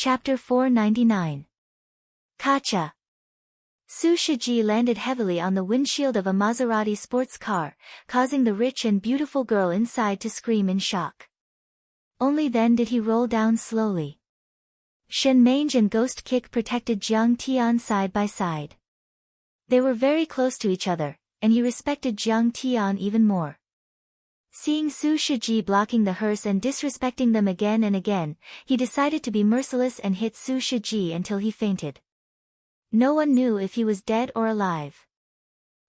Chapter 499. Kacha. Su Shiji landed heavily on the windshield of a Maserati sports car, causing the rich and beautiful girl inside to scream in shock. Only then did he roll down slowly. Shen Mange and Ghost Kick protected Jiang Tian side by side. They were very close to each other, and he respected Jiang Tian even more. Seeing Su Shiji blocking the hearse and disrespecting them again and again, he decided to be merciless and hit Su Shiji until he fainted. No one knew if he was dead or alive.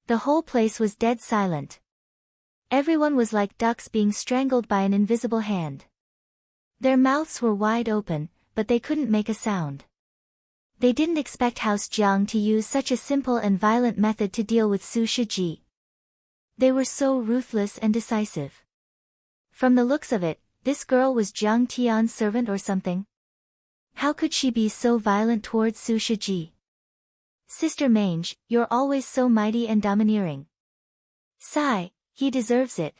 The whole place was dead silent. Everyone was like ducks being strangled by an invisible hand. Their mouths were wide open, but they couldn't make a sound. They didn't expect House Jiang to use such a simple and violent method to deal with Su Shiji. They were so ruthless and decisive. From the looks of it, this girl was Jiang Tian's servant or something. How could she be so violent towards Su Shiji? Sister Mange, you're always so mighty and domineering. Sigh, he deserves it.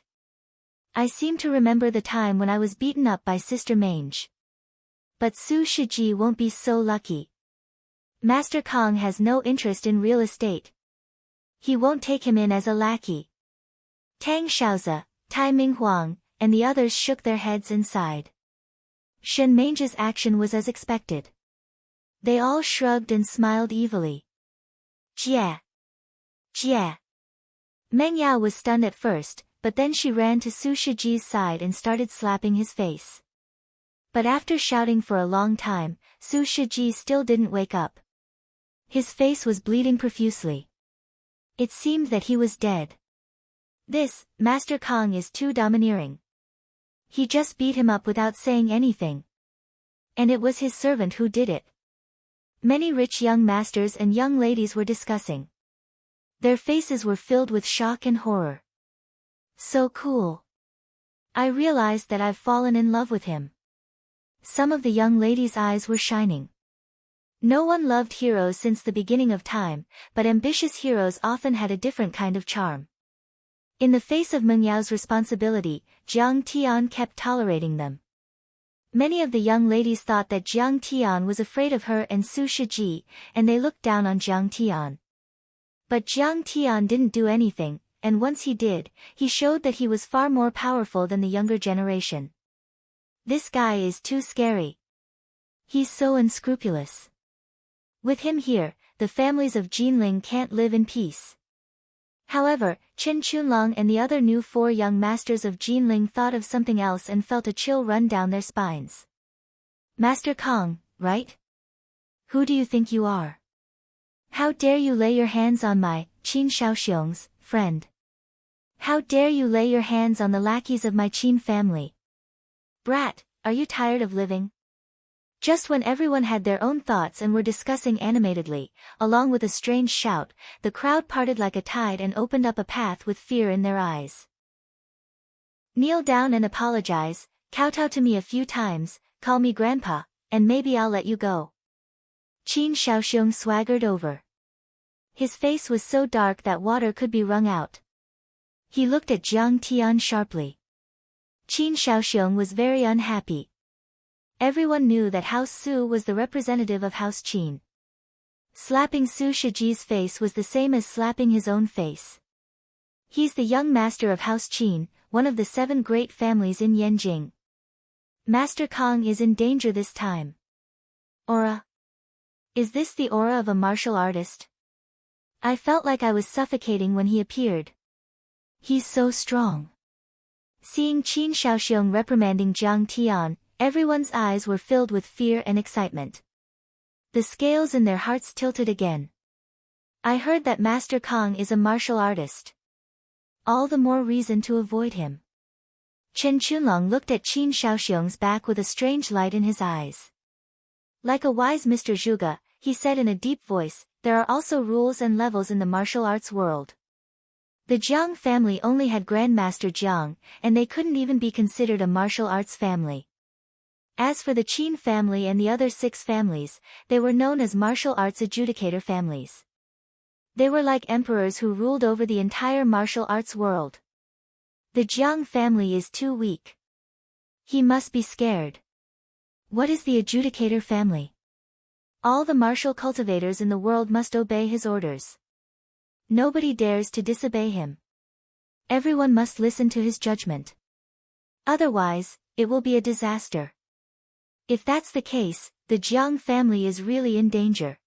I seem to remember the time when I was beaten up by Sister Mange. But Su Shiji won't be so lucky. Master Kong has no interest in real estate. He won't take him in as a lackey. Tang Xiaozi, Tai Minghuang, and the others shook their heads and sighed. Shen Mange's action was as expected. They all shrugged and smiled evilly. Jia! Jia! Meng Yao was stunned at first, but then she ran to Su Shiji's side and started slapping his face. But after shouting for a long time, Su Shiji still didn't wake up. His face was bleeding profusely. It seemed that he was dead. This, Master Kong is too domineering. He just beat him up without saying anything. And it was his servant who did it. Many rich young masters and young ladies were discussing. Their faces were filled with shock and horror. So cool. I realized that I've fallen in love with him. Some of the young ladies' eyes were shining. No one loved heroes since the beginning of time, but ambitious heroes often had a different kind of charm. In the face of Meng Yao's responsibility, Jiang Tian kept tolerating them. Many of the young ladies thought that Jiang Tian was afraid of her and Su Shiji, and they looked down on Jiang Tian. But Jiang Tian didn't do anything, and once he did, he showed that he was far more powerful than the younger generation. This guy is too scary. He's so unscrupulous. With him here, the families of Jinling can't live in peace. However, Chen Chunlong and the other new 4 young masters of Jinling thought of something else and felt a chill run down their spines. Master Kong, right? Who do you think you are? How dare you lay your hands on my, Qin Shaoxiong's, friend? How dare you lay your hands on the lackeys of my Qin family? Brat, are you tired of living? Just when everyone had their own thoughts and were discussing animatedly, along with a strange shout, the crowd parted like a tide and opened up a path with fear in their eyes. Kneel down and apologize, kowtow to me a few times, call me grandpa, and maybe I'll let you go. Qin Shaoxiong swaggered over. His face was so dark that water could be wrung out. He looked at Jiang Tian sharply. Qin Shaoxiong was very unhappy. Everyone knew that House Su was the representative of House Qin. Slapping Su Shiji's face was the same as slapping his own face. He's the young master of House Qin, one of the 7 great families in Yanjing. Master Kong is in danger this time. Aura? Is this the aura of a martial artist? I felt like I was suffocating when he appeared. He's so strong. Seeing Qin Shaoxiong reprimanding Jiang Tian, everyone's eyes were filled with fear and excitement. The scales in their hearts tilted again. I heard that Master Kong is a martial artist. All the more reason to avoid him. Chen Chunlong looked at Qin Shaoxiong's back with a strange light in his eyes. Like a wise Mr. Zhuge, he said in a deep voice, there are also rules and levels in the martial arts world. The Jiang family only had Grandmaster Jiang, and they couldn't even be considered a martial arts family. As for the Qin family and the other 6 families, they were known as martial arts adjudicator families. They were like emperors who ruled over the entire martial arts world. The Jiang family is too weak. He must be scared. What is the adjudicator family? All the martial cultivators in the world must obey his orders. Nobody dares to disobey him. Everyone must listen to his judgment. Otherwise, it will be a disaster. If that's the case, the Jiang family is really in danger.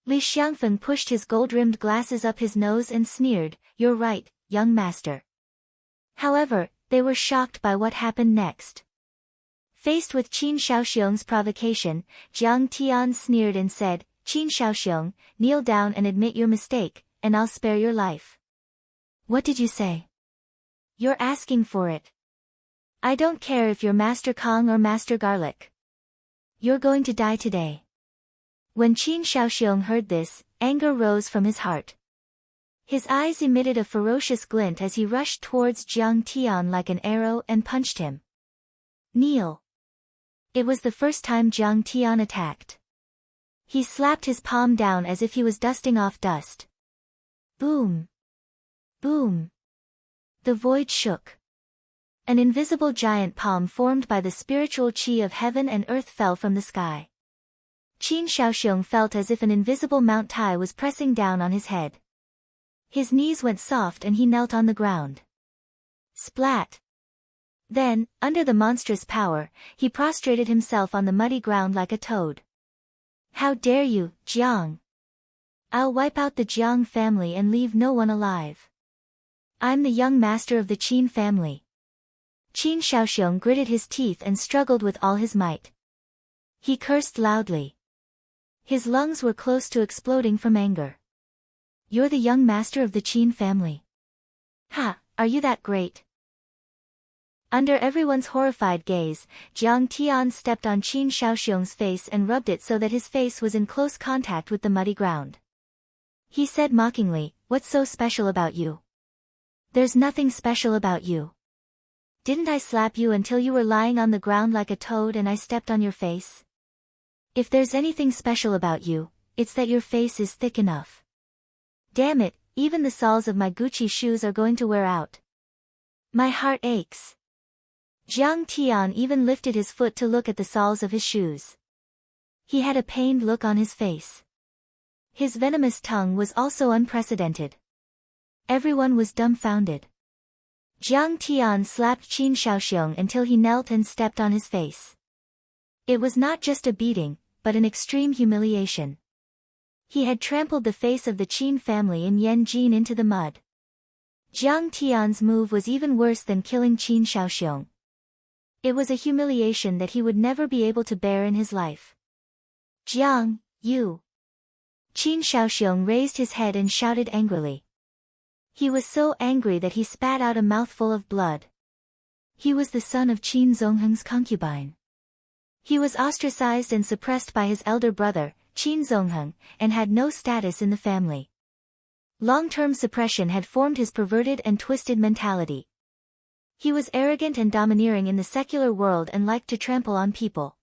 Li Xiangfeng pushed his gold-rimmed glasses up his nose and sneered, "You're right, young master." However, they were shocked by what happened next. Faced with Qin Shaoxiong's provocation, Jiang Tian sneered and said, "Qin Shaoxiong, kneel down and admit your mistake, and I'll spare your life." "What did you say?" "You're asking for it. I don't care if you're Master Kong or Master Garlic. You're going to die today." When Qin Shaoxiong heard this, anger rose from his heart. His eyes emitted a ferocious glint as he rushed towards Jiang Tian like an arrow and punched him. "Kneel." It was the first time Jiang Tian attacked. He slapped his palm down as if he was dusting off dust. Boom! Boom! The void shook. An invisible giant palm formed by the spiritual qi of heaven and earth fell from the sky. Qin Shaoxiong felt as if an invisible Mount Tai was pressing down on his head. His knees went soft and he knelt on the ground. Splat! Then, under the monstrous power, he prostrated himself on the muddy ground like a toad. "How dare you, Jiang! I'll wipe out the Jiang family and leave no one alive. I'm the young master of the Qin family." Qin Shaoxiong gritted his teeth and struggled with all his might. He cursed loudly. His lungs were close to exploding from anger. "You're the young master of the Qin family? Ha, are you that great?" Under everyone's horrified gaze, Jiang Tian stepped on Qin Shaoxiong's face and rubbed it so that his face was in close contact with the muddy ground. He said mockingly, "What's so special about you?" "There's nothing special about you. Didn't I slap you until you were lying on the ground like a toad and I stepped on your face? If there's anything special about you, it's that your face is thick enough. Damn it, even the soles of my Gucci shoes are going to wear out. My heart aches." Jiang Tian even lifted his foot to look at the soles of his shoes. He had a pained look on his face. His venomous tongue was also unprecedented. Everyone was dumbfounded. Jiang Tian slapped Qin Shaoxiong until he knelt and stepped on his face. It was not just a beating, but an extreme humiliation. He had trampled the face of the Qin family in Yanjin into the mud. Jiang Tian's move was even worse than killing Qin Shaoxiong. It was a humiliation that he would never be able to bear in his life. "Jiang, you!" Qin Shaoxiong raised his head and shouted angrily. He was so angry that he spat out a mouthful of blood. He was the son of Qin Zongheng's concubine. He was ostracized and suppressed by his elder brother, Qin Zongheng, and had no status in the family. Long-term suppression had formed his perverted and twisted mentality. He was arrogant and domineering in the secular world and liked to trample on people.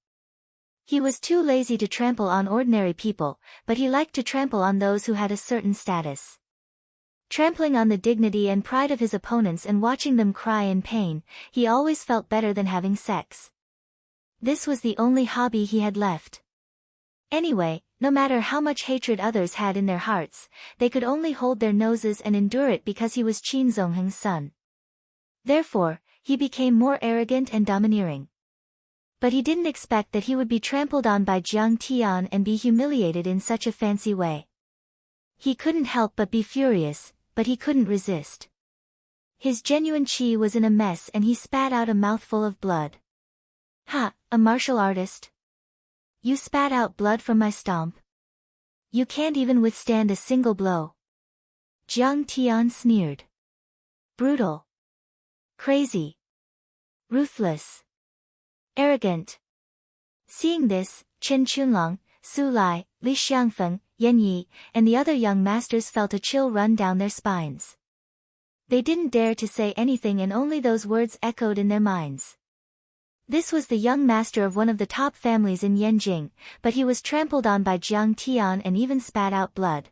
He was too lazy to trample on ordinary people, but he liked to trample on those who had a certain status. Trampling on the dignity and pride of his opponents and watching them cry in pain, he always felt better than having sex. This was the only hobby he had left. Anyway, no matter how much hatred others had in their hearts, they could only hold their noses and endure it because he was Qin Zongheng's son. Therefore, he became more arrogant and domineering. But he didn't expect that he would be trampled on by Jiang Tian and be humiliated in such a fancy way. He couldn't help but be furious, but he couldn't resist. His genuine qi was in a mess and he spat out a mouthful of blood. "Ha, a martial artist? You spat out blood from my stomp? You can't even withstand a single blow." Jiang Tian sneered. "Brutal. Crazy. Ruthless. Arrogant." Seeing this, Chen Qunlong, Su Lai, Li Xiangfeng, Yan Yi, and the other young masters felt a chill run down their spines. They didn't dare to say anything and only those words echoed in their minds. This was the young master of one of the top families in Yanjing, but he was trampled on by Jiang Tian and even spat out blood.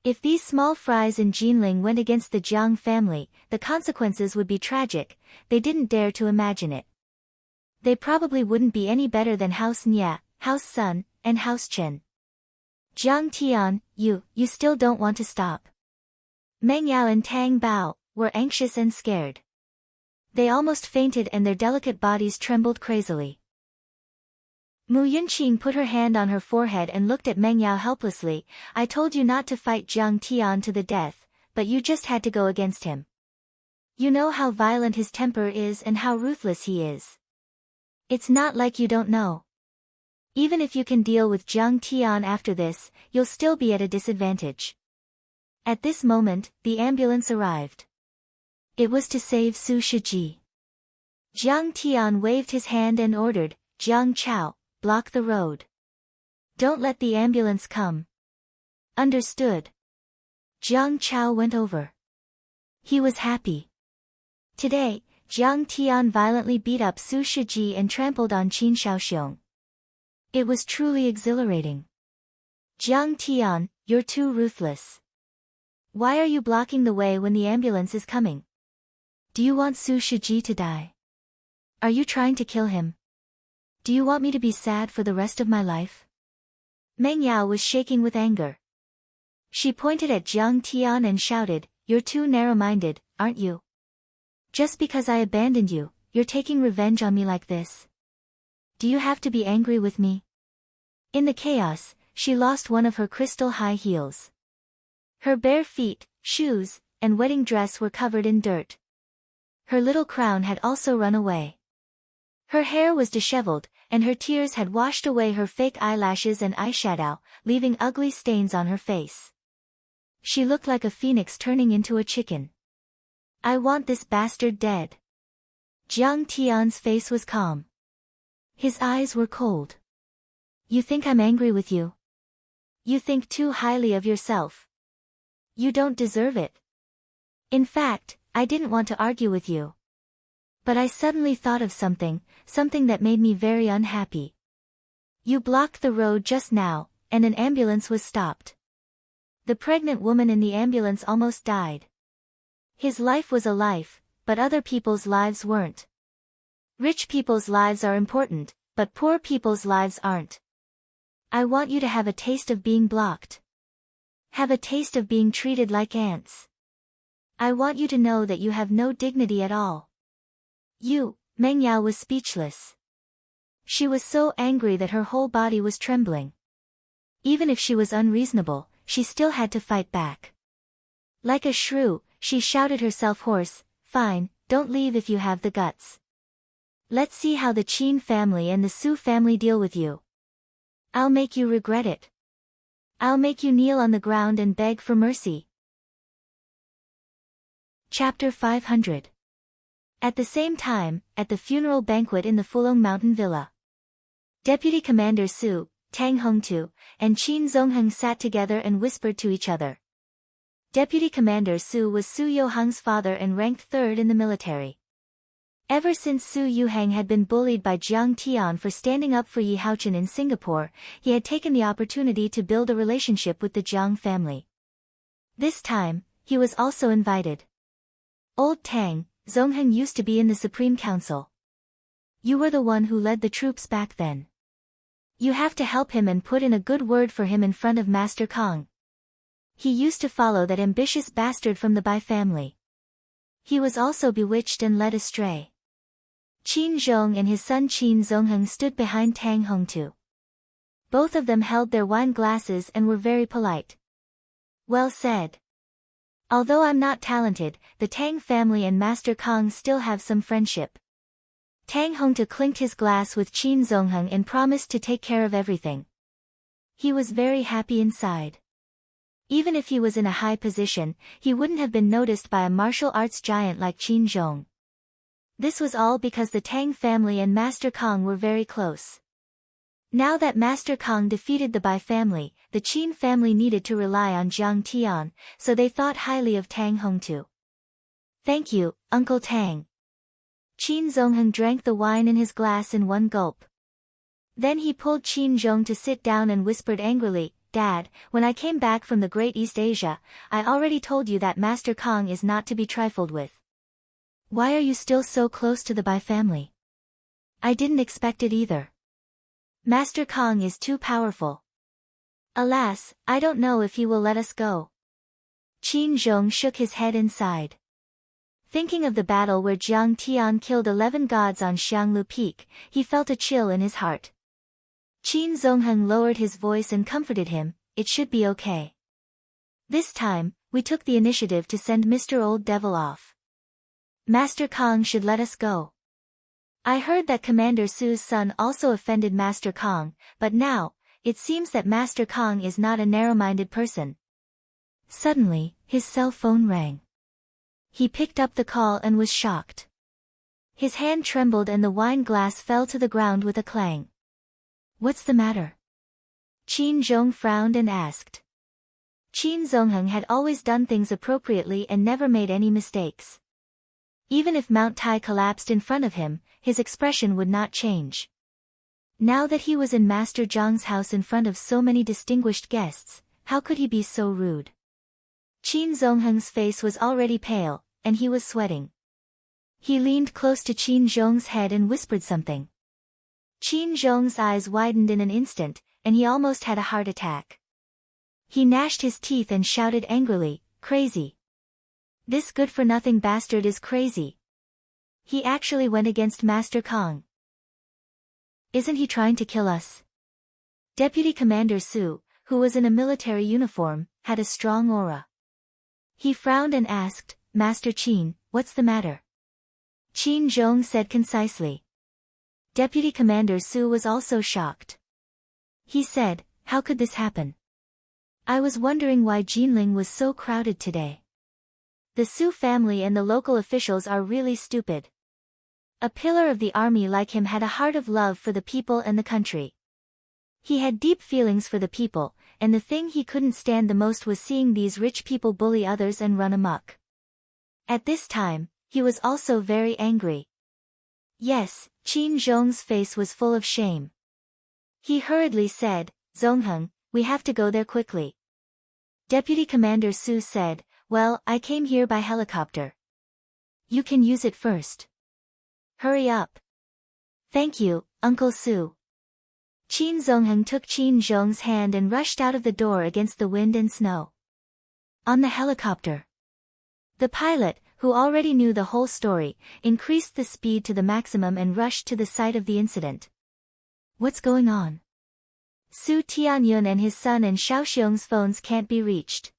If these small fries in Jinling went against the Jiang family, the consequences would be tragic. They didn't dare to imagine it. They probably wouldn't be any better than House Nya, House Sun, and House Chen. Jiang Tian, you still don't want to stop. Meng Yao and Tang Bao were anxious and scared. They almost fainted and their delicate bodies trembled crazily. Mu Yunqing put her hand on her forehead and looked at Meng Yao helplessly. I told you not to fight Jiang Tian to the death, but you just had to go against him. You know how violent his temper is and how ruthless he is. It's not like you don't know. Even if you can deal with Jiang Tian after this, you'll still be at a disadvantage. At this moment, the ambulance arrived. It was to save Su Shiji. Jiang Tian waved his hand and ordered, Jiang Chao, block the road. Don't let the ambulance come. Understood. Jiang Chao went over. He was happy. Today, Jiang Tian violently beat up Su Shiji and trampled on Qin Shaoxiong. It was truly exhilarating. Jiang Tian, you're too ruthless. Why are you blocking the way when the ambulance is coming? Do you want Su Shiji to die? Are you trying to kill him? Do you want me to be sad for the rest of my life? Meng Yao was shaking with anger. She pointed at Jiang Tian and shouted, you're too narrow-minded, aren't you? Just because I abandoned you, you're taking revenge on me like this. Do you have to be angry with me? In the chaos, she lost one of her crystal high heels. Her bare feet, shoes, and wedding dress were covered in dirt. Her little crown had also run away. Her hair was disheveled, and her tears had washed away her fake eyelashes and eyeshadow, leaving ugly stains on her face. She looked like a phoenix turning into a chicken. I want this bastard dead. Jiang Tian's face was calm. His eyes were cold. You think I'm angry with you? You think too highly of yourself. You don't deserve it. In fact, I didn't want to argue with you. But I suddenly thought of something that made me very unhappy. You blocked the road just now, and an ambulance was stopped. The pregnant woman in the ambulance almost died. His life was a life, but other people's lives weren't. Rich people's lives are important, but poor people's lives aren't. I want you to have a taste of being blocked. Have a taste of being treated like ants. I want you to know that you have no dignity at all. Meng Yao was speechless. She was so angry that her whole body was trembling. Even if she was unreasonable, she still had to fight back. Like a shrew, she shouted herself hoarse, fine, don't leave if you have the guts. Let's see how the Qin family and the Su family deal with you. I'll make you regret it. I'll make you kneel on the ground and beg for mercy. Chapter 500. At the same time, at the funeral banquet in the Fulong Mountain Villa, Deputy Commander Su, Tang Hongtu, and Qin Zongheng sat together and whispered to each other. Deputy Commander Su was Su Yohang's father and ranked third in the military. Ever since Su Yuhang had been bullied by Jiang Tian for standing up for Yi Haochen in Singapore, he had taken the opportunity to build a relationship with the Jiang family. This time, he was also invited. Old Tang, Zongheng used to be in the Supreme Council. You were the one who led the troops back then. You have to help him and put in a good word for him in front of Master Kong. He used to follow that ambitious bastard from the Bai family. He was also bewitched and led astray. Qin Zhong and his son Qin Zongheng stood behind Tang Hongtu. Both of them held their wine glasses and were very polite. Well said. Although I'm not talented, the Tang family and Master Kong still have some friendship. Tang Hongtu clinked his glass with Qin Zongheng and promised to take care of everything. He was very happy inside. Even if he was in a high position, he wouldn't have been noticed by a martial arts giant like Qin Zhong. This was all because the Tang family and Master Kong were very close. Now that Master Kong defeated the Bai family, the Qin family needed to rely on Jiang Tian, so they thought highly of Tang Hongtu. Thank you, Uncle Tang. Qin Zongheng drank the wine in his glass in one gulp. Then he pulled Qin Zhong to sit down and whispered angrily, Dad, when I came back from the Great East Asia, I already told you that Master Kong is not to be trifled with. Why are you still so close to the Bai family? I didn't expect it either. Master Kong is too powerful. Alas, I don't know if he will let us go. Qin Zhong shook his head and sighed. Thinking of the battle where Jiang Tian killed 11 gods on Xianglu Peak, he felt a chill in his heart. Qin Zongheng lowered his voice and comforted him, "It should be okay. This time, we took the initiative to send Mr. Old Devil off. Master Kong should let us go. I heard that Commander Su's son also offended Master Kong, but now, it seems that Master Kong is not a narrow-minded person." Suddenly, his cell phone rang. He picked up the call and was shocked. His hand trembled and the wine glass fell to the ground with a clang. "What's the matter?" Qin Zhong frowned and asked. Qin Zongheng had always done things appropriately and never made any mistakes. Even if Mount Tai collapsed in front of him, his expression would not change. Now that he was in Master Zhang's house in front of so many distinguished guests, how could he be so rude? Qin Zongheng's face was already pale, and he was sweating. He leaned close to Qin Zhong's head and whispered something. Qin Zhong's eyes widened in an instant, and he almost had a heart attack. He gnashed his teeth and shouted angrily, "Crazy! This good-for-nothing bastard is crazy. He actually went against Master Kong. Isn't he trying to kill us?" Deputy Commander Su, who was in a military uniform, had a strong aura. He frowned and asked, "Master Qin, what's the matter?" Qin Zhong said concisely. Deputy Commander Su was also shocked. He said, "How could this happen? I was wondering why Jinling was so crowded today. The Su family and the local officials are really stupid. A pillar of the army like him had a heart of love for the people and the country. He had deep feelings for the people, and the thing he couldn't stand the most was seeing these rich people bully others and run amok. At this time, he was also very angry." Yes, Qin Zhong's face was full of shame. He hurriedly said, "Zongheng, we have to go there quickly." Deputy Commander Su said, "Well, I came here by helicopter. You can use it first. Hurry up." "Thank you, Uncle Su." Qin Zongheng took Qin Zhong's hand and rushed out of the door against the wind and snow. On the helicopter. The pilot, who already knew the whole story, increased the speed to the maximum and rushed to the site of the incident. "What's going on?" "Su Tianyun and his son and Xiaoxiong's phones can't be reached.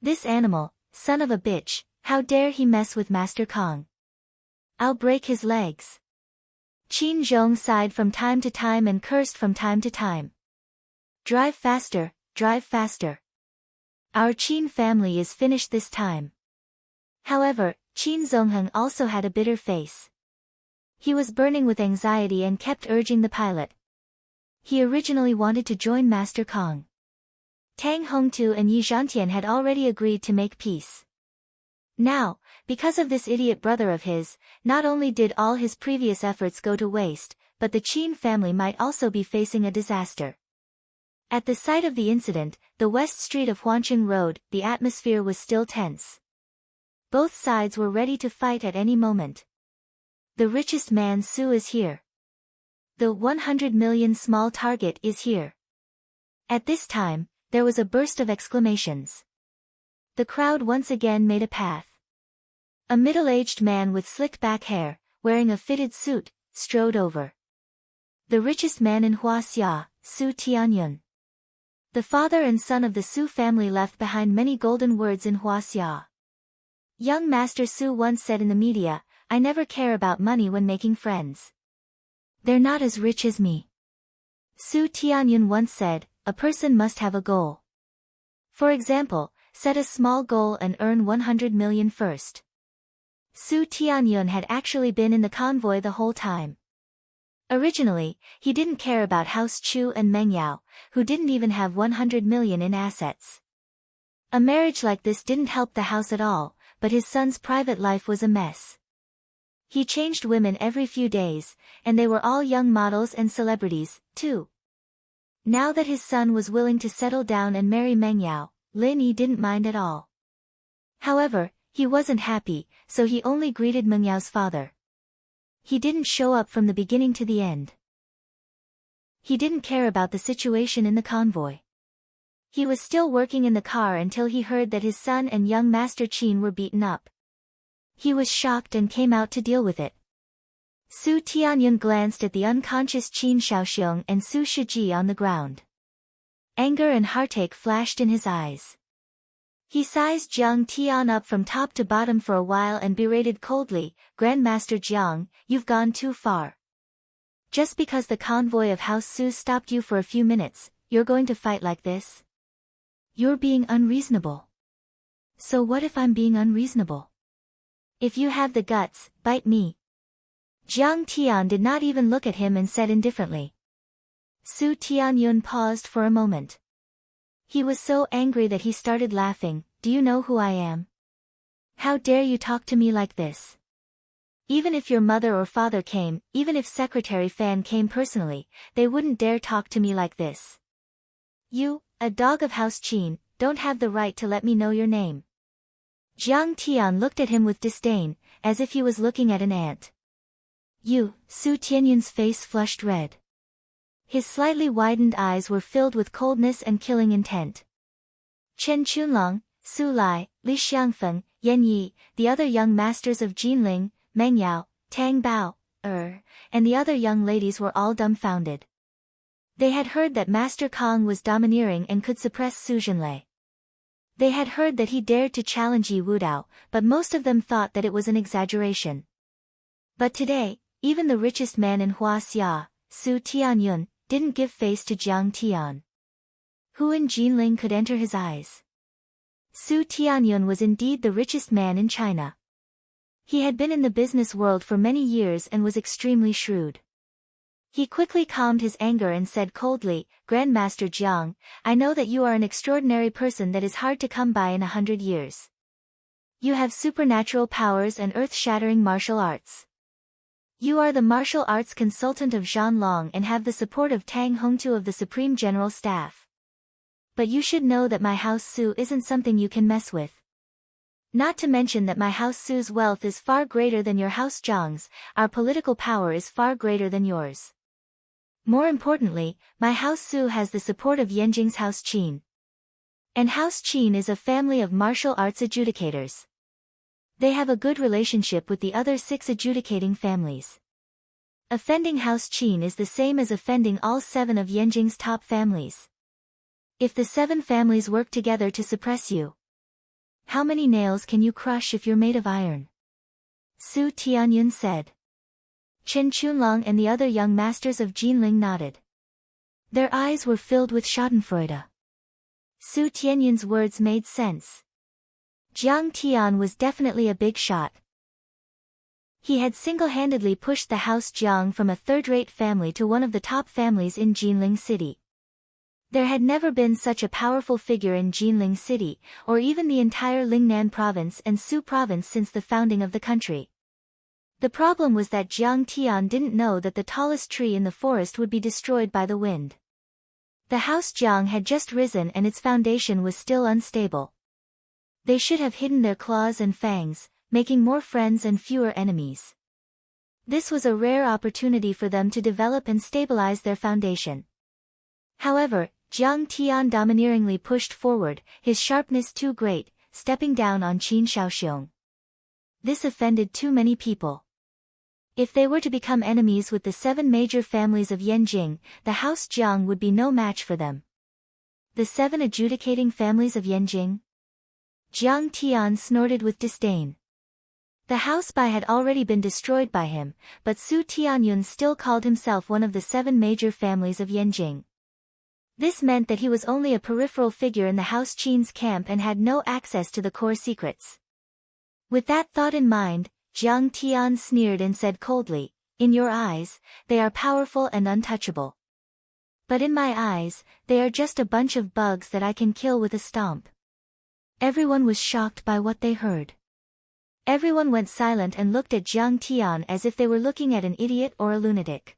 This animal, son of a bitch, how dare he mess with Master Kong. I'll break his legs." Qin Zhong sighed from time to time and cursed from time to time. Drive faster, drive faster. Our Qin family is finished this time." However, Qin Zongheng also had a bitter face. He was burning with anxiety and kept urging the pilot. He originally wanted to join Master Kong. Tang Hongtu and Yi Zhantian had already agreed to make peace. Now, because of this idiot brother of his, not only did all his previous efforts go to waste, but the Qin family might also be facing a disaster. At the site of the incident, the west street of Huanqing Road, the atmosphere was still tense. Both sides were ready to fight at any moment. The richest man Su is here. The 100 million small target is here. At this time, there was a burst of exclamations. The crowd once again made a path. A middle-aged man with slick back hair, wearing a fitted suit, strode over. The richest man in Huaxia, Su Tianyun. The father and son of the Su family left behind many golden words in Huaxia. Young Master Su once said in the media, "I never care about money when making friends. They're not as rich as me." Su Tianyun once said, "A person must have a goal. For example, set a small goal and earn 100 million first." Su Tianyun had actually been in the convoy the whole time. Originally, he didn't care about House Chu and Meng Yao, who didn't even have 100 million in assets. A marriage like this didn't help the house at all, but his son's private life was a mess. He changed women every few days, and they were all young models and celebrities, too. Now that his son was willing to settle down and marry Meng Yao, Lin Yi didn't mind at all. However, he wasn't happy, so he only greeted Meng Yao's father. He didn't show up from the beginning to the end. He didn't care about the situation in the convoy. He was still working in the car until he heard that his son and young Master Qin were beaten up. He was shocked and came out to deal with it. Su Tianyun glanced at the unconscious Qin Shaoxiong and Su Shiji on the ground. Anger and heartache flashed in his eyes. He sized Jiang Tian up from top to bottom for a while and berated coldly, "Grandmaster Jiang, you've gone too far. Just because the convoy of House Su stopped you for a few minutes, you're going to fight like this? You're being unreasonable." "So what if I'm being unreasonable? If you have the guts, bite me." Jiang Tian did not even look at him and said indifferently. Su Tianyun paused for a moment. He was so angry that he started laughing. "Do you know who I am? How dare you talk to me like this? Even if your mother or father came, even if Secretary Fan came personally, they wouldn't dare talk to me like this. You, a dog of House Qin, don't have the right to let me know your name." Jiang Tian looked at him with disdain, as if he was looking at an ant. "You," Su Tianyun's face flushed red. His slightly widened eyes were filled with coldness and killing intent. Chen Qunlong, Su Lai, Li Xiangfeng, Yan Yi, the other young masters of Jinling, Meng Yao, Tang Bao, and the other young ladies were all dumbfounded. They had heard that Master Kong was domineering and could suppress Su Jinlei. They had heard that he dared to challenge Yi Wudao, but most of them thought that it was an exaggeration. But today, even the richest man in Huaxia, Su Tianyun, didn't give face to Jiang Tian. Who in Jinling could enter his eyes? Su Tianyun was indeed the richest man in China. He had been in the business world for many years and was extremely shrewd. He quickly calmed his anger and said coldly, "Grandmaster Jiang, I know that you are an extraordinary person that is hard to come by in 100 years. You have supernatural powers and earth-shattering martial arts. You are the martial arts consultant of Zhan Long and have the support of Tang Hongtu of the Supreme General Staff. But you should know that my House Su isn't something you can mess with. Not to mention that my House Su's wealth is far greater than your House Zhang's, our political power is far greater than yours. More importantly, my House Su has the support of Yanjing's House Qin. And House Qin is a family of martial arts adjudicators. They have a good relationship with the other 6 adjudicating families. Offending House Qin is the same as offending all 7 of Yanjing's top families. If the 7 families work together to suppress you, how many nails can you crush if you're made of iron?" Su Tianyun said. Chen Qunlong and the other young masters of Jinling nodded. Their eyes were filled with schadenfreude. Su Tianyun's words made sense. Jiang Tian was definitely a big shot. He had single-handedly pushed the House Jiang from a third-rate family to one of the top families in Jinling City. There had never been such a powerful figure in Jinling City, or even the entire Lingnan province and Su province since the founding of the country. The problem was that Jiang Tian didn't know that the tallest tree in the forest would be destroyed by the wind. The House Jiang had just risen and its foundation was still unstable. They should have hidden their claws and fangs, making more friends and fewer enemies. This was a rare opportunity for them to develop and stabilize their foundation. However, Jiang Tian domineeringly pushed forward, his sharpness too great, stepping down on Qin Shaoxiong. This offended too many people. If they were to become enemies with the 7 major families of Yanjing, the House Jiang would be no match for them. The 7 adjudicating families of Yanjing? Jiang Tian snorted with disdain. The House Bai had already been destroyed by him, but Su Tianyun still called himself one of the 7 major families of Yanjing. This meant that he was only a peripheral figure in the House Qin's camp and had no access to the core secrets. With that thought in mind, Jiang Tian sneered and said coldly, "In your eyes, they are powerful and untouchable. But in my eyes, they are just a bunch of bugs that I can kill with a stomp." Everyone was shocked by what they heard. Everyone went silent and looked at Jiang Tian as if they were looking at an idiot or a lunatic.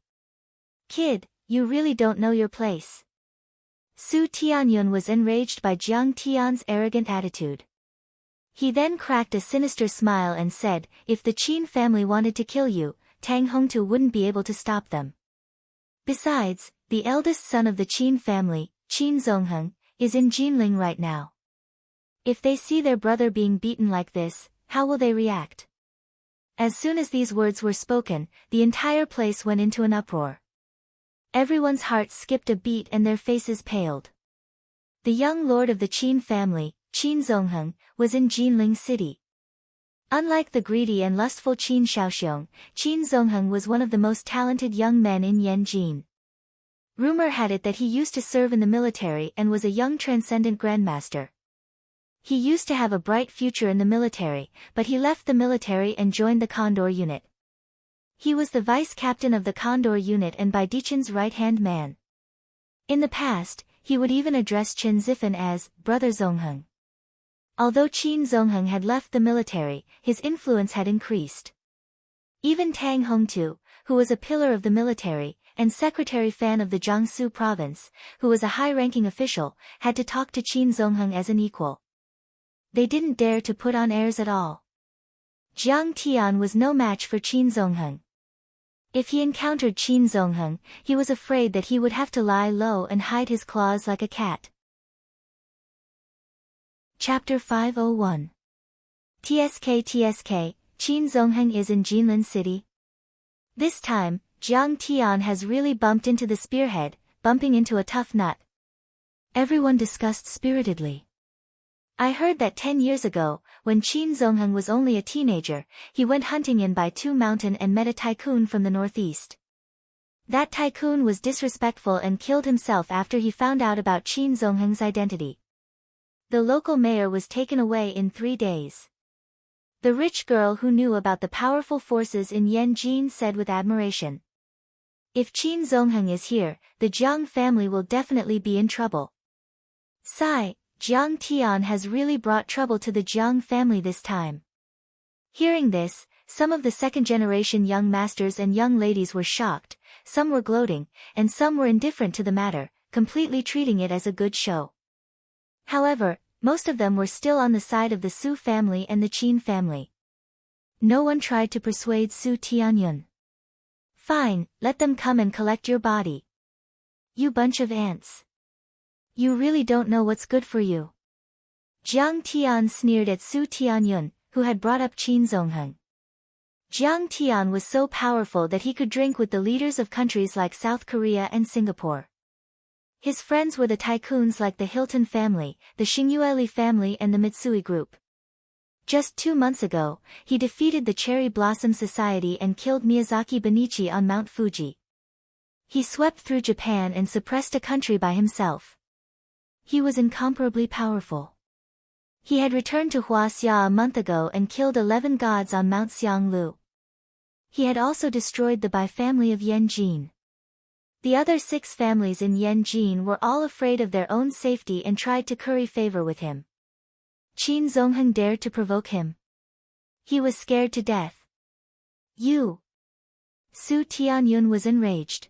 "Kid, you really don't know your place." Su Tianyun was enraged by Jiang Tian's arrogant attitude. He then cracked a sinister smile and said, "If the Qin family wanted to kill you, Tang Hongtu wouldn't be able to stop them. Besides, the eldest son of the Qin family, Qin Zongheng, is in Jinling right now. If they see their brother being beaten like this, how will they react? As soon as these words were spoken, the entire place went into an uproar. Everyone's hearts skipped a beat and their faces paled. The young lord of the Qin family, Qin Zongheng, was in Jinling city. Unlike the greedy and lustful Qin Shaoxiong, Qin Zongheng was one of the most talented young men in Yanjin. Rumor had it that he used to serve in the military and was a young transcendent grandmaster. He used to have a bright future in the military, but he left the military and joined the Condor unit. He was the vice captain of the Condor unit and Bai Dichen's right-hand man. In the past, he would even address Chen Zifan as Brother Zongheng. Although Qin Zongheng had left the military, his influence had increased. Even Tang Hongtu, who was a pillar of the military, and secretary fan of the Jiangsu province, who was a high-ranking official, had to talk to Qin Zongheng as an equal. They didn't dare to put on airs at all. Jiang Tian was no match for Qin Zongheng. If he encountered Qin Zongheng, he was afraid that he would have to lie low and hide his claws like a cat. Chapter 501 TSK, Qin Zongheng is in Jinlin City. This time, Jiang Tian has really bumped into the spearhead, bumping into a tough nut. Everyone discussed spiritedly. I heard that 10 years ago, when Qin Zongheng was only a teenager, he went hunting in Baitu Mountain and met a tycoon from the northeast. That tycoon was disrespectful and killed himself after he found out about Qin Zongheng's identity. The local mayor was taken away in 3 days. The rich girl who knew about the powerful forces in Yanjin said with admiration, "If Qin Zongheng is here, the Jiang family will definitely be in trouble." Sigh, Jiang Tian has really brought trouble to the Jiang family this time. Hearing this, some of the second-generation young masters and young ladies were shocked, some were gloating, and some were indifferent to the matter, completely treating it as a good show. However, most of them were still on the side of the Su family and the Qin family. No one tried to persuade Su Tianyun. "Fine, let them come and collect your body. You bunch of ants. You really don't know what's good for you." Jiang Tian sneered at Su Tianyun, who had brought up Qin Zongheng. Jiang Tian was so powerful that he could drink with the leaders of countries like South Korea and Singapore. His friends were the tycoons like the Hilton family, the Xingyueli family and the Mitsui group. Just 2 months ago, he defeated the Cherry Blossom Society and killed Miyazaki Benichi on Mount Fuji. He swept through Japan and suppressed a country by himself. He was incomparably powerful. He had returned to Huaxia a month ago and killed 11 gods on Mount Xianglu. He had also destroyed the Bai family of Yanjin. The other 6 families in Yanjin were all afraid of their own safety and tried to curry favor with him. Qin Zongheng dared to provoke him. He was scared to death. "You!" Su Tianyun was enraged.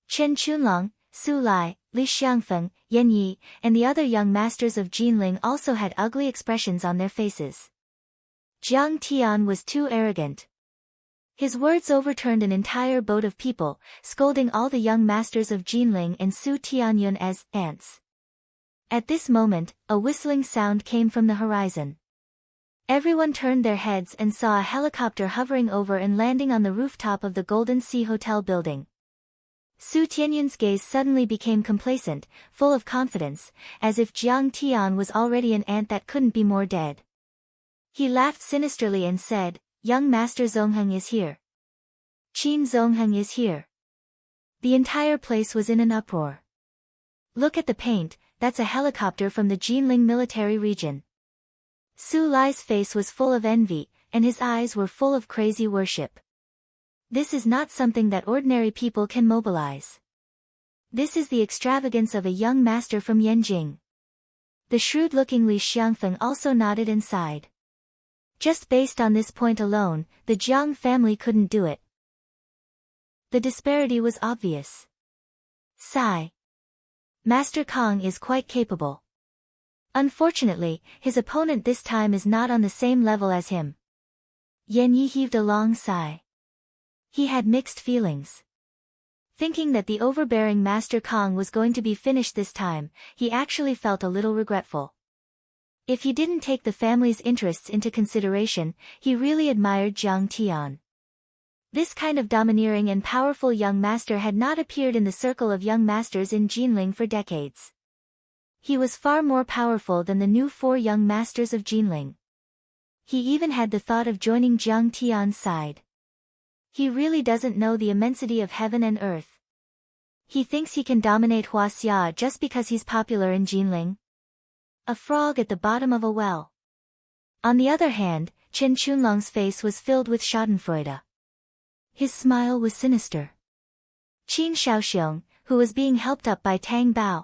Chen Chunlong, Su Lai, Li Xiangfeng, Yan Yi, and the other young masters of Jinling also had ugly expressions on their faces. Jiang Tian was too arrogant. His words overturned an entire boat of people, scolding all the young masters of Jinling and Su Tianyun as ants. At this moment, a whistling sound came from the horizon. Everyone turned their heads and saw a helicopter hovering over and landing on the rooftop of the Golden Sea Hotel building. Su Tianyun's gaze suddenly became complacent, full of confidence, as if Jiang Tian was already an ant that couldn't be more dead. He laughed sinisterly and said, "Young Master Zongheng is here. Qin Zongheng is here." The entire place was in an uproar. "Look at the paint, that's a helicopter from the Jinling military region." Su Lai's face was full of envy, and his eyes were full of crazy worship. This is not something that ordinary people can mobilize. This is the extravagance of a young master from Yanjing. The shrewd-looking Li Xiangfeng also nodded and sighed. Just based on this point alone, the Jiang family couldn't do it. The disparity was obvious. Sigh. Master Kong is quite capable. Unfortunately, his opponent this time is not on the same level as him. Yan Yi heaved a long sigh. He had mixed feelings. Thinking that the overbearing Master Kong was going to be finished this time, he actually felt a little regretful. If he didn't take the family's interests into consideration, he really admired Jiang Tian. This kind of domineering and powerful young master had not appeared in the circle of young masters in Jinling for decades. He was far more powerful than the new 4 young masters of Jinling. He even had the thought of joining Jiang Tian's side. He really doesn't know the immensity of heaven and earth. He thinks he can dominate Huaxia just because he's popular in Jinling. A frog at the bottom of a well. On the other hand, Chen Chunlong's face was filled with schadenfreude. His smile was sinister. Qin Shaoxiong, who was being helped up by Tang Bao,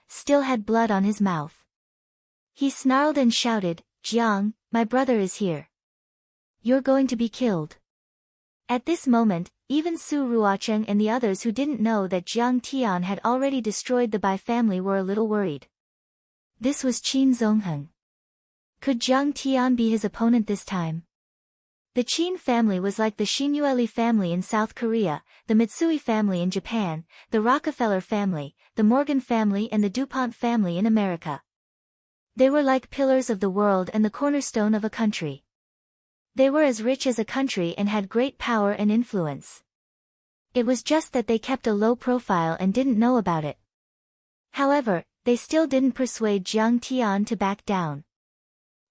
still had blood on his mouth. He snarled and shouted, "Jiang, my brother is here. You're going to be killed." At this moment, even Su Ruocheng and the others who didn't know that Jiang Tian had already destroyed the Bai family were a little worried. This was Qin Zongheng. Could Jiang Tian be his opponent this time? The Qin family was like the Shinueli family in South Korea, the Mitsui family in Japan, the Rockefeller family, the Morgan family and the DuPont family in America. They were like pillars of the world and the cornerstone of a country. They were as rich as a country and had great power and influence. It was just that they kept a low profile and didn't know about it. However, they still didn't persuade Jiang Tian to back down.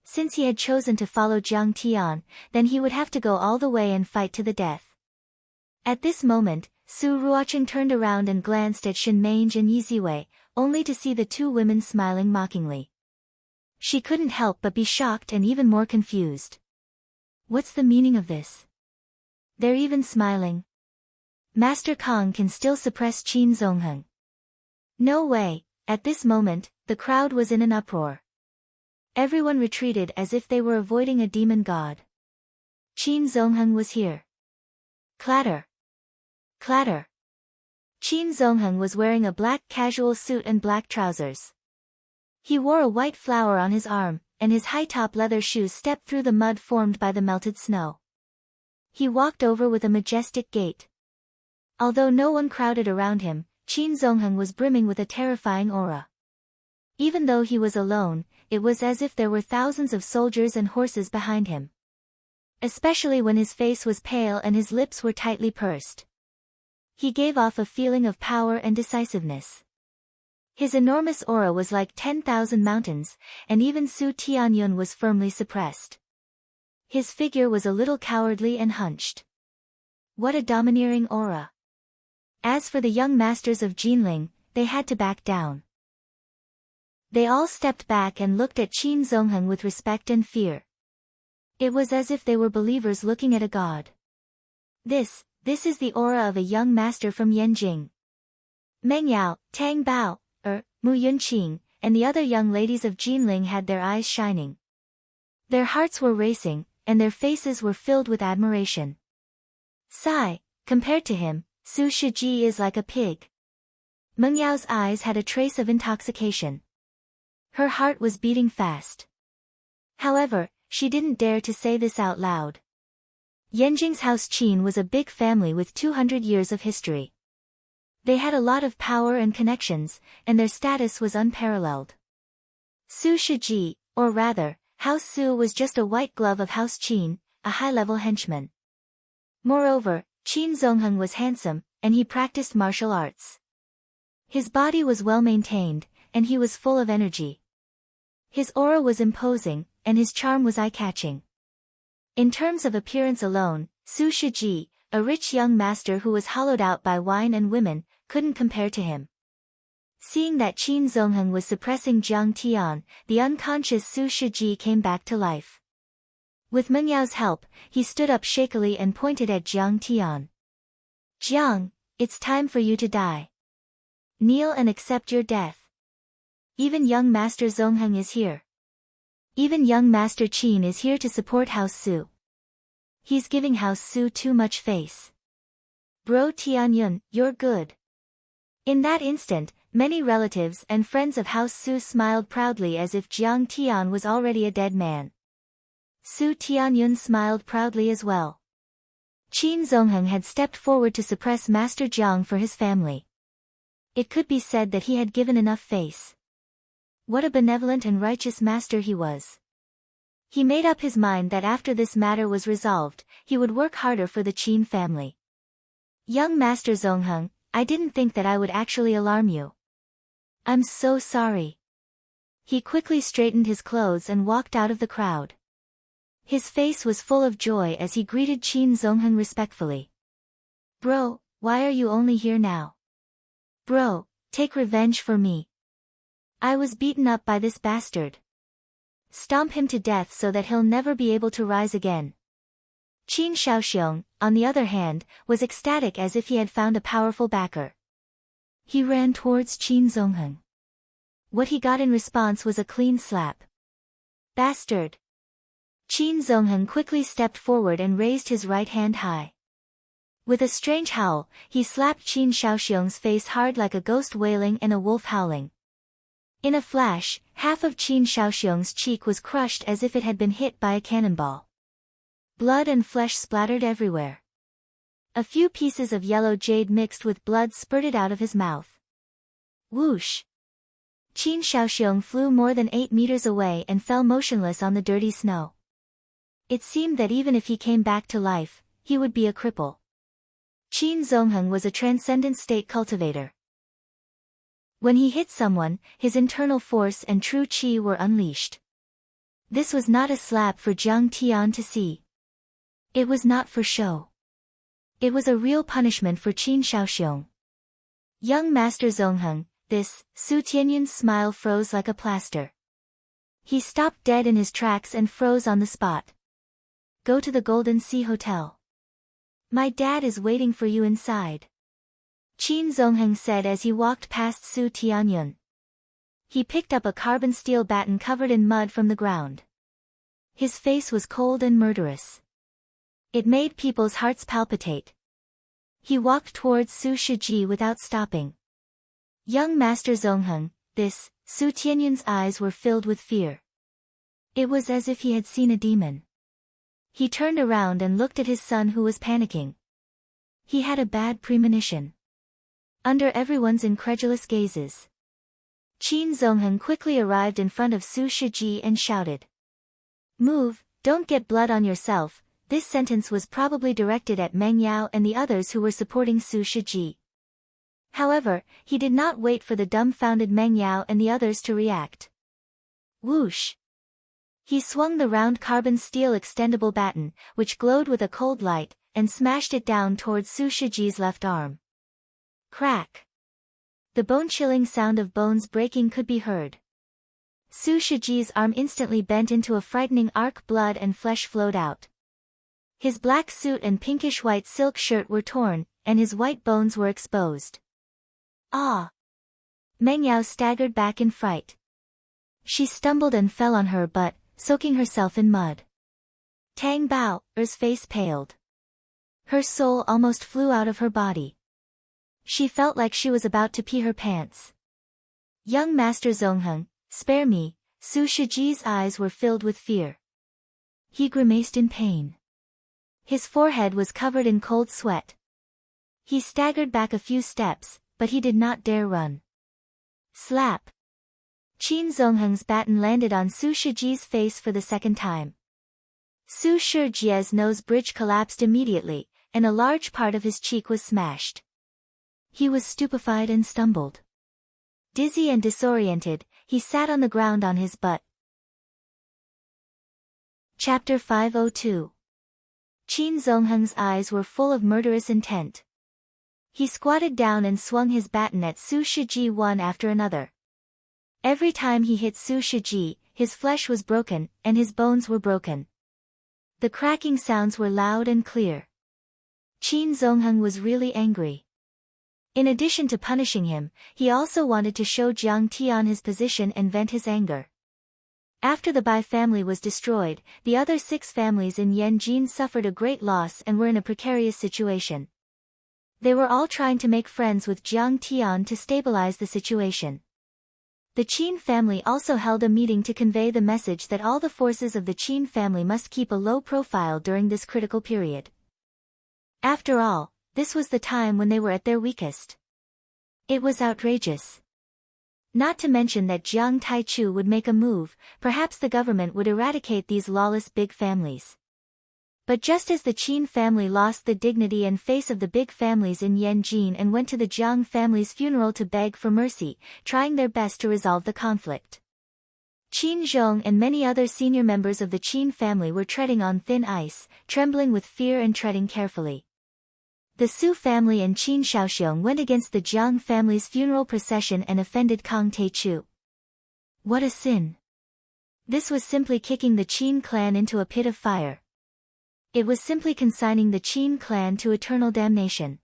Since he had chosen to follow Jiang Tian, then he would have to go all the way and fight to the death. At this moment, Su Ruocheng turned around and glanced at Shen Mange and Yi Ziwei, only to see the 2 women smiling mockingly. She couldn't help but be shocked and even more confused. What's the meaning of this? They're even smiling. Master Kong can still suppress Qin Zongheng. No way. At this moment, the crowd was in an uproar. Everyone retreated as if they were avoiding a demon god. Qin Zongheng was here. Clatter. Clatter. Qin Zongheng was wearing a black casual suit and black trousers. He wore a white flower on his arm, and his high-top leather shoes stepped through the mud formed by the melted snow. He walked over with a majestic gait. Although no one crowded around him, Qin Zongheng was brimming with a terrifying aura. Even though he was alone, it was as if there were thousands of soldiers and horses behind him. Especially when his face was pale and his lips were tightly pursed. He gave off a feeling of power and decisiveness. His enormous aura was like 10,000 mountains, and even Su Tianyun was firmly suppressed. His figure was a little cowardly and hunched. What a domineering aura. As for the young masters of Jinling, they had to back down. They all stepped back and looked at Qin Zongheng with respect and fear. It was as if they were believers looking at a god. This is the aura of a young master from Yanjing. Meng Yao, Tang Bao, Mu Yunqing, and the other young ladies of Jinling had their eyes shining. Their hearts were racing, and their faces were filled with admiration. Sigh, compared to him, Su Shiji is like a pig. Meng Yao's eyes had a trace of intoxication. Her heart was beating fast. However, she didn't dare to say this out loud. Yanjing's house Qin was a big family with 200 years of history. They had a lot of power and connections, and their status was unparalleled. Su Shiji, or rather, House Su was just a white glove of House Qin, a high-level henchman. Moreover, Qin Zongheng was handsome, and he practiced martial arts. His body was well maintained, and he was full of energy. His aura was imposing, and his charm was eye-catching. In terms of appearance alone, Su Shiji, a rich young master who was hollowed out by wine and women, couldn't compare to him. Seeing that Qin Zongheng was suppressing Jiang Tian, the unconscious Su Shiji came back to life. With Meng Yao's help, he stood up shakily and pointed at Jiang Tian. "Jiang, it's time for you to die. Kneel and accept your death. Even young Master Zongheng is here. Even young Master Qin is here to support House Su. He's giving House Su too much face. Bro Tianyun, you're good." In that instant, many relatives and friends of House Su smiled proudly as if Jiang Tian was already a dead man. Su Tianyun smiled proudly as well. Qin Zongheng had stepped forward to suppress Master Jiang for his family. It could be said that he had given enough face. What a benevolent and righteous master he was. He made up his mind that after this matter was resolved, he would work harder for the Qin family. Young Master Zongheng, I didn't think that I would actually alarm you. I'm so sorry. He quickly straightened his clothes and walked out of the crowd. His face was full of joy as he greeted Qin Zongheng respectfully. Bro, why are you only here now? Bro, take revenge for me. I was beaten up by this bastard. Stomp him to death so that he'll never be able to rise again. Qin Shaoxiong, on the other hand, was ecstatic as if he had found a powerful backer. He ran towards Qin Zongheng. What he got in response was a clean slap. Bastard! Qin Zongheng quickly stepped forward and raised his right hand high. With a strange howl, he slapped Qin Shaoxiong's face hard like a ghost wailing and a wolf howling. In a flash, half of Qin Shaoxiong's cheek was crushed as if it had been hit by a cannonball. Blood and flesh splattered everywhere. A few pieces of yellow jade mixed with blood spurted out of his mouth. Whoosh! Qin Shaoxiong flew more than 8 meters away and fell motionless on the dirty snow. It seemed that even if he came back to life, he would be a cripple. Qin Zongheng was a transcendent state cultivator. When he hit someone, his internal force and true qi were unleashed. This was not a slap for Jiang Tian to see. It was not for show. It was a real punishment for Qin Shaoxiong. Young Master Zongheng, this, Su Tianyun's smile froze like a plaster. He stopped dead in his tracks and froze on the spot. Go to the Golden Sea Hotel. My dad is waiting for you inside. Qin Zongheng said as he walked past Su Tianyun. He picked up a carbon steel baton covered in mud from the ground. His face was cold and murderous. It made people's hearts palpitate. He walked towards Su Shiji without stopping. Young Master Zongheng, this, Su Tianyun's eyes were filled with fear. It was as if he had seen a demon. He turned around and looked at his son who was panicking. He had a bad premonition. Under everyone's incredulous gazes, Qin Zongheng quickly arrived in front of Su Shiji and shouted. Move, don't get blood on yourself. This sentence was probably directed at Meng Yao and the others who were supporting Su Shiji. However, he did not wait for the dumbfounded Meng Yao and the others to react. Whoosh! He swung the round carbon steel extendable baton, which glowed with a cold light, and smashed it down towards Su Shiji's left arm. Crack! The bone-chilling sound of bones breaking could be heard. Su Shiji's arm instantly bent into a frightening arc. Blood and flesh flowed out. His black suit and pinkish-white silk shirt were torn, and his white bones were exposed. Ah! Meng Yao staggered back in fright. She stumbled and fell on her butt, soaking herself in mud. Tang Bao's face paled. Her soul almost flew out of her body. She felt like she was about to pee her pants. Young Master Zongheng, spare me. Su Shiji's eyes were filled with fear. He grimaced in pain. His forehead was covered in cold sweat. He staggered back a few steps, but he did not dare run. Slap! Qin Zongheng's baton landed on Su Shiji's face for the second time. Su Shiji's nose bridge collapsed immediately, and a large part of his cheek was smashed. He was stupefied and stumbled. Dizzy and disoriented, he sat on the ground on his butt. Chapter 502. Qin Zongheng's eyes were full of murderous intent. He squatted down and swung his baton at Su Shiji one after another. Every time he hit Su Shiji, his flesh was broken, and his bones were broken. The cracking sounds were loud and clear. Qin Zongheng was really angry. In addition to punishing him, he also wanted to show Jiang Tian his position and vent his anger. After the Bai family was destroyed, the other 6 families in Yanjin suffered a great loss and were in a precarious situation. They were all trying to make friends with Jiang Tian to stabilize the situation. The Qin family also held a meeting to convey the message that all the forces of the Qin family must keep a low profile during this critical period. After all, this was the time when they were at their weakest. It was outrageous. Not to mention that Jiang Taichu would make a move, perhaps the government would eradicate these lawless big families. But just as the Qin family lost the dignity and face of the big families in Yanjin and went to the Jiang family's funeral to beg for mercy, trying their best to resolve the conflict, Qin Zhong and many other senior members of the Qin family were treading on thin ice, trembling with fear and treading carefully. The Su family and Qin Shaoxiong went against the Jiang family's funeral procession and offended Kang Taichu. What a sin! This was simply kicking the Qin clan into a pit of fire. It was simply consigning the Qin clan to eternal damnation.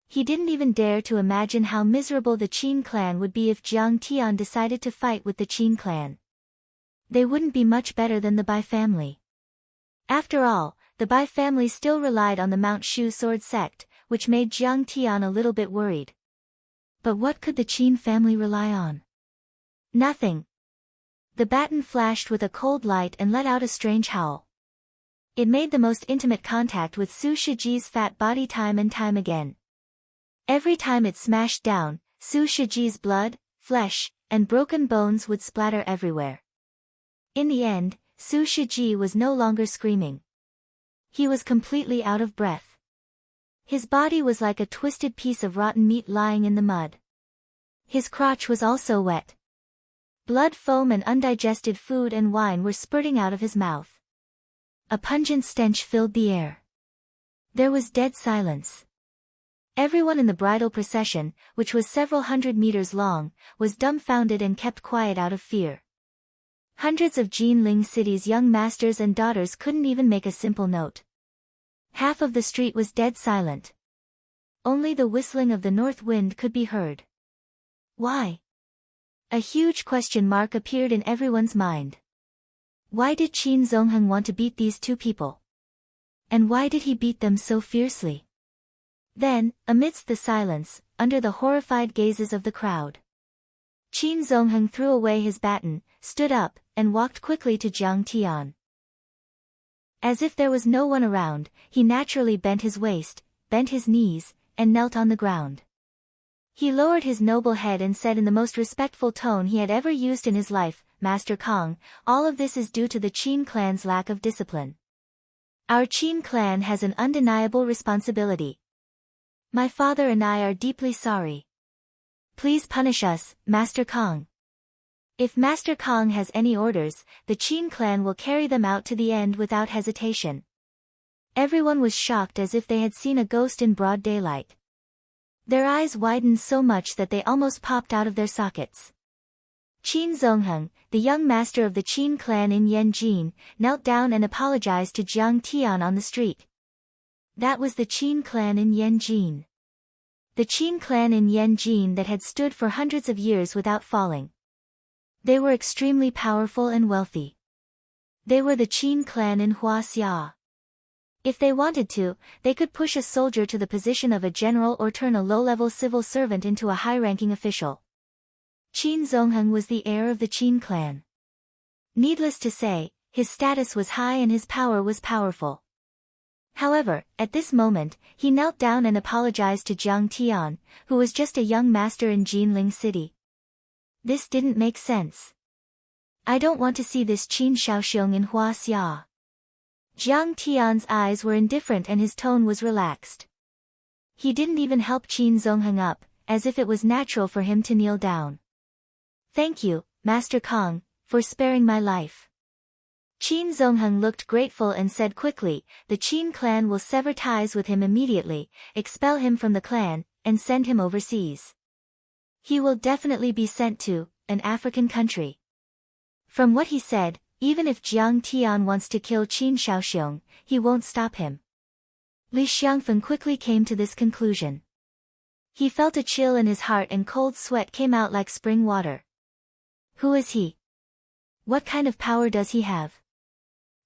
He didn't even dare to imagine how miserable the Qin clan would be if Jiang Tian decided to fight with the Qin clan. They wouldn't be much better than the Bai family. After all, the Bai family still relied on the Mount Shu sword sect, which made Jiang Tian a little bit worried. But what could the Qin family rely on? Nothing. The baton flashed with a cold light and let out a strange howl. It made the most intimate contact with Su Shiji's fat body time and time again. Every time it smashed down, Su Shiji's blood, flesh, and broken bones would splatter everywhere. In the end, Su Shiji was no longer screaming. He was completely out of breath. His body was like a twisted piece of rotten meat lying in the mud. His crotch was also wet. Blood, foam and undigested food and wine were spurting out of his mouth. A pungent stench filled the air. There was dead silence. Everyone in the bridal procession, which was several hundred meters long, was dumbfounded and kept quiet out of fear. Hundreds of Jinling City's young masters and daughters couldn't even make a simple note. Half of the street was dead silent. Only the whistling of the north wind could be heard. Why? A huge question mark appeared in everyone's mind. Why did Qin Zongheng want to beat these two people? And why did he beat them so fiercely? Then, amidst the silence, under the horrified gazes of the crowd, Qin Zongheng threw away his baton, stood up, and walked quickly to Jiang Tian. As if there was no one around, he naturally bent his waist, bent his knees, and knelt on the ground. He lowered his noble head and said in the most respectful tone he had ever used in his life, "Master Kong, all of this is due to the Qin clan's lack of discipline. Our Qin clan has an undeniable responsibility. My father and I are deeply sorry. Please punish us, Master Kong. If Master Kong has any orders, the Qin clan will carry them out to the end without hesitation." Everyone was shocked as if they had seen a ghost in broad daylight. Their eyes widened so much that they almost popped out of their sockets. Qin Zongheng, the young master of the Qin clan in Yanjin, knelt down and apologized to Jiang Tian on the street. That was the Qin clan in Yanjin. The Qin clan in Yanjin that had stood for hundreds of years without falling. They were extremely powerful and wealthy. They were the Qin clan in Huaxia. If they wanted to, they could push a soldier to the position of a general or turn a low-level civil servant into a high-ranking official. Qin Zongheng was the heir of the Qin clan. Needless to say, his status was high and his power was powerful. However, at this moment, he knelt down and apologized to Jiang Tian, who was just a young master in Jinling City. This didn't make sense. I don't want to see this Qin Shaoxiong in Huaxia. Jiang Tian's eyes were indifferent and his tone was relaxed. He didn't even help Qin Zongheng up, as if it was natural for him to kneel down. Thank you, Master Kong, for sparing my life. Qin Zongheng looked grateful and said quickly, the Qin clan will sever ties with him immediately, expel him from the clan, and send him overseas. He will definitely be sent to an African country. From what he said, even if Jiang Tian wants to kill Qin Shaoxiong, he won't stop him. Li Xiangfen quickly came to this conclusion. He felt a chill in his heart and cold sweat came out like spring water. Who is he? What kind of power does he have?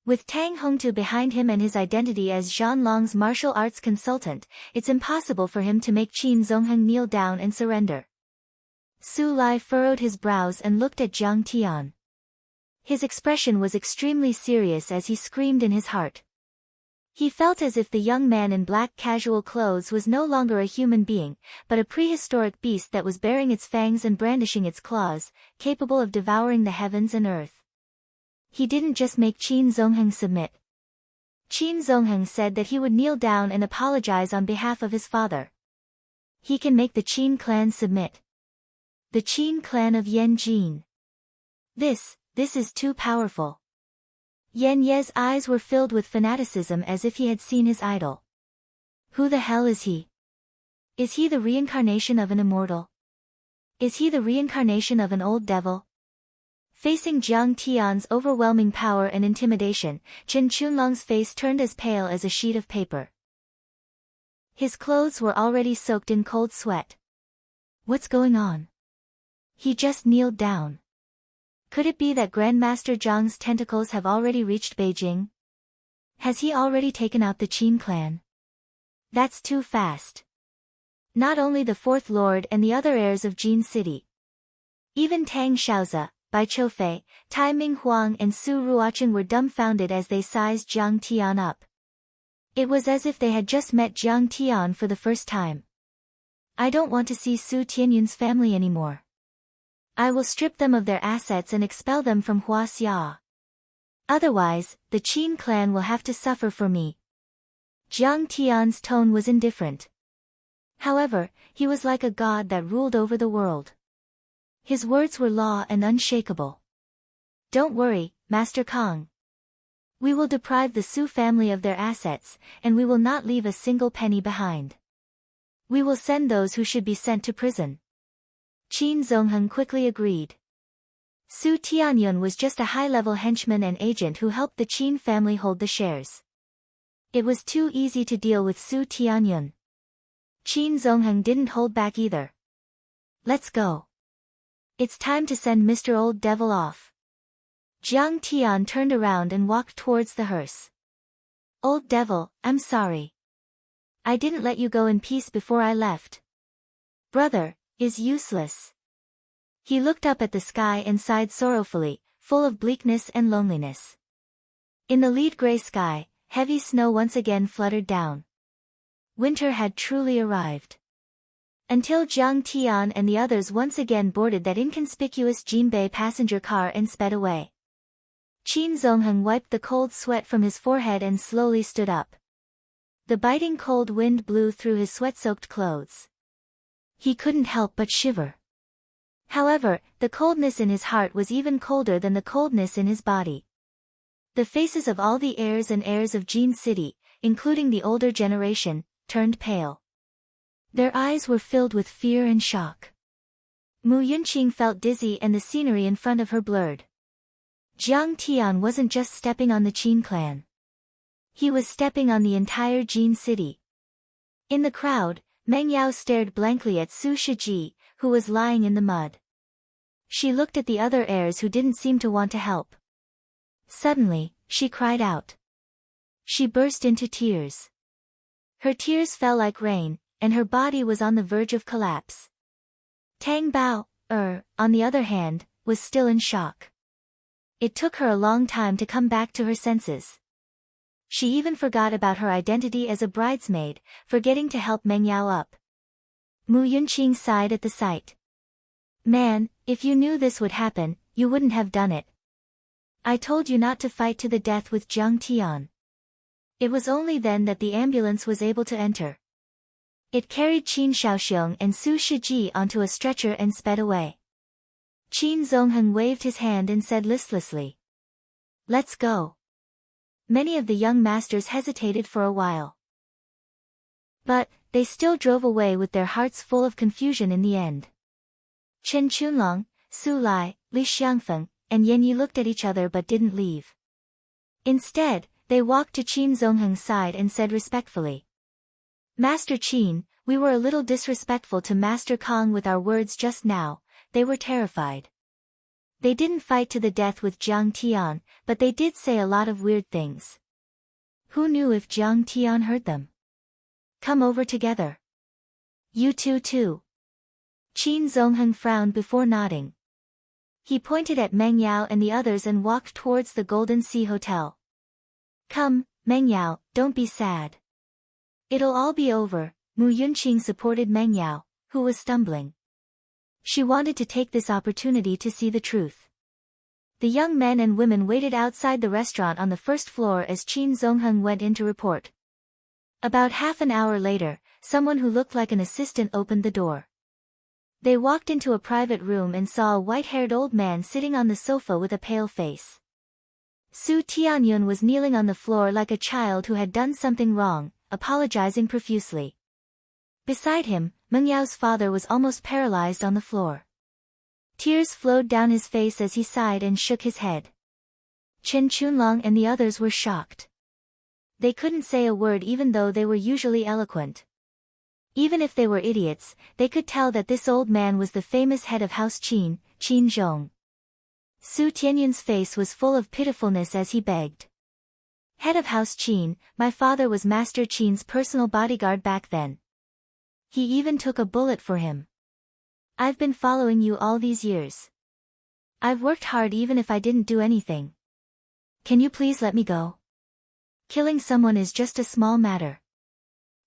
With Tang Hongtu behind him and his identity as Zhan Long's martial arts consultant, it's impossible for him to make Qin Zongheng kneel down and surrender. Su Lai furrowed his brows and looked at Jiang Tian. His expression was extremely serious as he screamed in his heart. He felt as if the young man in black casual clothes was no longer a human being, but a prehistoric beast that was baring its fangs and brandishing its claws, capable of devouring the heavens and earth. He didn't just make Qin Zongheng submit. Qin Zongheng said that he would kneel down and apologize on behalf of his father. He can make the Qin clan submit. The Qin clan of Yan Jin. This is too powerful. Yan Ye's eyes were filled with fanaticism as if he had seen his idol. Who the hell is he? Is he the reincarnation of an immortal? Is he the reincarnation of an old devil? Facing Jiang Tian's overwhelming power and intimidation, Chen Qunlong's face turned as pale as a sheet of paper. His clothes were already soaked in cold sweat. What's going on? He just kneeled down. Could it be that Grandmaster Zhang's tentacles have already reached Beijing? Has he already taken out the Qin clan? That's too fast. Not only the Fourth Lord and the other heirs of Jin City. Even Tang Xiaozi, Bai Choufei, Tai Ming Huang and Su Ruochen were dumbfounded as they sized Jiang Tian up. It was as if they had just met Jiang Tian for the first time. I don't want to see Su Tianyun's family anymore. I will strip them of their assets and expel them from Huaxia. Otherwise, the Qin clan will have to suffer for me. Jiang Tian's tone was indifferent. However, he was like a god that ruled over the world. His words were law and unshakable. Don't worry, Master Kong. We will deprive the Su family of their assets, and we will not leave a single penny behind. We will send those who should be sent to prison. Qin Zongheng quickly agreed. Su Tianyun was just a high-level henchman and agent who helped the Qin family hold the shares. It was too easy to deal with Su Tianyun. Qin Zongheng didn't hold back either. Let's go. It's time to send Mr. Old Devil off. Jiang Tian turned around and walked towards the hearse. Old Devil, I'm sorry. I didn't let you go in peace before I left. Brother, is useless. He looked up at the sky and sighed sorrowfully, full of bleakness and loneliness. In the lead gray sky, heavy snow once again fluttered down. Winter had truly arrived. Until Jiang Tian and the others once again boarded that inconspicuous Jinbei passenger car and sped away. Qin Zongheng wiped the cold sweat from his forehead and slowly stood up. The biting cold wind blew through his sweat-soaked clothes. He couldn't help but shiver. However, the coldness in his heart was even colder than the coldness in his body. The faces of all the heirs and heirs of Jin City, including the older generation, turned pale. Their eyes were filled with fear and shock. Mu Yunqing felt dizzy and the scenery in front of her blurred. Jiang Tian wasn't just stepping on the Qin clan. He was stepping on the entire Jin City. In the crowd, Meng Yao stared blankly at Su Shiji, who was lying in the mud. She looked at the other heirs who didn't seem to want to help. Suddenly, she cried out. She burst into tears. Her tears fell like rain, and her body was on the verge of collapse. Tang Bao, on the other hand, was still in shock. It took her a long time to come back to her senses. She even forgot about her identity as a bridesmaid, forgetting to help Meng Yao up. Mu Yunqing sighed at the sight. Man, if you knew this would happen, you wouldn't have done it. I told you not to fight to the death with Jiang Tian. It was only then that the ambulance was able to enter. It carried Qin Shaoxiong and Su Shiji onto a stretcher and sped away. Qin Zongheng waved his hand and said listlessly. Let's go. Many of the young masters hesitated for a while. But, they still drove away with their hearts full of confusion in the end. Chen Qunlong, Su Lai, Li Xiangfeng, and Yan Yi looked at each other but didn't leave. Instead, they walked to Qin Zongheng's side and said respectfully. Master Qin, we were a little disrespectful to Master Kong with our words just now. They were terrified. They didn't fight to the death with Jiang Tian, but they did say a lot of weird things. Who knew if Jiang Tian heard them? Come over together. You two too. Qin Zongheng frowned before nodding. He pointed at Meng Yao and the others and walked towards the Golden Sea Hotel. Come, Meng Yao, don't be sad. It'll all be over. Mu Yunqing supported Meng Yao, who was stumbling. She wanted to take this opportunity to see the truth. The young men and women waited outside the restaurant on the first floor as Qin Zongheng went in to report. About half an hour later, someone who looked like an assistant opened the door. They walked into a private room and saw a white-haired old man sitting on the sofa with a pale face. Su Tianyun was kneeling on the floor like a child who had done something wrong, apologizing profusely. Beside him, Meng Yao's father was almost paralyzed on the floor. Tears flowed down his face as he sighed and shook his head. Chen Chunlong and the others were shocked. They couldn't say a word even though they were usually eloquent. Even if they were idiots, they could tell that this old man was the famous head of House Qin, Qin Zhong. Su Tianyun's face was full of pitifulness as he begged. Head of House Qin, my father was Master Qin's personal bodyguard back then. He even took a bullet for him. I've been following you all these years. I've worked hard even if I didn't do anything. Can you please let me go? Killing someone is just a small matter.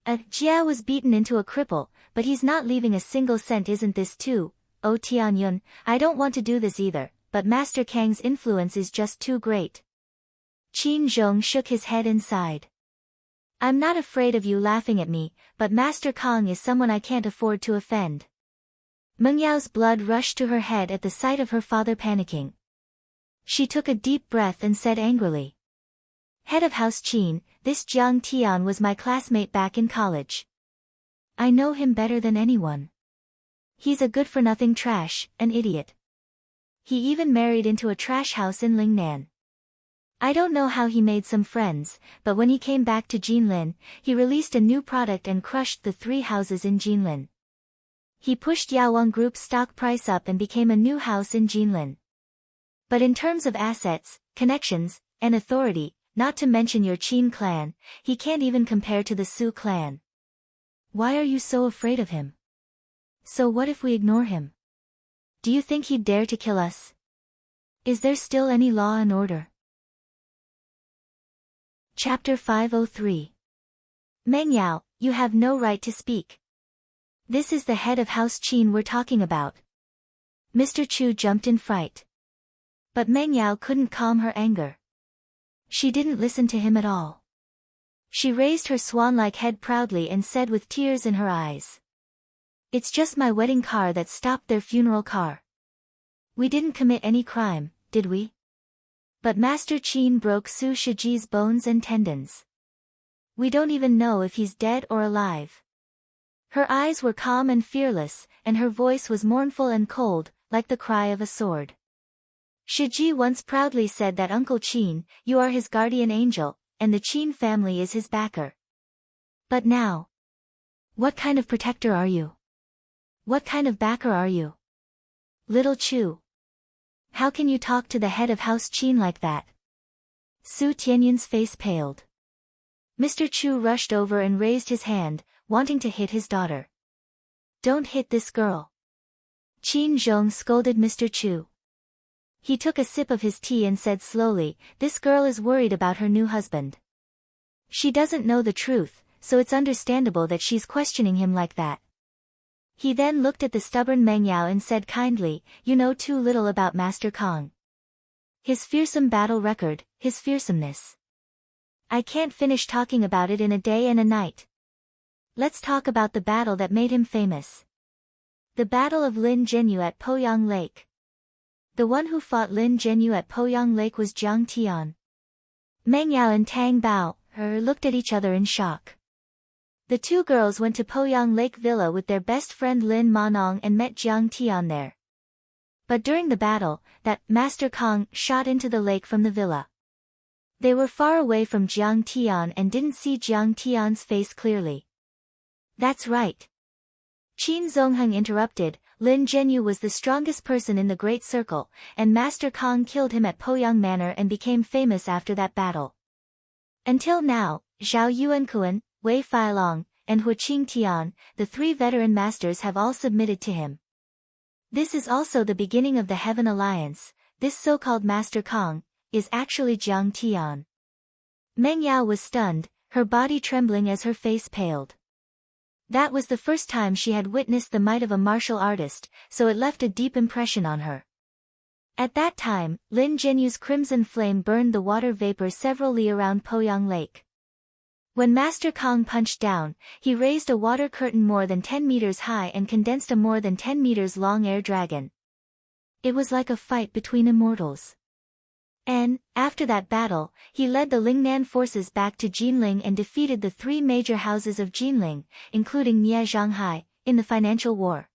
Jia was beaten into a cripple, but he's not leaving a single cent, isn't this too? Oh Tianyun, I don't want to do this either, but Master Kang's influence is just too great. Qin Zhong shook his head and sighed. I'm not afraid of you laughing at me, but Master Kang is someone I can't afford to offend. Meng Yao's blood rushed to her head at the sight of her father panicking. She took a deep breath and said angrily. Head of House Qin, this Jiang Tian was my classmate back in college. I know him better than anyone. He's a good-for-nothing trash, an idiot. He even married into a trash house in Lingnan. I don't know how he made some friends, but when he came back to Jinlin, he released a new product and crushed the 3 houses in Jinlin. He pushed Yaowang Group's stock price up and became a new house in Jinlin. But in terms of assets, connections, and authority, not to mention your Qin clan, he can't even compare to the Su clan. Why are you so afraid of him? So what if we ignore him? Do you think he'd dare to kill us? Is there still any law and order? Chapter 503. Meng Yao, you have no right to speak. This is the head of House Qin we're talking about. Mr. Chu jumped in fright. But Meng Yao couldn't calm her anger. She didn't listen to him at all. She raised her swan-like head proudly and said with tears in her eyes. It's just my wedding car that stopped their funeral car. We didn't commit any crime, did we? But Master Qin broke Su Shiji's bones and tendons. We don't even know if he's dead or alive. Her eyes were calm and fearless, and her voice was mournful and cold, like the cry of a sword. Shiji once proudly said that Uncle Qin, you are his guardian angel, and the Qin family is his backer. But now, what kind of protector are you? What kind of backer are you? Little Chu. How can you talk to the head of House Qin like that? Su Tianyun's face paled. Mr. Chu rushed over and raised his hand, wanting to hit his daughter. Don't hit this girl. Qin Zhong scolded Mr. Chu. He took a sip of his tea and said slowly, this girl is worried about her new husband. She doesn't know the truth, so it's understandable that she's questioning him like that. He then looked at the stubborn Meng Yao and said kindly, you know too little about Master Kang. His fearsome battle record, his fearsomeness. I can't finish talking about it in a day and a night. Let's talk about the battle that made him famous. The Battle of Lin Zhenyu at Poyang Lake. The one who fought Lin Zhenyu at Poyang Lake was Jiang Tian. Meng Yao and Tang Bao looked at each other in shock. The two girls went to Poyang Lake Villa with their best friend Lin Manong and met Jiang Tian there. But during the battle, that Master Kang shot into the lake from the villa. They were far away from Jiang Tian and didn't see Jiang Tian's face clearly. That's right. Qin Zongheng interrupted, Lin Zhenyu was the strongest person in the Great Circle, and Master Kang killed him at Poyang Manor and became famous after that battle. Until now, Zhao Yuankuan, Wei Feilong, and Hu Qingtian, the 3 veteran masters have all submitted to him. This is also the beginning of the Heaven Alliance. This so-called Master Kang is actually Jiang Tian. Meng Yao was stunned, her body trembling as her face paled. That was the first time she had witnessed the might of a martial artist, so it left a deep impression on her. At that time, Lin Jianyu's crimson flame burned the water vapor several li around Poyang Lake. When Master Kong punched down, he raised a water curtain more than 10 meters high and condensed a more than 10 meters long air dragon. It was like a fight between immortals. And, after that battle, he led the Lingnan forces back to Jinling and defeated the 3 major houses of Jinling, including Nie Zhanghai, in the financial war.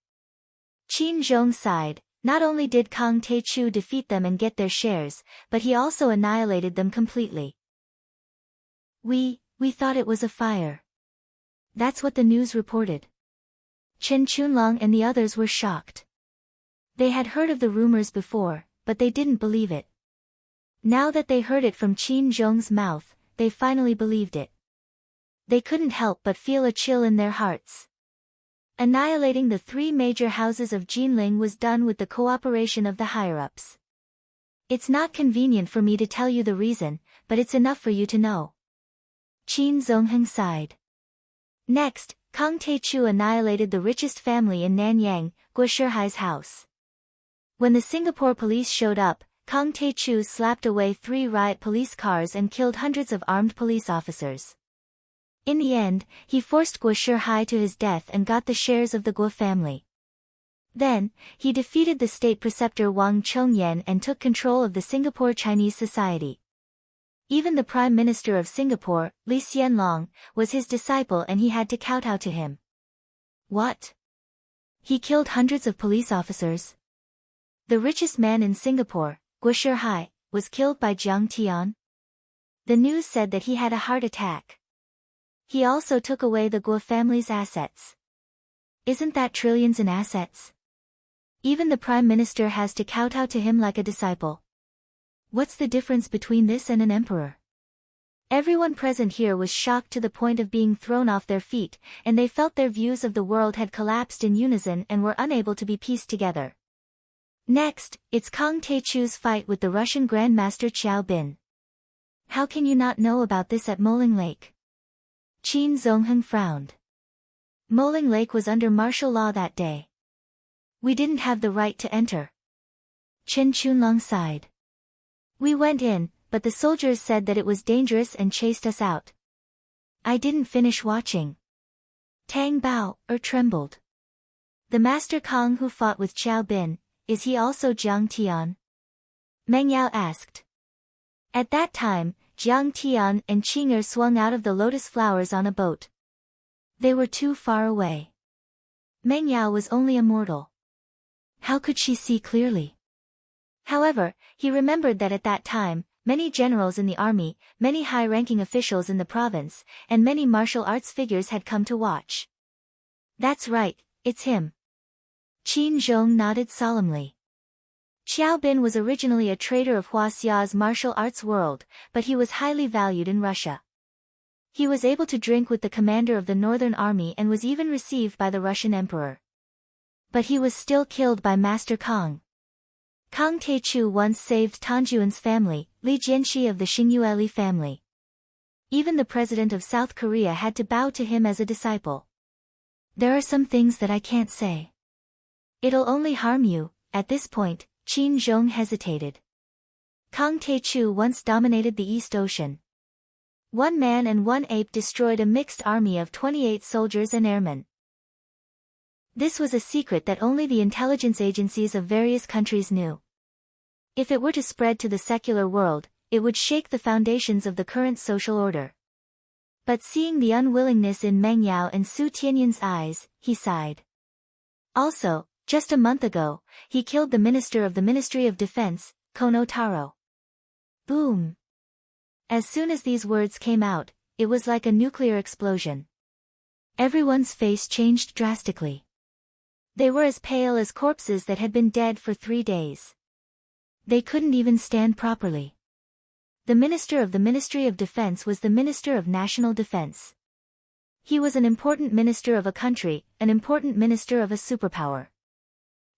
Qin Zhong sighed. Not only did Kang Taechu defeat them and get their shares, but he also annihilated them completely. We thought it was a fire. That's what the news reported. Chen Chunlong and the others were shocked. They had heard of the rumors before, but they didn't believe it. Now that they heard it from Qin Zhong's mouth, they finally believed it. They couldn't help but feel a chill in their hearts. Annihilating the 3 major houses of Jinling was done with the cooperation of the higher-ups. It's not convenient for me to tell you the reason, but it's enough for you to know. Qin Zongheng sighed. Next, Kang Taechu annihilated the richest family in Nanyang, Guo Shihai's house. When the Singapore police showed up, Kang Taechu slapped away 3 riot police cars and killed hundreds of armed police officers. In the end, he forced Guo Shihai to his death and got the shares of the Guo family. Then, he defeated the state preceptor Wang Chongyan and took control of the Singapore Chinese society. Even the Prime Minister of Singapore, Lee Hsien Loong, was his disciple and he had to kowtow to him. What? He killed hundreds of police officers? The richest man in Singapore, Guo Shihai, was killed by Jiang Tian? The news said that he had a heart attack. He also took away the Guo family's assets. Isn't that trillions in assets? Even the Prime Minister has to kowtow to him like a disciple. What's the difference between this and an emperor? Everyone present here was shocked to the point of being thrown off their feet, and they felt their views of the world had collapsed in unison and were unable to be pieced together. Next, it's Kang Taechu's fight with the Russian Grandmaster Qiao Bin. How can you not know about this at Moling Lake? Qin Zongheng frowned. Moling Lake was under martial law that day. We didn't have the right to enter. Chen Chunlong sighed. We went in, but the soldiers said that it was dangerous and chased us out. I didn't finish watching. Tang Bao trembled. The Master Kong who fought with Qiao Bin, is he also Jiang Tian? Meng Yao asked. At that time, Jiang Tian and Qing'er swung out of the lotus flowers on a boat. They were too far away. Meng Yao was only a mortal. How could she see clearly? However, he remembered that at that time, many generals in the army, many high-ranking officials in the province, and many martial arts figures had come to watch. That's right, it's him. Qin Zhong nodded solemnly. Qiao Bin was originally a traitor of Hua Xia's martial arts world, but he was highly valued in Russia. He was able to drink with the commander of the Northern Army and was even received by the Russian emperor. But he was still killed by Master Kong. Kang Taechu once saved Tanjuan's family, Li Jianxi of the Xingyue family. Even the president of South Korea had to bow to him as a disciple. There are some things that I can't say. It'll only harm you. At this point, Qin Zhong hesitated. Kang Taechu once dominated the East Ocean. 1 man and 1 ape destroyed a mixed army of 28 soldiers and airmen. This was a secret that only the intelligence agencies of various countries knew. If it were to spread to the secular world, it would shake the foundations of the current social order. But seeing the unwillingness in Meng Yao and Su Tianyan's eyes, he sighed. Also, just a month ago, he killed the minister of the Ministry of Defense, Kono Taro. Boom! As soon as these words came out, it was like a nuclear explosion. Everyone's face changed drastically. They were as pale as corpses that had been dead for 3 days. They couldn't even stand properly. The minister of the Ministry of Defense was the Minister of National Defense. He was an important minister of a country, an important minister of a superpower.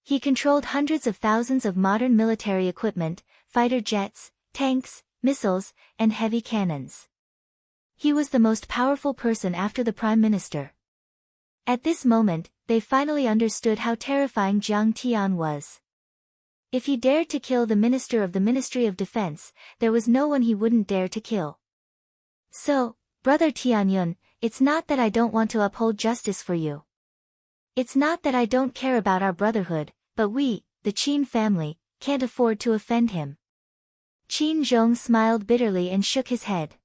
He controlled hundreds of thousands of modern military equipment, fighter jets, tanks, missiles, and heavy cannons. He was the most powerful person after the Prime Minister. At this moment, they finally understood how terrifying Jiang Tian was. If he dared to kill the Minister of the Ministry of Defense, there was no one he wouldn't dare to kill. So, Brother Tianyun, it's not that I don't want to uphold justice for you. It's not that I don't care about our brotherhood, but we, the Qin family, can't afford to offend him. Qin Zhong smiled bitterly and shook his head.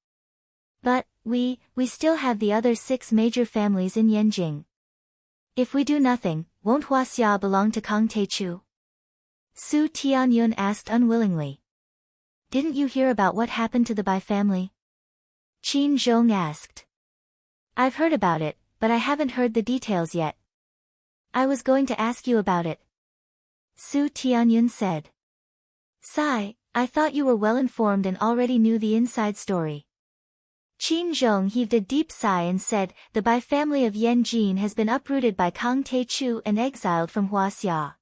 But, we still have the other 6 major families in Yanjing. If we do nothing, won't Huaxia belong to Kang Teichu? Su Tianyun asked unwillingly. Didn't you hear about what happened to the Bai family? Qin Zhong asked. I've heard about it, but I haven't heard the details yet. I was going to ask you about it. Su Tianyun said. Sigh, I thought you were well informed and already knew the inside story. Qin Zhong heaved a deep sigh and said, the Bai family of Yanjin has been uprooted by Kang Teichu and exiled from Huaxia.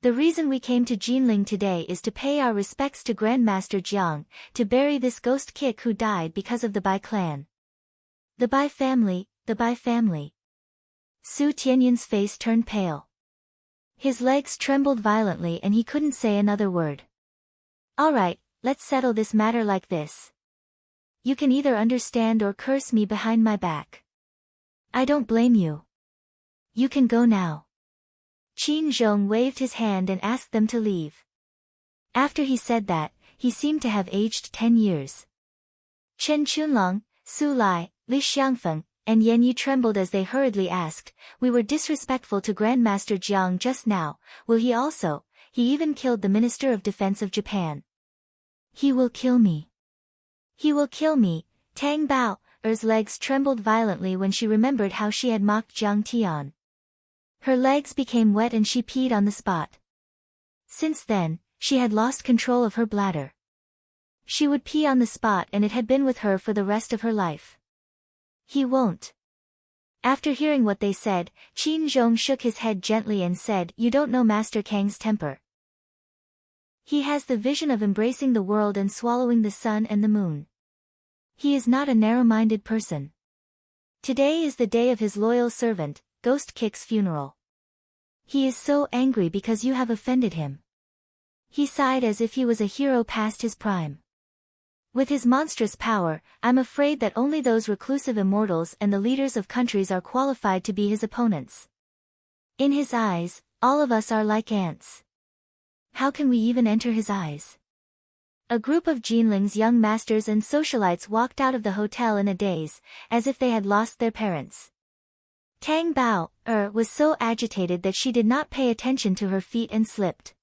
The reason we came to Jinling today is to pay our respects to Grandmaster Jiang, to bury this ghost kick who died because of the Bai clan. The Bai family, the Bai family. Su Tianyun's face turned pale. His legs trembled violently and he couldn't say another word. All right, let's settle this matter like this. You can either understand or curse me behind my back. I don't blame you. You can go now. Qin Zhong waved his hand and asked them to leave. After he said that, he seemed to have aged 10 years. Chen Qunlong, Su Lai, Li Xiangfeng, and Yan Yi trembled as they hurriedly asked, we were disrespectful to Grandmaster Jiang just now, will he also? He even killed the Minister of Defense of Japan. He will kill me. He will kill me. Tang Bao's legs trembled violently when she remembered how she had mocked Jiang Tian. Her legs became wet and she peed on the spot. Since then, she had lost control of her bladder. She would pee on the spot and it had been with her for the rest of her life. He won't. After hearing what they said, Qin Zhong shook his head gently and said, you don't know Master Kang's temper. He has the vision of embracing the world and swallowing the sun and the moon. He is not a narrow-minded person. Today is the day of his loyal servant, Ghost Kick's funeral. He is so angry because you have offended him. He sighed as if he was a hero past his prime. With his monstrous power, I'm afraid that only those reclusive immortals and the leaders of countries are qualified to be his opponents. In his eyes, all of us are like ants. How can we even enter his eyes? A group of Jinling's young masters and socialites walked out of the hotel in a daze, as if they had lost their parents. Tang Bao was so agitated that she did not pay attention to her feet and slipped.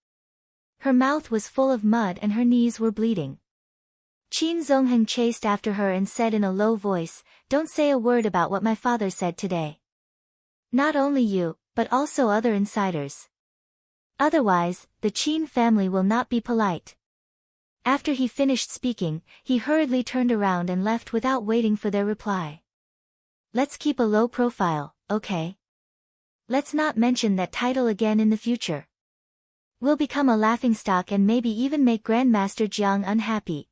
Her mouth was full of mud and her knees were bleeding. Qin Zongheng chased after her and said in a low voice, don't say a word about what my father said today. Not only you, but also other insiders. Otherwise, the Qin family will not be polite. After he finished speaking, he hurriedly turned around and left without waiting for their reply. Let's keep a low profile, okay? Let's not mention that title again in the future. We'll become a laughingstock and maybe even make Grandmaster Jiang unhappy.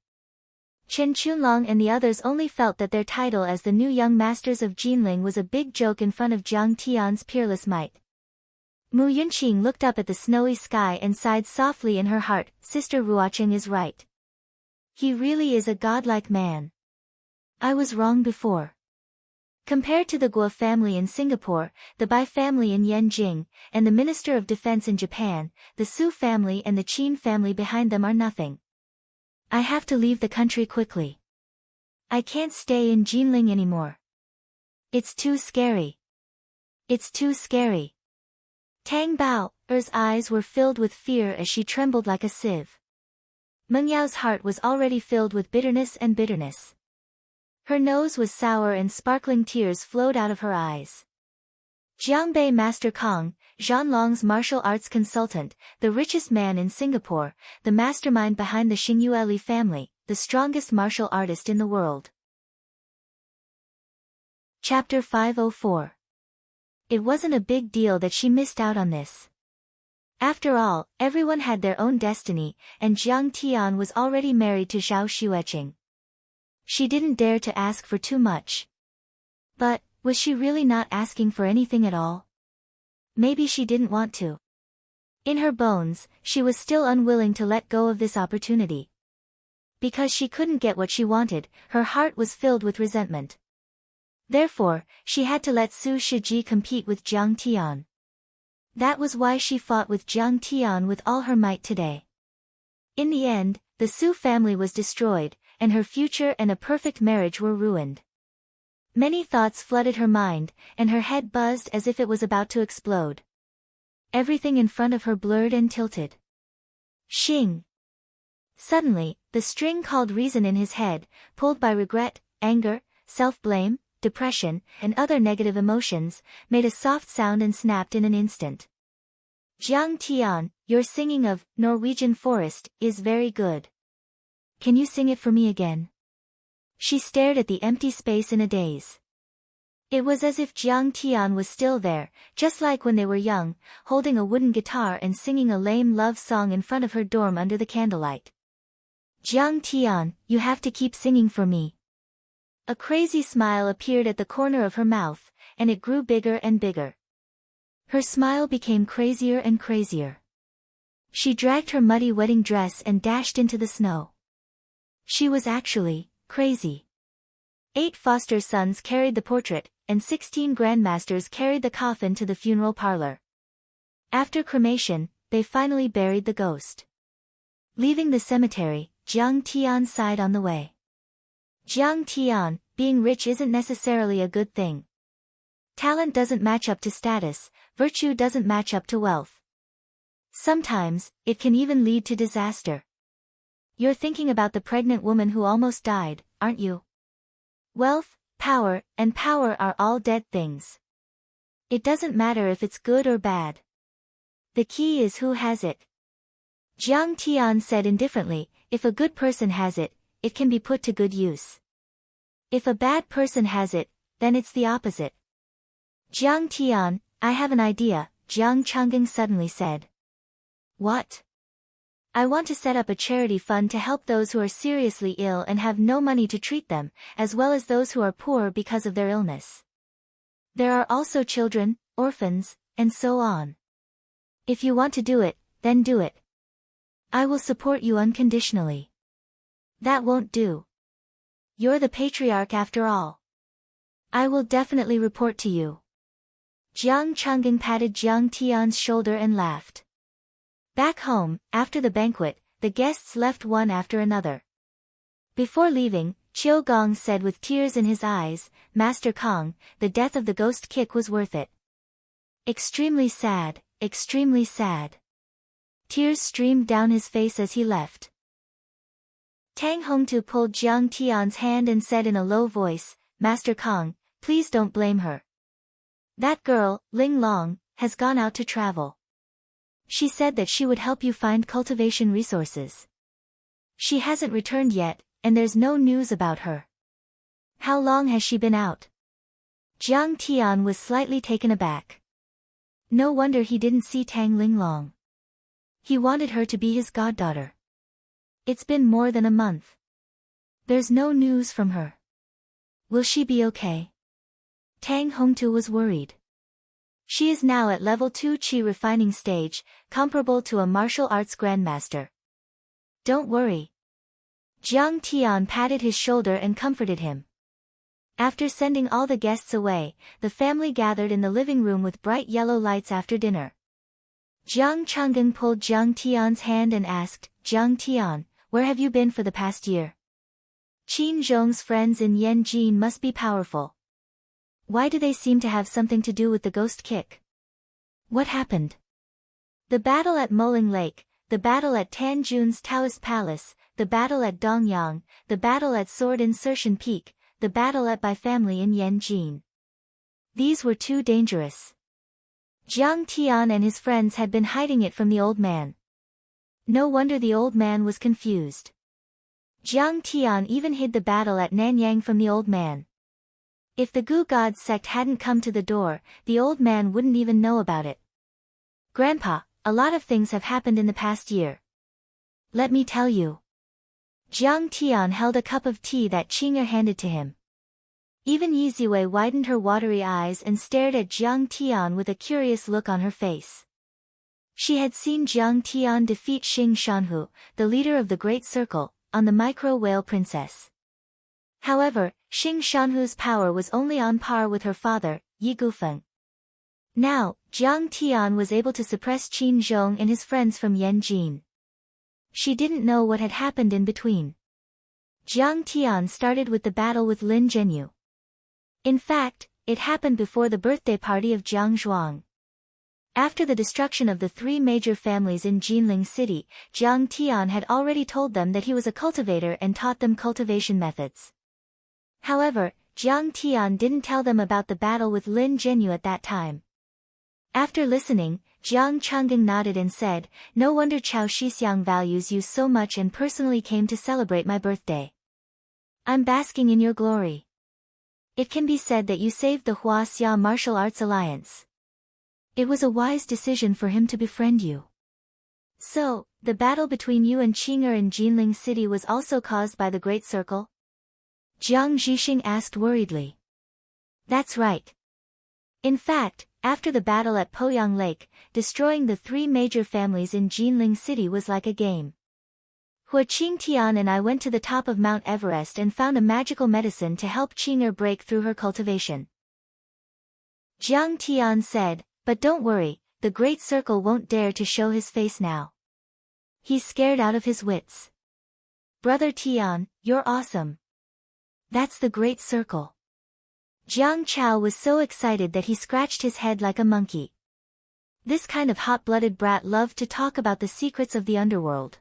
Chen Qunlong and the others only felt that their title as the new young masters of Jinling was a big joke in front of Jiang Tian's peerless might. Mu Yunqing looked up at the snowy sky and sighed softly in her heart, Sister Ruoqing is right. He really is a godlike man. I was wrong before. Compared to the Guo family in Singapore, the Bai family in Yanjing, and the Minister of Defense in Japan, the Su family and the Qin family behind them are nothing. I have to leave the country quickly. I can't stay in Jinling anymore. It's too scary. It's too scary. Tang Bao's eyes were filled with fear as she trembled like a sieve. Meng Yao's heart was already filled with bitterness and bitterness. Her nose was sour and sparkling tears flowed out of her eyes. Jiangbei Master Kong, Zhanlong's martial arts consultant, the richest man in Singapore, the mastermind behind the Xingyueli family, the strongest martial artist in the world. Chapter 504. It wasn't a big deal that she missed out on this. After all, everyone had their own destiny, and Jiang Tian was already married to Zhao Xueqing. She didn't dare to ask for too much. But, was she really not asking for anything at all? Maybe she didn't want to. In her bones, she was still unwilling to let go of this opportunity. Because she couldn't get what she wanted, her heart was filled with resentment. Therefore, she had to let Su Shiji compete with Jiang Tian. That was why she fought with Jiang Tian with all her might today. In the end, the Su family was destroyed, and her future and a perfect marriage were ruined. Many thoughts flooded her mind, and her head buzzed as if it was about to explode. Everything in front of her blurred and tilted. Shing! Suddenly, the string called reason in his head, pulled by regret, anger, self-blame, depression, and other negative emotions, made a soft sound and snapped in an instant. Jiang Tian, your singing of Norwegian Forest is very good. Can you sing it for me again? She stared at the empty space in a daze. It was as if Jiang Tian was still there, just like when they were young, holding a wooden guitar and singing a lame love song in front of her dorm under the candlelight. Jiang Tian, you have to keep singing for me. A crazy smile appeared at the corner of her mouth, and it grew bigger and bigger. Her smile became crazier and crazier. She dragged her muddy wedding dress and dashed into the snow. She was actually crazy. 8 foster sons carried the portrait, and 16 grandmasters carried the coffin to the funeral parlor. After cremation, they finally buried the ghost. Leaving the cemetery, Jiang Tian sighed on the way. Jiang Tian, being rich isn't necessarily a good thing. Talent doesn't match up to status, virtue doesn't match up to wealth. Sometimes, it can even lead to disaster. You're thinking about the pregnant woman who almost died, aren't you? Wealth, power, and power are all dead things. It doesn't matter if it's good or bad. The key is who has it. Jiang Tian said indifferently, if a good person has it, it can be put to good use. If a bad person has it, then it's the opposite. Jiang Tian, I have an idea, Jiang Changgang suddenly said. What? I want to set up a charity fund to help those who are seriously ill and have no money to treat them, as well as those who are poor because of their illness. There are also children, orphans, and so on. If you want to do it, then do it. I will support you unconditionally. That won't do. You're the patriarch after all. I will definitely report to you. Jiang Changgang patted Jiang Tian's shoulder and laughed. Back home, after the banquet, the guests left one after another. Before leaving, Qiu Gong said with tears in his eyes, Master Kong, the death of the ghost kick was worth it. Extremely sad, extremely sad. Tears streamed down his face as he left. Tang Hongtu pulled Jiang Tian's hand and said in a low voice, Master Kong, please don't blame her. That girl, Ling Long, has gone out to travel. She said that she would help you find cultivation resources. She hasn't returned yet, and there's no news about her. How long has she been out? Jiang Tian was slightly taken aback. No wonder he didn't see Tang Linglong. He wanted her to be his goddaughter. It's been more than a month. There's no news from her. Will she be okay? Tang Hongtu was worried. She is now at level 2 Qi refining stage, comparable to a martial arts grandmaster. Don't worry. Jiang Tian patted his shoulder and comforted him. After sending all the guests away, the family gathered in the living room with bright yellow lights after dinner. Jiang Changgang pulled Jiang Tian's hand and asked, Jiang Tian, where have you been for the past year? Qin Zhong's friends in Yanjin must be powerful. Why do they seem to have something to do with the ghost kick? What happened? The battle at Moling Lake, the battle at Tanjun's Taoist Palace, the battle at Dongyang, the battle at Sword Insertion Peak, the battle at Bai family in Yanjin. These were too dangerous. Jiang Tian and his friends had been hiding it from the old man. No wonder the old man was confused. Jiang Tian even hid the battle at Nanyang from the old man. If the Gu God sect hadn't come to the door, the old man wouldn't even know about it. Grandpa, a lot of things have happened in the past year. Let me tell you. Jiang Tian held a cup of tea that Qing'er handed to him. Even Yi Ziwei widened her watery eyes and stared at Jiang Tian with a curious look on her face. She had seen Jiang Tian defeat Xing Shanhu, the leader of the Great Circle, on the Micro Whale Princess. However, Xing Shanhu's power was only on par with her father, Yi Gufeng. Now, Jiang Tian was able to suppress Qin Zhong and his friends from Yanjin. She didn't know what had happened in between. Jiang Tian started with the battle with Lin Zhenyu. In fact, it happened before the birthday party of Jiang Zhuang. After the destruction of the three major families in Jinling City, Jiang Tian had already told them that he was a cultivator and taught them cultivation methods. However, Jiang Tian didn't tell them about the battle with Lin Zhenyu at that time. After listening, Jiang Changgang nodded and said, "No wonder Chao Shixiang values you so much and personally came to celebrate my birthday. I'm basking in your glory. It can be said that you saved the Huaxia Martial Arts Alliance. It was a wise decision for him to befriend you." So, the battle between you and Qing'er in Jinling City was also caused by the Great Circle? Jiang Zhixing asked worriedly. That's right. In fact, after the battle at Poyang Lake, destroying the three major families in Jinling City was like a game. Hua Qingtian and I went to the top of Mount Everest and found a magical medicine to help Qing'er break through her cultivation. Jiang Tian said, "But don't worry, the Great Circle won't dare to show his face now. He's scared out of his wits." "Brother Tian, you're awesome. That's the Great Circle." Jiang Chao was so excited that he scratched his head like a monkey. This kind of hot-blooded brat loved to talk about the secrets of the underworld.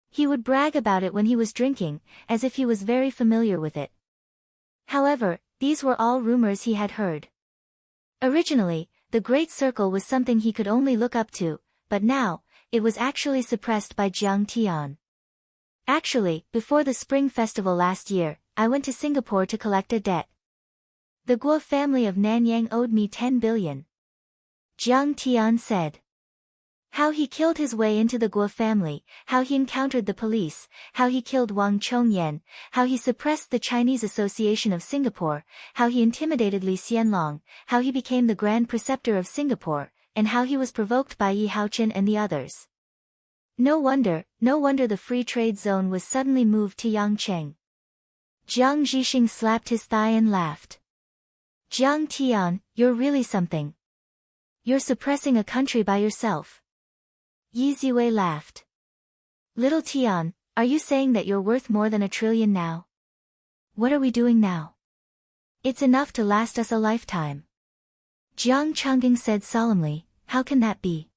He would brag about it when he was drinking, as if he was very familiar with it. However, these were all rumors he had heard. Originally, the Great Circle was something he could only look up to, but now, it was actually suppressed by Jiang Tian. Actually, before the Spring Festival last year, I went to Singapore to collect a debt. The Guo family of Nanyang owed me 10 billion. Jiang Tian said. How he killed his way into the Guo family, how he encountered the police, how he killed Wang Chongyan, how he suppressed the Chinese Association of Singapore, how he intimidated Li Xianlong, how he became the Grand Preceptor of Singapore, and how he was provoked by Yi Haochen and the others. No wonder the free trade zone was suddenly moved to Yangcheng. Jiang Zhixing slapped his thigh and laughed. Jiang Tian, you're really something. You're suppressing a country by yourself. Yi Ziwei laughed. Little Tian, are you saying that you're worth more than 1 trillion now? What are we doing now? It's enough to last us a lifetime. Jiang Changgang said solemnly, how can that be?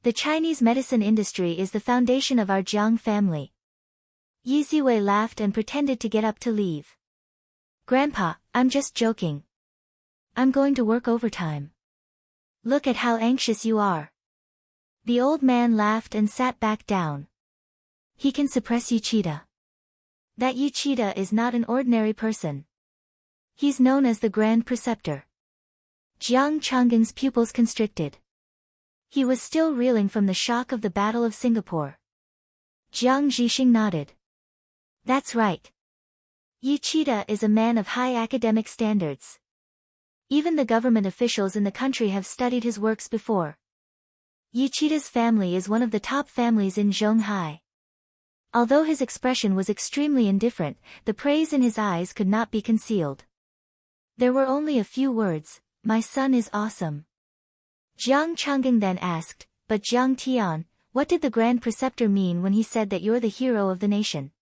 The Chinese medicine industry is the foundation of our Jiang family. Yi Ziwei laughed and pretended to get up to leave. Grandpa, I'm just joking. I'm going to work overtime. Look at how anxious you are. The old man laughed and sat back down. He can suppress Yichida. That Yichida is not an ordinary person. He's known as the Grand Preceptor. Jiang Changgang's pupils constricted. He was still reeling from the shock of the Battle of Singapore. Jiang Zhixing nodded. That's right. Yichida is a man of high academic standards. Even the government officials in the country have studied his works before. Yichida's family is one of the top families in Zhonghai. Although his expression was extremely indifferent, the praise in his eyes could not be concealed. There were only a few words, my son is awesome. Jiang Changgang then asked, but Jiang Tian, what did the Grand Preceptor mean when he said that you're the hero of the nation?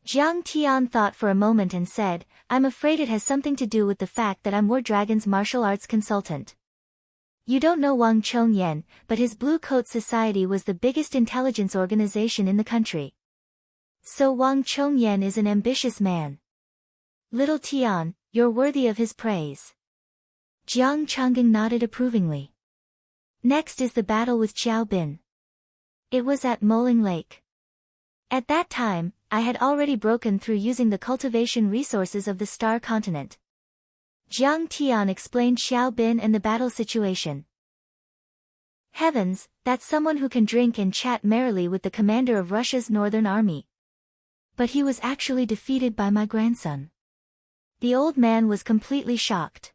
Jiang Tian thought for a moment and said, I'm afraid it has something to do with the fact that I'm War Dragon's martial arts consultant. You don't know Wang Chongyan, but his Blue Coat Society was the biggest intelligence organization in the country. So Wang Chongyan is an ambitious man. Little Tian, you're worthy of his praise. Jiang Changgang nodded approvingly. Next is the battle with Xiao Bin. It was at Moling Lake. At that time, I had already broken through using the cultivation resources of the Star Continent. Jiang Tian explained Xiao Bin and the battle situation. Heavens, that's someone who can drink and chat merrily with the commander of Russia's Northern Army. But he was actually defeated by my grandson. The old man was completely shocked.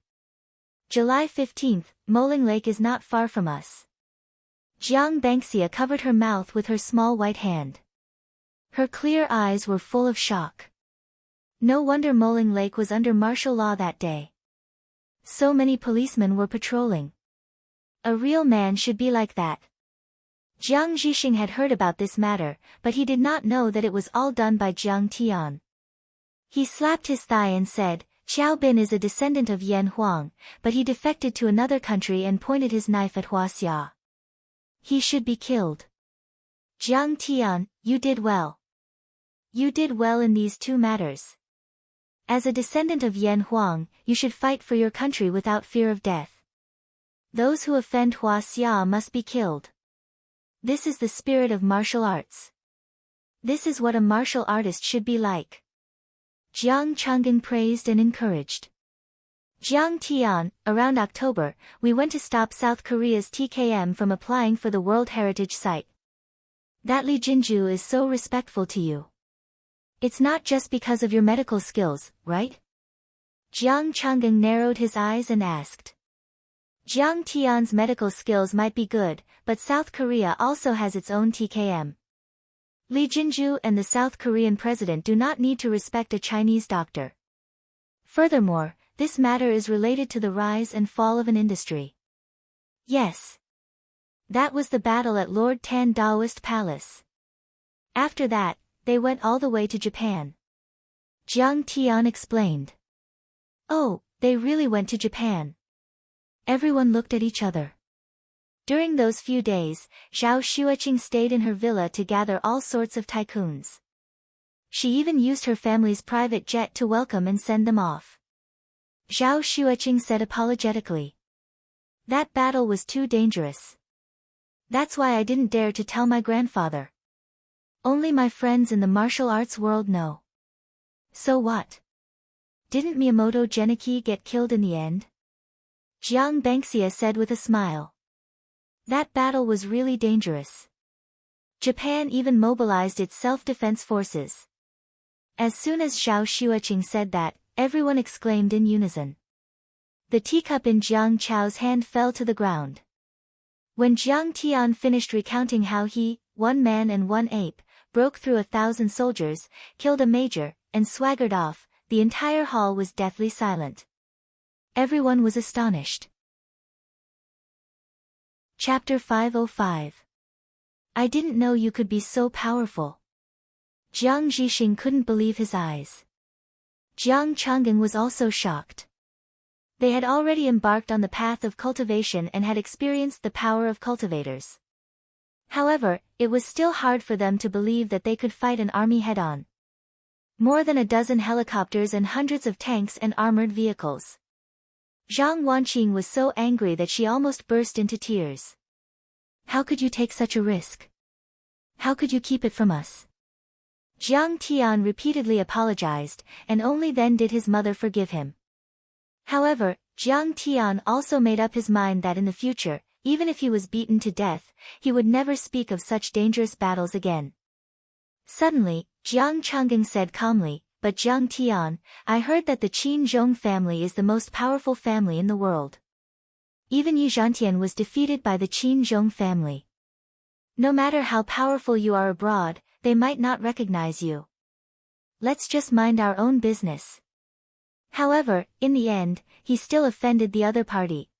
July 15th, Moling Lake is not far from us. Jiang Banksia covered her mouth with her small white hand. Her clear eyes were full of shock. No wonder Moling Lake was under martial law that day. So many policemen were patrolling. A real man should be like that. Jiang Zhixing had heard about this matter, but he did not know that it was all done by Jiang Tian. He slapped his thigh and said, Xiao Bin is a descendant of Yan Huang, but he defected to another country and pointed his knife at Hua Xia. He should be killed. Jiang Tian, you did well. You did well in these two matters. As a descendant of Yan Huang, you should fight for your country without fear of death. Those who offend Hua Xia must be killed. This is the spirit of martial arts. This is what a martial artist should be like. Jiang Chang'an praised and encouraged. Jiang Tian, around October, we went to stop South Korea's TKM from applying for the World Heritage Site. That Li Jinju is so respectful to you. It's not just because of your medical skills, right? Jiang Chang'an narrowed his eyes and asked. Jiang Tian's medical skills might be good, but South Korea also has its own TKM. Li Jinju and the South Korean president do not need to respect a Chinese doctor. Furthermore, this matter is related to the rise and fall of an industry. Yes. That was the battle at Lord Tan Daoist Palace. After that, they went all the way to Japan. Jiang Tian explained. Oh, they really went to Japan. Everyone looked at each other. During those few days, Zhao Xueqing stayed in her villa to gather all sorts of tycoons. She even used her family's private jet to welcome and send them off. Zhao Xueqing said apologetically. That battle was too dangerous. That's why I didn't dare to tell my grandfather. Only my friends in the martial arts world know. So what? Didn't Miyamoto Genichi get killed in the end? Jiang Banksia said with a smile. That battle was really dangerous. Japan even mobilized its self-defense forces. As soon as Zhao Xueqing said that, everyone exclaimed in unison. The teacup in Jiang Chao's hand fell to the ground. When Jiang Tian finished recounting how he, one man and one ape, broke through 1,000 soldiers, killed a major, and swaggered off, the entire hall was deathly silent. Everyone was astonished. Chapter 505. I didn't know you could be so powerful. Jiang Zhixing couldn't believe his eyes. Jiang Chang'an was also shocked. They had already embarked on the path of cultivation and had experienced the power of cultivators. However, it was still hard for them to believe that they could fight an army head-on. More than a dozen helicopters and hundreds of tanks and armored vehicles. Zhang Wanqing was so angry that she almost burst into tears. How could you take such a risk? How could you keep it from us? Jiang Tian repeatedly apologized, and only then did his mother forgive him. However, Jiang Tian also made up his mind that in the future, even if he was beaten to death, he would never speak of such dangerous battles again. Suddenly, Jiang Chang'an said calmly, But Jiang Tian, I heard that the Qin Zhong family is the most powerful family in the world. Even Yi Zhantian was defeated by the Qin Zhong family. No matter how powerful you are abroad, they might not recognize you. Let's just mind our own business. However, in the end, he still offended the other party.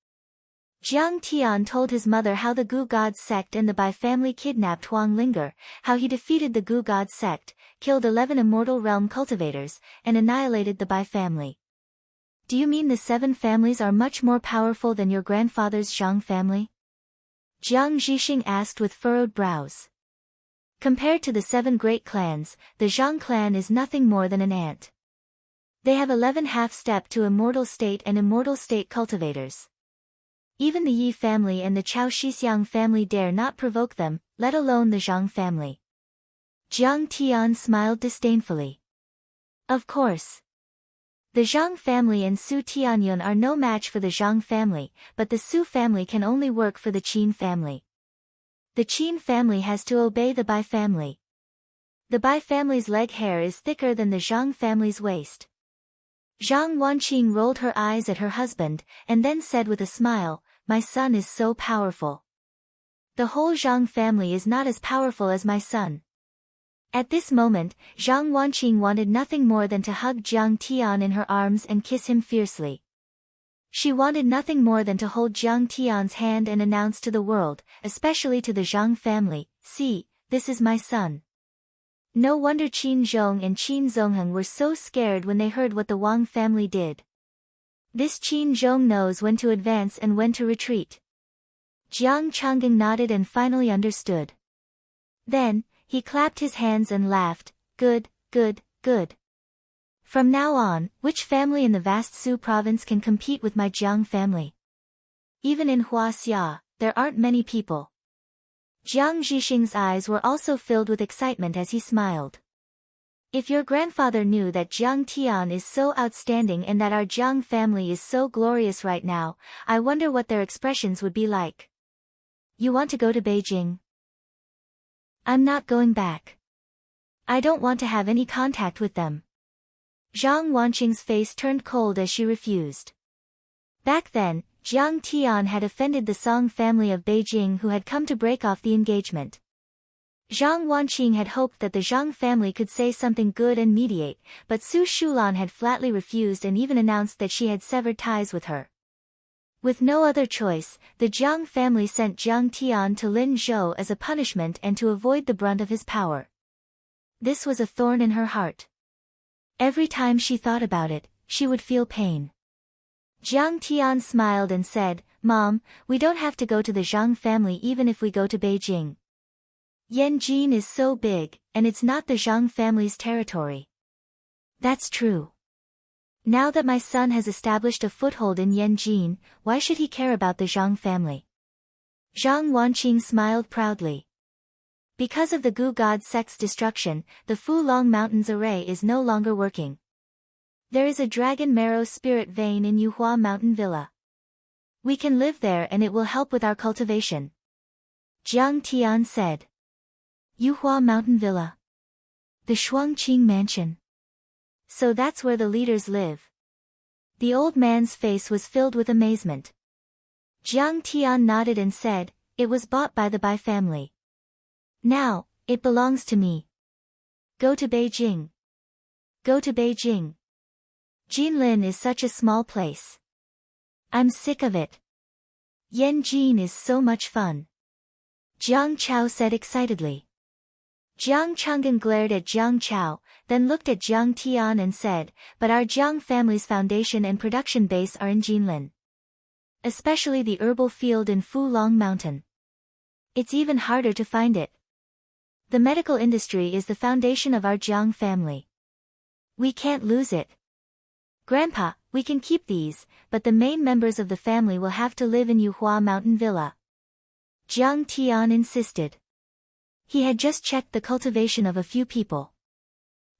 Jiang Tian told his mother how the Gu God sect and the Bai family kidnapped Huang Linger, how he defeated the Gu God sect, killed 11 immortal realm cultivators, and annihilated the Bai family. Do you mean the 7 families are much more powerful than your grandfather's Zhang family? Jiang Zhixing asked with furrowed brows. Compared to the 7 great clans, the Zhang clan is nothing more than an ant. They have 11 half-step to immortal state and immortal state cultivators. Even the Yi family and the Chao Shixiang family dare not provoke them, let alone the Zhang family. Jiang Tian smiled disdainfully. Of course. The Zhang family and Su Tianyun are no match for the Zhang family, but the Su family can only work for the Qin family. The Qin family has to obey the Bai family. The Bai family's leg hair is thicker than the Zhang family's waist. Zhang Wanqing rolled her eyes at her husband, and then said with a smile, "My son is so powerful. The whole Zhang family is not as powerful as my son." At this moment, Zhang Wanqing wanted nothing more than to hug Jiang Tian in her arms and kiss him fiercely. She wanted nothing more than to hold Jiang Tian's hand and announce to the world, especially to the Zhang family, "See, this is my son." No wonder Qin Zhong and Qin Zongheng were so scared when they heard what the Wang family did. This Qin Zhong knows when to advance and when to retreat. Jiang Changgang nodded and finally understood. Then, he clapped his hands and laughed, "Good, good, good. From now on, which family in the vast Su province can compete with my Jiang family? Even in Huaxia, there aren't many people." Jiang Zhixing's eyes were also filled with excitement as he smiled. "If your grandfather knew that Jiang Tian is so outstanding and that our Jiang family is so glorious right now, I wonder what their expressions would be like. You want to go to Beijing?" "I'm not going back. I don't want to have any contact with them." Zhang Wanqing's face turned cold as she refused. Back then, Jiang Tian had offended the Song family of Beijing who had come to break off the engagement. Zhang Wanqing had hoped that the Zhang family could say something good and mediate, but Su Shulan had flatly refused and even announced that she had severed ties with her. With no other choice, the Jiang family sent Jiang Tian to Lin Zhou as a punishment and to avoid the brunt of his power. This was a thorn in her heart. Every time she thought about it, she would feel pain. Jiang Tian smiled and said, "Mom, we don't have to go to the Zhang family even if we go to Beijing. Yanjin is so big, and it's not the Zhang family's territory." "That's true. Now that my son has established a foothold in Yanjin, why should he care about the Zhang family?" Zhang Wanqing smiled proudly. Because of the Gu God sect's destruction, the Fulong Mountains array is no longer working. There is a dragon marrow spirit vein in Yuhua Mountain Villa. We can live there and it will help with our cultivation. Jiang Tian said. Yuhua Mountain Villa. The Shuangqing Mansion. So that's where the leaders live. The old man's face was filled with amazement. Jiang Tian nodded and said, "It was bought by the Bai family. Now, it belongs to me. Go to Beijing. Go to Beijing. Jinlin is such a small place. I'm sick of it. Yanjin is so much fun." Jiang Chao said excitedly. Jiang Chang'an glared at Jiang Chao, then looked at Jiang Tian and said, "But our Jiang family's foundation and production base are in Jinlin. Especially the herbal field in Fulong Mountain. It's even harder to find it. The medical industry is the foundation of our Jiang family. We can't lose it. Grandpa, we can keep these, but the main members of the family will have to live in Yuhua Mountain Villa." Jiang Tian insisted. He had just checked the cultivation of a few people.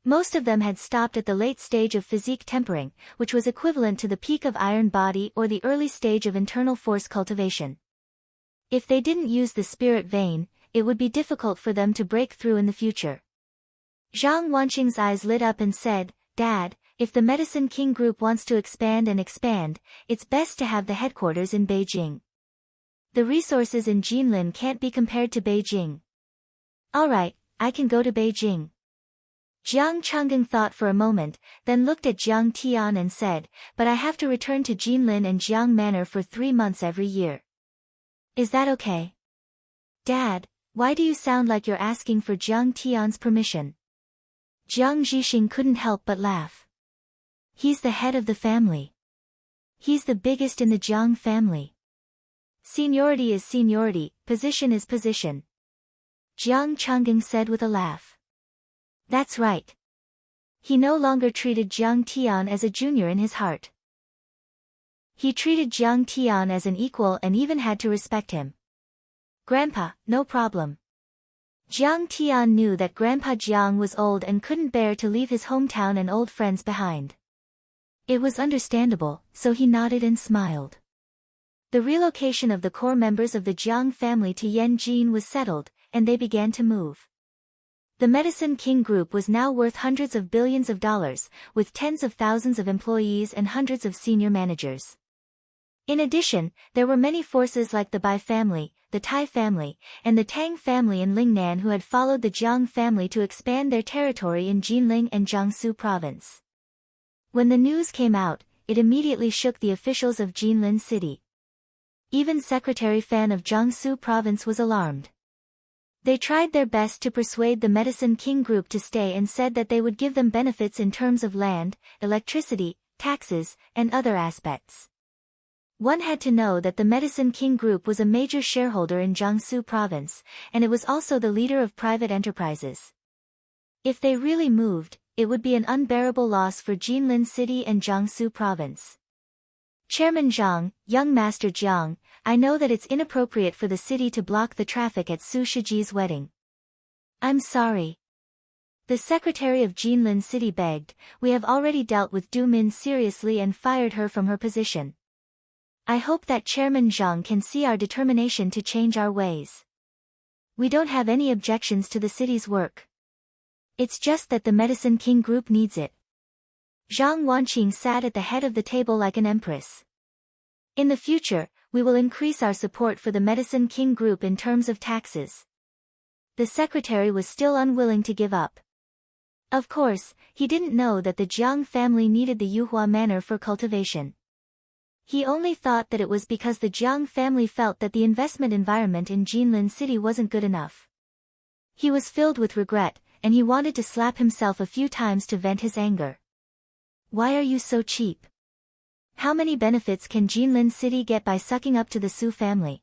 Most of them had stopped at the late stage of physique tempering, which was equivalent to the peak of iron body or the early stage of internal force cultivation. If they didn't use the spirit vein, it would be difficult for them to break through in the future. Zhang Wanqing's eyes lit up and said, "Dad, if the Medicine King Group wants to expand and expand, it's best to have the headquarters in Beijing. The resources in Jinlin can't be compared to Beijing." "All right, I can go to Beijing." Jiang Chang'an thought for a moment, then looked at Jiang Tian and said, "But I have to return to Jinlin and Jiang Manor for 3 months every year. Is that okay?" "Dad, why do you sound like you're asking for Jiang Tian's permission?" Jiang Zhixing couldn't help but laugh. "He's the head of the family. He's the biggest in the Jiang family. Seniority is seniority, position is position." Jiang Chang'an said with a laugh. That's right. He no longer treated Jiang Tian as a junior in his heart. He treated Jiang Tian as an equal and even had to respect him. "Grandpa, no problem." Jiang Tian knew that Grandpa Jiang was old and couldn't bear to leave his hometown and old friends behind. It was understandable, so he nodded and smiled. The relocation of the core members of the Jiang family to Yanjin was settled, and they began to move. The Medicine King Group was now worth hundreds of billions of dollars, with tens of thousands of employees and hundreds of senior managers. In addition, there were many forces like the Bai family, the Tai family, and the Tang family in Lingnan who had followed the Jiang family to expand their territory in Jinling and Jiangsu province. When the news came out, it immediately shook the officials of Jinlin City. Even Secretary Fan of Jiangsu province was alarmed. They tried their best to persuade the Medicine King Group to stay and said that they would give them benefits in terms of land, electricity, taxes, and other aspects. One had to know that the Medicine King Group was a major shareholder in Jiangsu province, and it was also the leader of private enterprises. If they really moved, it would be an unbearable loss for Jinlin City and Jiangsu province. Chairman Zhang, young Master Jiang, I know that it's inappropriate for the city to block the traffic at Su Shiji's wedding. I'm sorry. The secretary of Jinlin City begged, we have already dealt with Du Min seriously and fired her from her position. I hope that Chairman Zhang can see our determination to change our ways. We don't have any objections to the city's work. It's just that the Medicine King Group needs it. Zhang Wanqing sat at the head of the table like an empress. In the future, we will increase our support for the Medicine King Group in terms of taxes. The secretary was still unwilling to give up. Of course, he didn't know that the Jiang family needed the Yuhua manor for cultivation. He only thought that it was because the Jiang family felt that the investment environment in Jinlin City wasn't good enough. He was filled with regret, and he wanted to slap himself a few times to vent his anger. Why are you so cheap? How many benefits can Jinlin City get by sucking up to the Su family?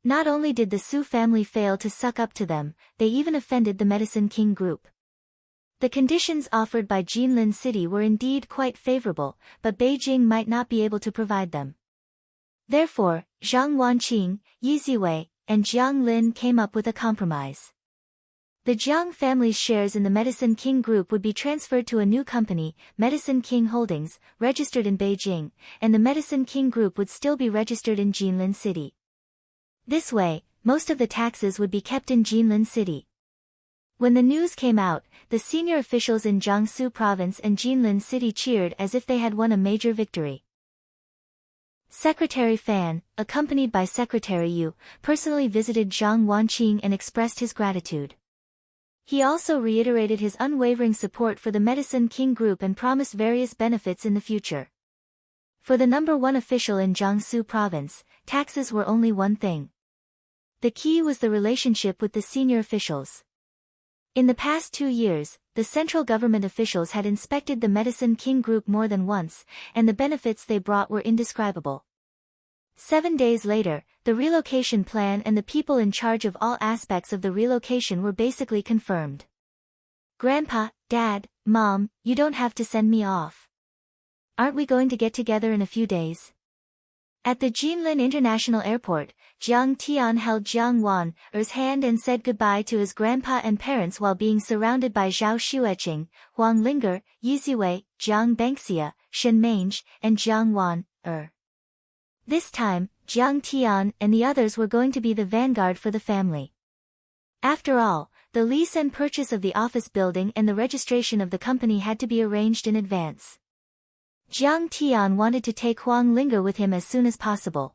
Not only did the Su family fail to suck up to them, they even offended the Medicine King Group. The conditions offered by Jinlin City were indeed quite favorable, but Beijing might not be able to provide them. Therefore, Zhang Wanqing, Yi Ziwei, and Jiang Lin came up with a compromise. The Jiang family's shares in the Medicine King Group would be transferred to a new company, Medicine King Holdings, registered in Beijing, and the Medicine King Group would still be registered in Jinlin City. This way, most of the taxes would be kept in Jinlin City. When the news came out, the senior officials in Jiangsu province and Jinlin City cheered as if they had won a major victory. Secretary Fan, accompanied by Secretary Yu, personally visited Zhang Wanqing and expressed his gratitude. He also reiterated his unwavering support for the Medicine King Group and promised various benefits in the future. For the number one official in Jiangsu province, taxes were only one thing. The key was the relationship with the senior officials. In the past 2 years, the central government officials had inspected the Medicine King Group more than once, and the benefits they brought were indescribable. 7 days later, the relocation plan and the people in charge of all aspects of the relocation were basically confirmed. Grandpa, Dad, Mom, you don't have to send me off. Aren't we going to get together in a few days? At the Jinlin International Airport, Jiang Tian held Jiang Wan's hand and said goodbye to his grandpa and parents while being surrounded by Zhao Xueqing, Huang Linger, Yi Ziwei, Jiang Bengxia, Shen Mange, and Jiang Wan. This time, Jiang Tian and the others were going to be the vanguard for the family. After all, the lease and purchase of the office building and the registration of the company had to be arranged in advance. Jiang Tian wanted to take Huang Linger with him as soon as possible.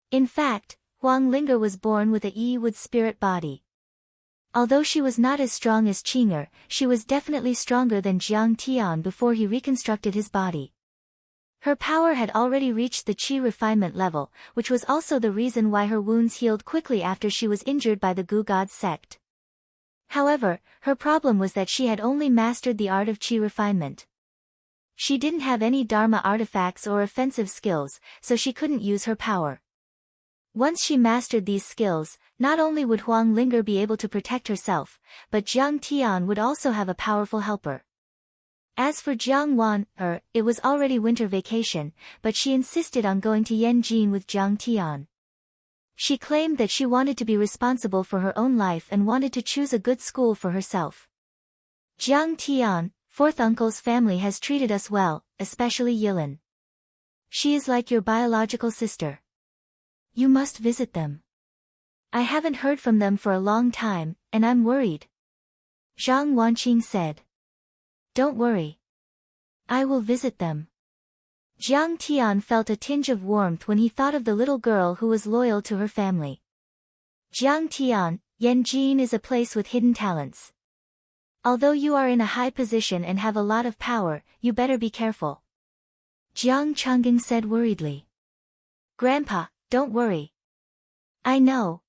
In fact, Huang Linger was born with a Yi-wood spirit body. Although she was not as strong as Qing'er, she was definitely stronger than Jiang Tian before he reconstructed his body. Her power had already reached the Qi refinement level, which was also the reason why her wounds healed quickly after she was injured by the Gu God sect. However, her problem was that she had only mastered the art of Qi refinement. She didn't have any Dharma artifacts or offensive skills, so she couldn't use her power. Once she mastered these skills, not only would Huang Linger be able to protect herself, but Jiang Tian would also have a powerful helper. As for Jiang Wan, it was already winter vacation, but she insisted on going to Yanjin with Jiang Tian. She claimed that she wanted to be responsible for her own life and wanted to choose a good school for herself. Jiang Tian, fourth uncle's family has treated us well, especially Yilin. She is like your biological sister. You must visit them. I haven't heard from them for a long time, and I'm worried. Zhang Wanqing said. Don't worry. I will visit them. Jiang Tian felt a tinge of warmth when he thought of the little girl who was loyal to her family. Jiang Tian, Yanjin is a place with hidden talents. Although you are in a high position and have a lot of power, you better be careful. Jiang Chang'ing said worriedly. Grandpa, don't worry. I know.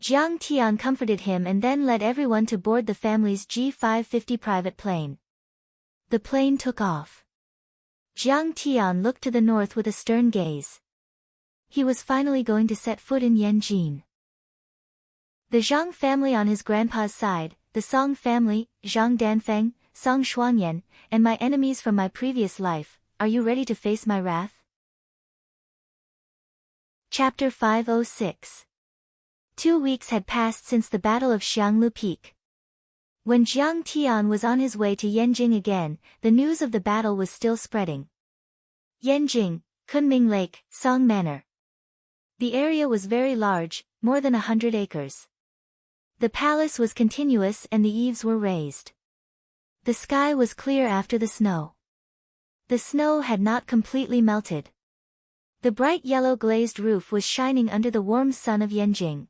Jiang Tian comforted him and then led everyone to board the family's G550 private plane. The plane took off. Jiang Tian looked to the north with a stern gaze. He was finally going to set foot in Yanjin. The Zhang family on his grandpa's side, the Song family, Zhang Danfeng, Song Shuangyan, and my enemies from my previous life, are you ready to face my wrath? Chapter 506. 2 weeks had passed since the Battle of Xianglu Peak. When Jiang Tian was on his way to Yanjing again, the news of the battle was still spreading. Yanjing, Kunming Lake, Song Manor. The area was very large, more than 100 acres. The palace was continuous and the eaves were raised. The sky was clear after the snow. The snow had not completely melted. The bright yellow glazed roof was shining under the warm sun of Yanjing.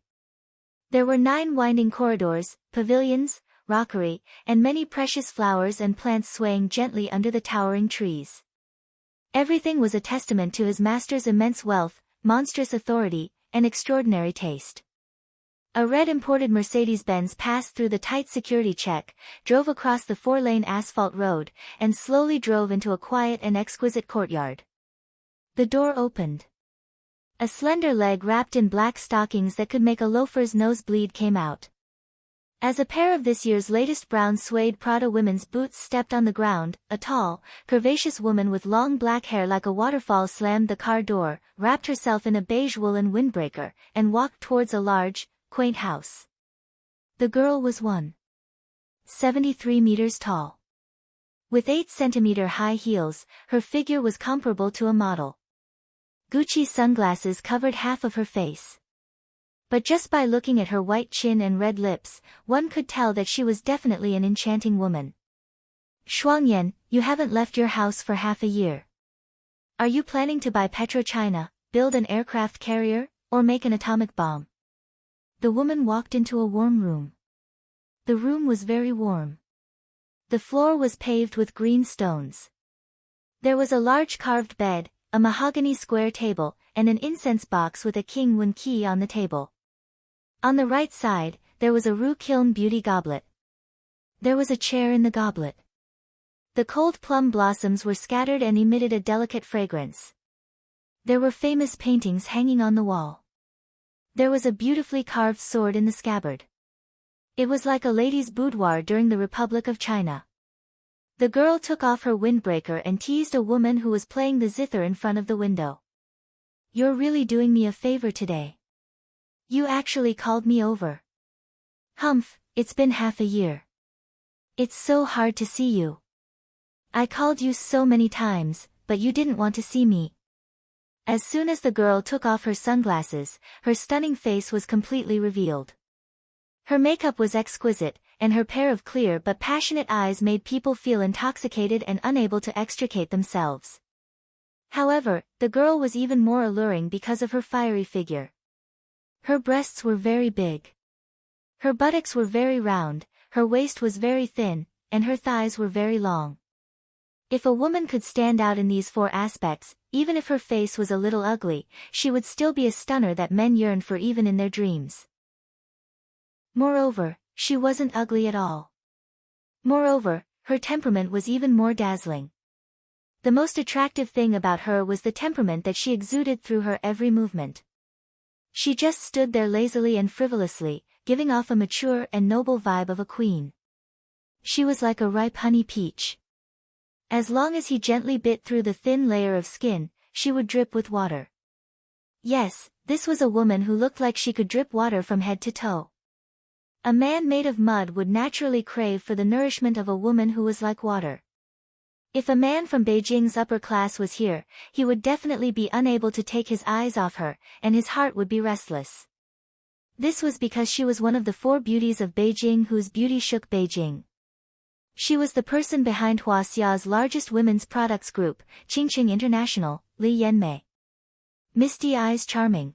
There were 9 winding corridors, pavilions, rockery, and many precious flowers and plants swaying gently under the towering trees. Everything was a testament to his master's immense wealth, monstrous authority, and extraordinary taste. A red imported Mercedes-Benz passed through the tight security check, drove across the 4-lane asphalt road, and slowly drove into a quiet and exquisite courtyard. The door opened. A slender leg wrapped in black stockings that could make a loafer's nose bleed came out. As a pair of this year's latest brown suede Prada women's boots stepped on the ground, a tall, curvaceous woman with long black hair like a waterfall slammed the car door, wrapped herself in a beige woolen windbreaker, and walked towards a large, quaint house. The girl was 1.73 meters tall. With 8-centimeter high heels, her figure was comparable to a model. Gucci sunglasses covered half of her face. But just by looking at her white chin and red lips, one could tell that she was definitely an enchanting woman. Shuangyan, you haven't left your house for half a year. Are you planning to buy PetroChina, build an aircraft carrier, or make an atomic bomb? The woman walked into a warm room. The room was very warm. The floor was paved with green stones. There was a large carved bed, a mahogany square table, and an incense box with a King key on the table. On the right side, there was a Rue Kiln beauty goblet. There was a chair in the goblet. The cold plum blossoms were scattered and emitted a delicate fragrance. There were famous paintings hanging on the wall. There was a beautifully carved sword in the scabbard. It was like a lady's boudoir during the Republic of China. The girl took off her windbreaker and teased a woman who was playing the zither in front of the window. You're really doing me a favor today. You actually called me over. Humph, it's been half a year. It's so hard to see you. I called you so many times, but you didn't want to see me. As soon as the girl took off her sunglasses, her stunning face was completely revealed. Her makeup was exquisite, and her pair of clear but passionate eyes made people feel intoxicated and unable to extricate themselves. However, the girl was even more alluring because of her fiery figure. Her breasts were very big. Her buttocks were very round, her waist was very thin, and her thighs were very long. If a woman could stand out in these 4 aspects, even if her face was a little ugly, she would still be a stunner that men yearned for even in their dreams. Moreover, she wasn't ugly at all. Moreover, her temperament was even more dazzling. The most attractive thing about her was the temperament that she exuded through her every movement. She just stood there lazily and frivolously, giving off a mature and noble vibe of a queen. She was like a ripe honey peach. As long as he gently bit through the thin layer of skin, she would drip with water. Yes, this was a woman who looked like she could drip water from head to toe. A man made of mud would naturally crave for the nourishment of a woman who was like water. If a man from Beijing's upper class was here, he would definitely be unable to take his eyes off her, and his heart would be restless. This was because she was one of the four beauties of Beijing whose beauty shook Beijing. She was the person behind Huaxia's largest women's products group, Qingqing International, Li Yanmei. Misty eyes charming.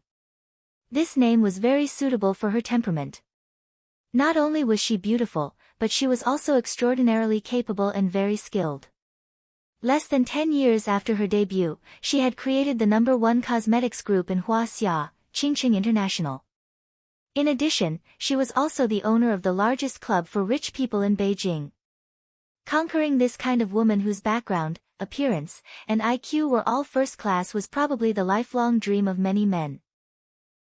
This name was very suitable for her temperament. Not only was she beautiful, but she was also extraordinarily capable and very skilled. Less than 10 years after her debut, she had created the #1 cosmetics group in Huaxia, Qingqing International. In addition, she was also the owner of the largest club for rich people in Beijing. Conquering this kind of woman whose background, appearance, and IQ were all first class was probably the lifelong dream of many men.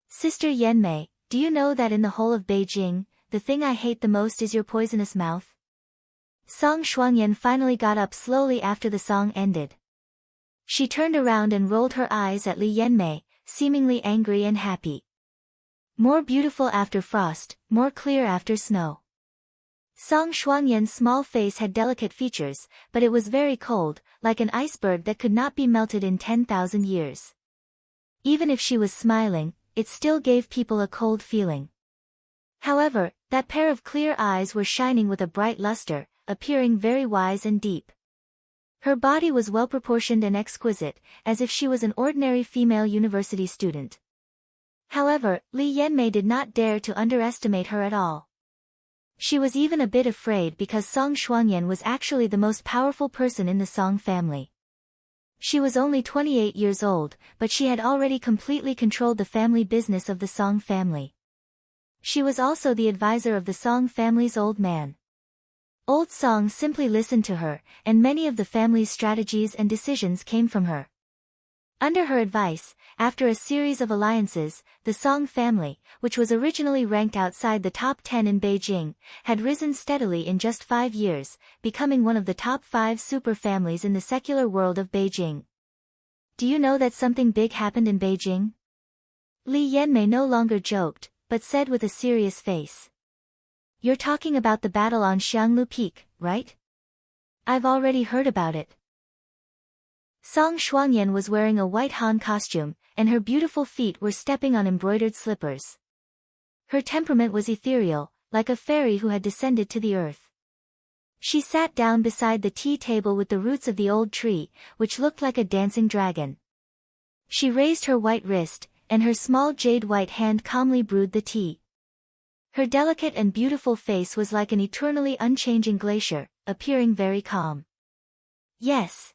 Sister Yanmei, do you know that in the whole of Beijing, the thing I hate the most is your poisonous mouth? Song Shuangyan finally got up slowly after the song ended. She turned around and rolled her eyes at Li Yanmei, seemingly angry and happy. More beautiful after frost, more clear after snow. Song Shuangyan's small face had delicate features, but it was very cold, like an iceberg that could not be melted in 10,000 years. Even if she was smiling, it still gave people a cold feeling. However, that pair of clear eyes were shining with a bright luster, appearing very wise and deep. Her body was well-proportioned and exquisite, as if she was an ordinary female university student. However, Li Yanmei did not dare to underestimate her at all. She was even a bit afraid because Song Shuangyan was actually the most powerful person in the Song family. She was only 28 years old, but she had already completely controlled the family business of the Song family. She was also the advisor of the Song family's old man. Old Song simply listened to her, and many of the family's strategies and decisions came from her. Under her advice, after a series of alliances, the Song family, which was originally ranked outside the top 10 in Beijing, had risen steadily in just 5 years, becoming one of the top 5 super families in the secular world of Beijing. Do you know that something big happened in Beijing? Li Yanmei no longer joked, but said with a serious face. You're talking about the battle on Xianglu Peak, right? I've already heard about it. Song Shuangyan was wearing a white Han costume, and her beautiful feet were stepping on embroidered slippers. Her temperament was ethereal, like a fairy who had descended to the earth. She sat down beside the tea table with the roots of the old tree, which looked like a dancing dragon. She raised her white wrist, and her small jade-white hand calmly brewed the tea. Her delicate and beautiful face was like an eternally unchanging glacier, appearing very calm. Yes.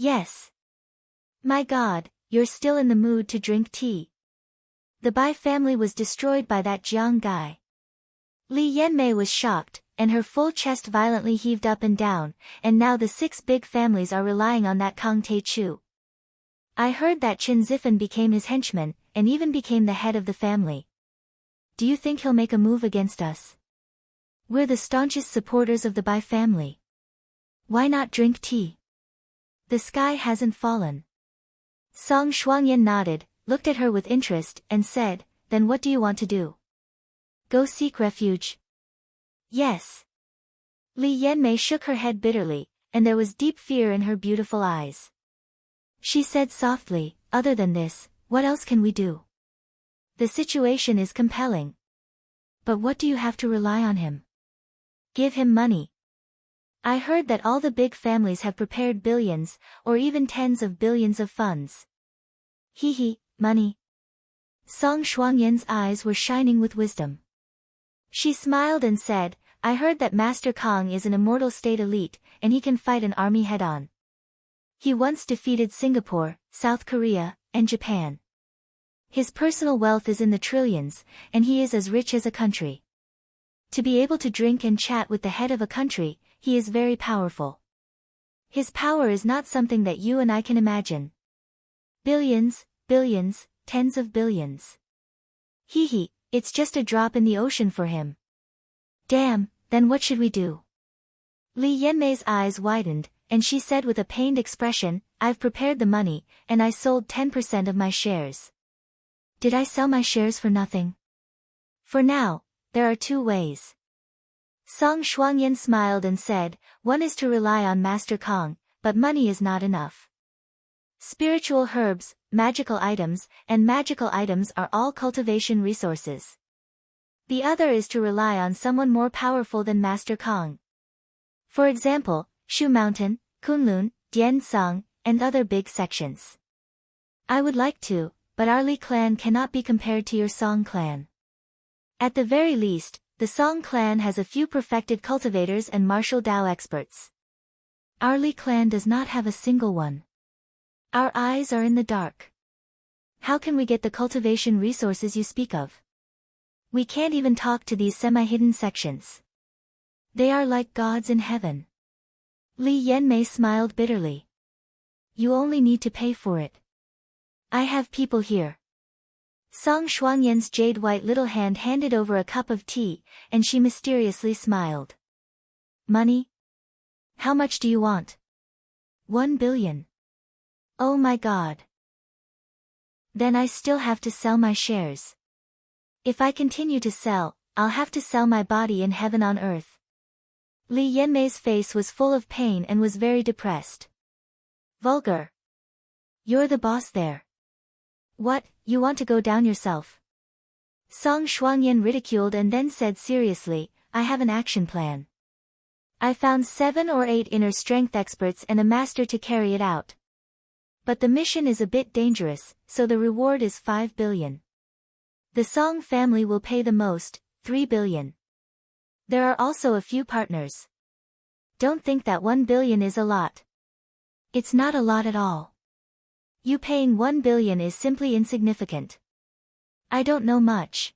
Yes. My God, you're still in the mood to drink tea. The Bai family was destroyed by that Jiang guy. Li Yanmei was shocked, and her full chest violently heaved up and down, and now the 6 big families are relying on that Kang Teichu. I heard that Qin Zifan became his henchman, and even became the head of the family. Do you think he'll make a move against us? We're the staunchest supporters of the Bai family. Why not drink tea? The sky hasn't fallen. Song Shuangyan nodded, looked at her with interest, and said, Then what do you want to do? Go seek refuge? Yes. Li Yanmei shook her head bitterly, and there was deep fear in her beautiful eyes. She said softly, Other than this, what else can we do? The situation is compelling. But what do you have to rely on him? Give him money. I heard that all the big families have prepared billions, or even tens of billions of funds. Money. Song Shuangyan's eyes were shining with wisdom. She smiled and said, I heard that Master Kang is an immortal state elite, and he can fight an army head-on. He once defeated Singapore, South Korea, and Japan. His personal wealth is in the trillions, and he is as rich as a country. To be able to drink and chat with the head of a country, he is very powerful. His power is not something that you and I can imagine. Billions, billions, tens of billions. It's just a drop in the ocean for him. Damn, then what should we do? Li Yanmei's eyes widened, and she said with a pained expression, I've prepared the money, and I sold 10% of my shares. Did I sell my shares for nothing? For now, there are 2 ways. Song Shuangyan smiled and said, One is to rely on Master Kang, but money is not enough. Spiritual herbs, magical items, and magical items are all cultivation resources. The other is to rely on someone more powerful than Master Kong. For example, Shu Mountain, Kunlun, Dian Song, and other big sections. I would like to, but our Li clan cannot be compared to your Song clan. At the very least, the Song clan has a few perfected cultivators and martial Dao experts. Our Li clan does not have a single one. Our eyes are in the dark. How can we get the cultivation resources you speak of? We can't even talk to these semi-hidden sections. They are like gods in heaven. Li Yanmei smiled bitterly. You only need to pay for it. I have people here. Song Shuangyan's jade-white little hand handed over a cup of tea, and she mysteriously smiled. Money? How much do you want? 1 billion. Oh my God. Then I still have to sell my shares. If I continue to sell, I'll have to sell my body in heaven on earth. Li Yanmei's face was full of pain and was very depressed. Vulgar. You're the boss there. What, you want to go down yourself? Song Shuangyan ridiculed and then said seriously, I have an action plan. I found 7 or 8 inner strength experts and a master to carry it out. But the mission is a bit dangerous, so the reward is 5 billion. The Song family will pay the most, 3 billion. There are also a few partners. Don't think that 1 billion is a lot. It's not a lot at all. You paying 1 billion is simply insignificant. I don't know much.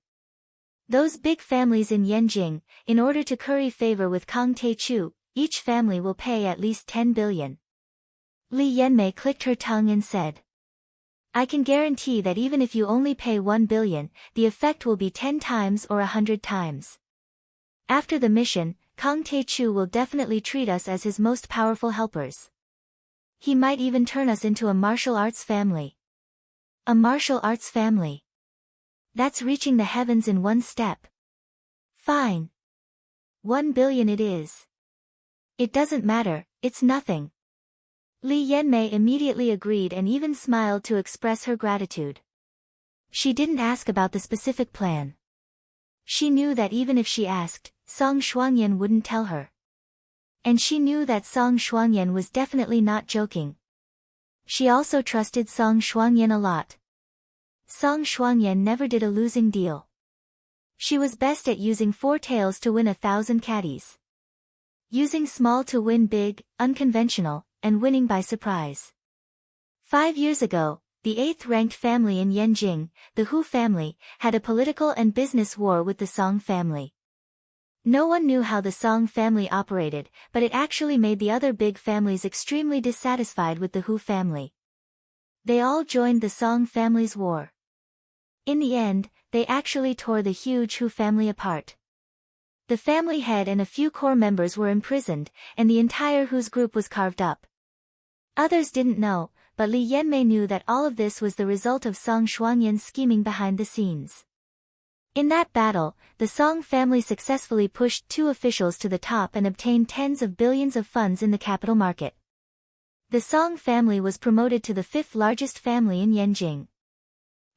Those big families in Yanjing, in order to curry favor with Kang Taechu, each family will pay at least 10 billion. Li Yanmei clicked her tongue and said. I can guarantee that even if you only pay 1 billion, the effect will be 10 times or 100 times. After the mission, Kang Taechu will definitely treat us as his most powerful helpers. He might even turn us into a martial arts family. A martial arts family. That's reaching the heavens in one step. Fine. 1 billion it is. It doesn't matter, it's nothing. Li Yanmei immediately agreed and even smiled to express her gratitude. She didn't ask about the specific plan. She knew that even if she asked, Song Shuangyan wouldn't tell her. And she knew that Song Shuangyan was definitely not joking. She also trusted Song Shuangyan a lot. Song Shuangyan never did a losing deal. She was best at using 4 tails to win 1,000 caddies. Using small to win big, unconventional, and winning by surprise. 5 years ago, the 8th-ranked family in Yanjing, the Hu family, had a political and business war with the Song family. No one knew how the Song family operated, but it actually made the other big families extremely dissatisfied with the Hu family. They all joined the Song family's war. In the end, they actually tore the huge Hu family apart. The family head and a few core members were imprisoned, and the entire Hu's group was carved up. Others didn't know, but Li Yanmei knew that all of this was the result of Song Shuangyan's scheming behind the scenes. In that battle, the Song family successfully pushed 2 officials to the top and obtained tens of billions of funds in the capital market. The Song family was promoted to the 5th largest family in Yanjing.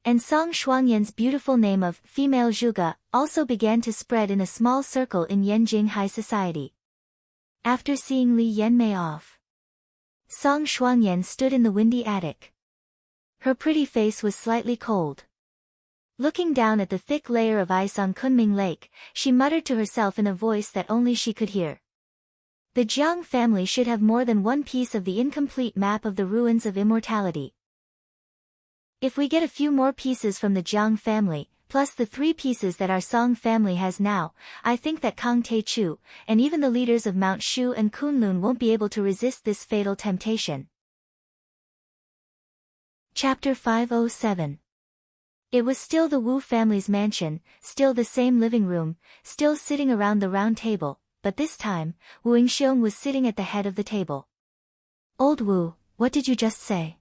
And Song Shuangyan's beautiful name of female Zhuge also began to spread in a small circle in Yanjing high society. After seeing Li Yanmei off, Song Shuangyan stood in the windy attic. Her pretty face was slightly cold. Looking down at the thick layer of ice on Kunming Lake, she muttered to herself in a voice that only she could hear. The Jiang family should have more than one piece of the incomplete map of the ruins of immortality. If we get a few more pieces from the Jiang family, plus the 3 pieces that our Song family has now, I think that Kang Taechu, and even the leaders of Mount Shu and Kunlun won't be able to resist this fatal temptation. Chapter 507. It was still the Wu family's mansion, still the same living room, still sitting around the round table, but this time, Wu Yingxiong was sitting at the head of the table. Old Wu, what did you just say?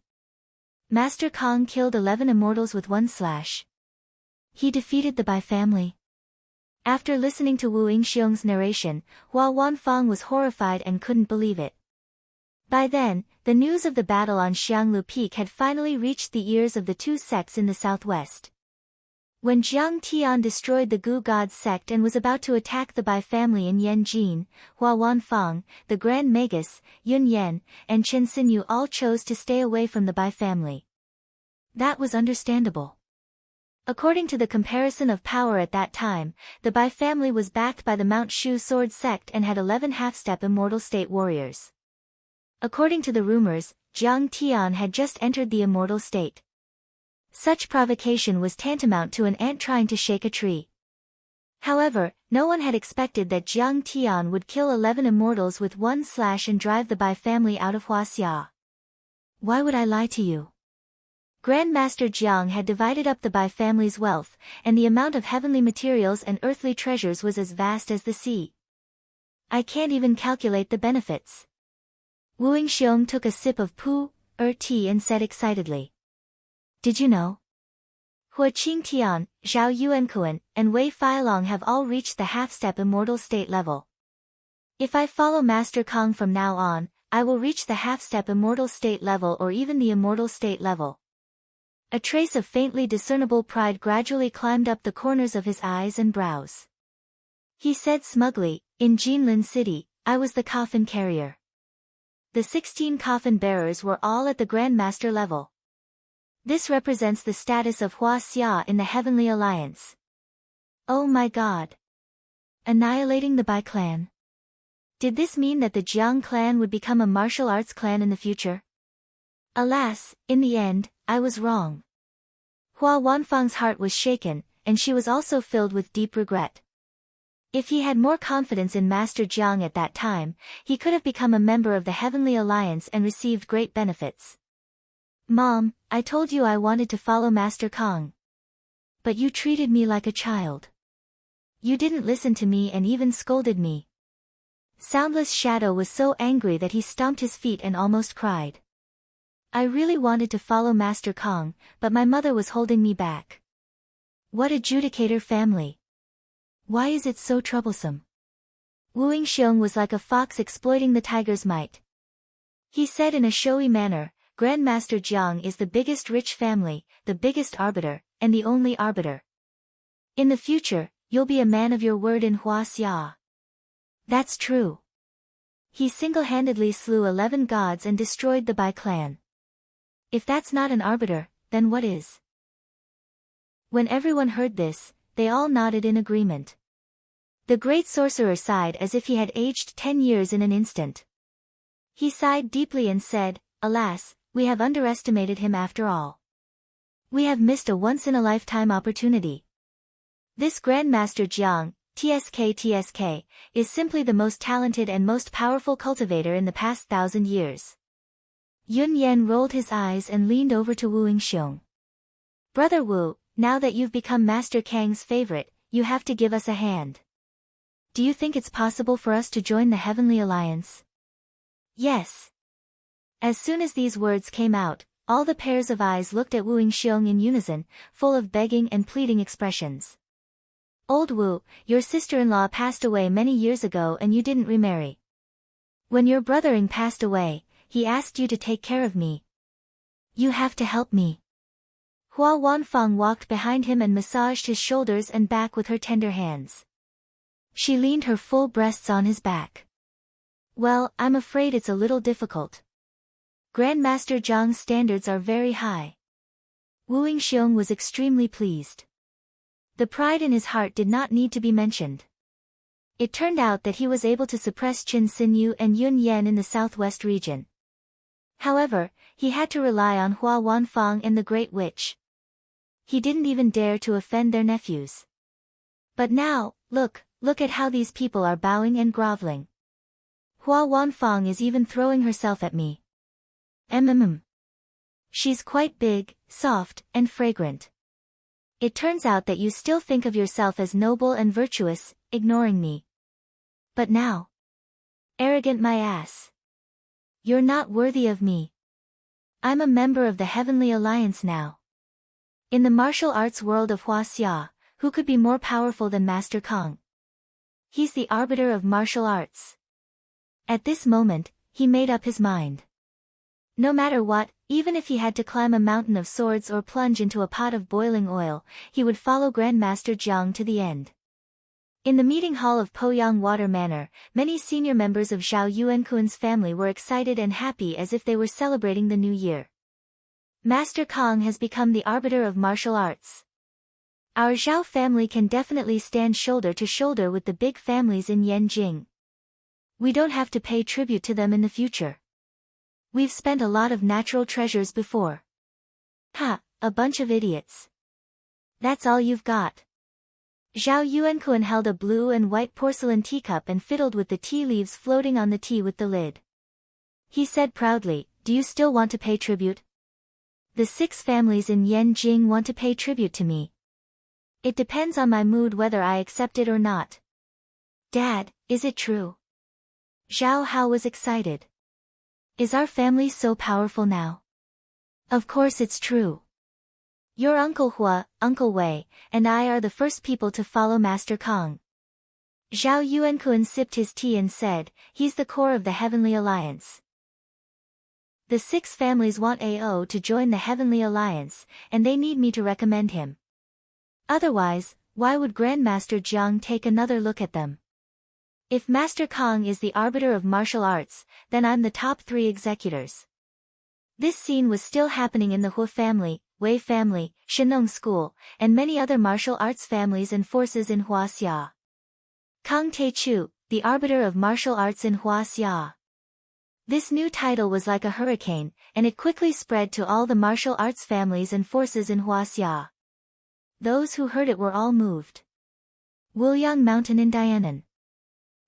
Master Kong killed 11 immortals with 1 slash. He defeated the Bai family. After listening to Wu Yingxiong's narration, Hua Wanfang was horrified and couldn't believe it. By then, the news of the battle on Xianglu Peak had finally reached the ears of the two sects in the southwest. When Jiang Tian destroyed the Gu God sect and was about to attack the Bai family in Yanjin, Hua Wanfang, the Grand Magus, Yun Yan, and Chen Xinyu all chose to stay away from the Bai family. That was understandable. According to the comparison of power at that time, the Bai family was backed by the Mount Shu sword sect and had 11 half-step immortal state warriors. According to the rumors, Jiang Tian had just entered the immortal state. Such provocation was tantamount to an ant trying to shake a tree. However, no one had expected that Jiang Tian would kill 11 immortals with one slash and drive the Bai family out of Huaxia. Why would I lie to you? Grandmaster Jiang had divided up the Bai family's wealth, and the amount of heavenly materials and earthly treasures was as vast as the sea. I can't even calculate the benefits. Wu Yingxiong took a sip of tea and said excitedly. Did you know? Hua Qingtian, Zhao Yuankuan, and Wei Feilong have all reached the half-step immortal state level. If I follow Master Kong from now on, I will reach the half-step immortal state level or even the immortal state level. A trace of faintly discernible pride gradually climbed up the corners of his eyes and brows. He said smugly, in Jinlin City, I was the coffin carrier. The 16 coffin bearers were all at the Grandmaster level. This represents the status of Huaxia in the Heavenly Alliance. Oh my god! Annihilating the Bai clan? Did this mean that the Jiang clan would become a martial arts clan in the future? Alas, in the end, I was wrong. Hua Wanfang's heart was shaken, and she was also filled with deep regret. If he had more confidence in Master Jiang at that time, he could have become a member of the Heavenly Alliance and received great benefits. Mom, I told you I wanted to follow Master Kong. But you treated me like a child. You didn't listen to me and even scolded me. Soundless Shadow was so angry that he stomped his feet and almost cried. I really wanted to follow Master Kong, but my mother was holding me back. What a Judicator family! Why is it so troublesome? Wu Yingxiong was like a fox exploiting the tiger's might. He said in a showy manner, Grandmaster Jiang is the biggest rich family, the biggest arbiter, and the only arbiter. In the future, you'll be a man of your word in Huaxia. That's true. He single-handedly slew 11 gods and destroyed the Bai clan. If that's not an arbiter, then what is? When everyone heard this, they all nodded in agreement. The great sorcerer sighed as if he had aged 10 years in an instant. He sighed deeply and said, Alas, we have underestimated him after all. We have missed a once-in-a-lifetime opportunity. This Grandmaster Jiang, TSK, is simply the most talented and most powerful cultivator in the past 1,000 years. Yun Yan rolled his eyes and leaned over to Wu Yingxiong. Brother Wu, now that you've become Master Kang's favorite, you have to give us a hand. Do you think it's possible for us to join the Heavenly Alliance? Yes. As soon as these words came out, all the pairs of eyes looked at Wu Yingxiong in unison, full of begging and pleading expressions. Old Wu, your sister-in-law passed away many years ago and you didn't remarry. When your brother-in passed away, he asked you to take care of me. You have to help me. Hua Wanfang walked behind him and massaged his shoulders and back with her tender hands. She leaned her full breasts on his back. Well, I'm afraid it's a little difficult. Grandmaster Jiang's standards are very high. Wu Yingxiong was extremely pleased. The pride in his heart did not need to be mentioned. It turned out that he was able to suppress Chen Xinyu and Yun Yan in the southwest region. However, he had to rely on Hua Wanfang and the Great Witch. He didn't even dare to offend their nephews. But now, look at how these people are bowing and groveling. Hua Wanfang is even throwing herself at me. She's quite big, soft, and fragrant. It turns out that you still think of yourself as noble and virtuous, ignoring me. But now? Arrogant my ass. You're not worthy of me. I'm a member of the Heavenly Alliance now. In the martial arts world of Huaxia, who could be more powerful than Master Kong? He's the arbiter of martial arts. At this moment, he made up his mind. No matter what, even if he had to climb a mountain of swords or plunge into a pot of boiling oil, he would follow Grandmaster Jiang to the end. In the meeting hall of Poyang Water Manor, many senior members of Zhao Yuankuan's family were excited and happy as if they were celebrating the new year. Master Kong has become the arbiter of martial arts. Our Zhao family can definitely stand shoulder to shoulder with the big families in Yanjing. We don't have to pay tribute to them in the future. We've spent a lot of natural treasures before. Ha, a bunch of idiots. That's all you've got. Zhao Yuankuan held a blue and white porcelain teacup and fiddled with the tea leaves floating on the tea with the lid. He said proudly, "Do you still want to pay tribute? The 6 families in Yanjing want to pay tribute to me. It depends on my mood whether I accept it or not." "Dad, is it true?" Zhao Hao was excited. "Is our family so powerful now?" "Of course it's true. Your Uncle Hua, Uncle Wei, and I are the first people to follow Master Kong." Zhao Yuankuan sipped his tea and said, "He's the core of the Heavenly Alliance. The 6 families want AO to join the Heavenly Alliance, and they need me to recommend him. Otherwise, why would Grandmaster Jiang take another look at them? If Master Kong is the arbiter of martial arts, then I'm the top 3 executors." This scene was still happening in the Hua family, Wei family, Shenong School, and many other martial arts families and forces in Huaxia. Kang Teichu, the arbiter of martial arts in Huaxia. This new title was like a hurricane, and it quickly spread to all the martial arts families and forces in Huaxia. Those who heard it were all moved. Wuliang Mountain in Dianan.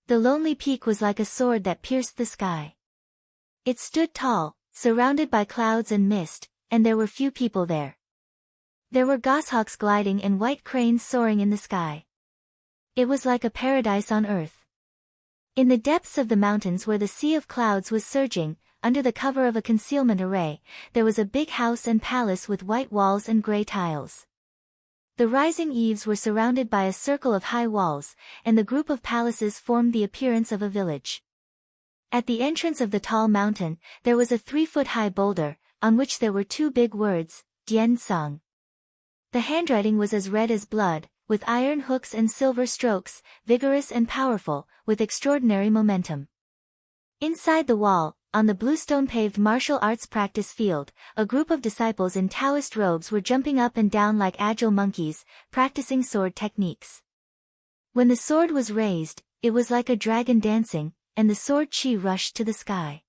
The lonely peak was like a sword that pierced the sky. It stood tall, surrounded by clouds and mist, and there were few people there. There were goshawks gliding and white cranes soaring in the sky. It was like a paradise on earth. In the depths of the mountains where the sea of clouds was surging, under the cover of a concealment array, there was a big house and palace with white walls and gray tiles. The rising eaves were surrounded by a circle of high walls, and the group of palaces formed the appearance of a village. At the entrance of the tall mountain, there was a 3-foot-high boulder, on which there were 2 big words, Dian Song. The handwriting was as red as blood, with iron hooks and silver strokes, vigorous and powerful, with extraordinary momentum. Inside the wall, on the bluestone-paved martial arts practice field, a group of disciples in Taoist robes were jumping up and down like agile monkeys, practicing sword techniques. When the sword was raised, it was like a dragon dancing, and the sword chi rushed to the sky.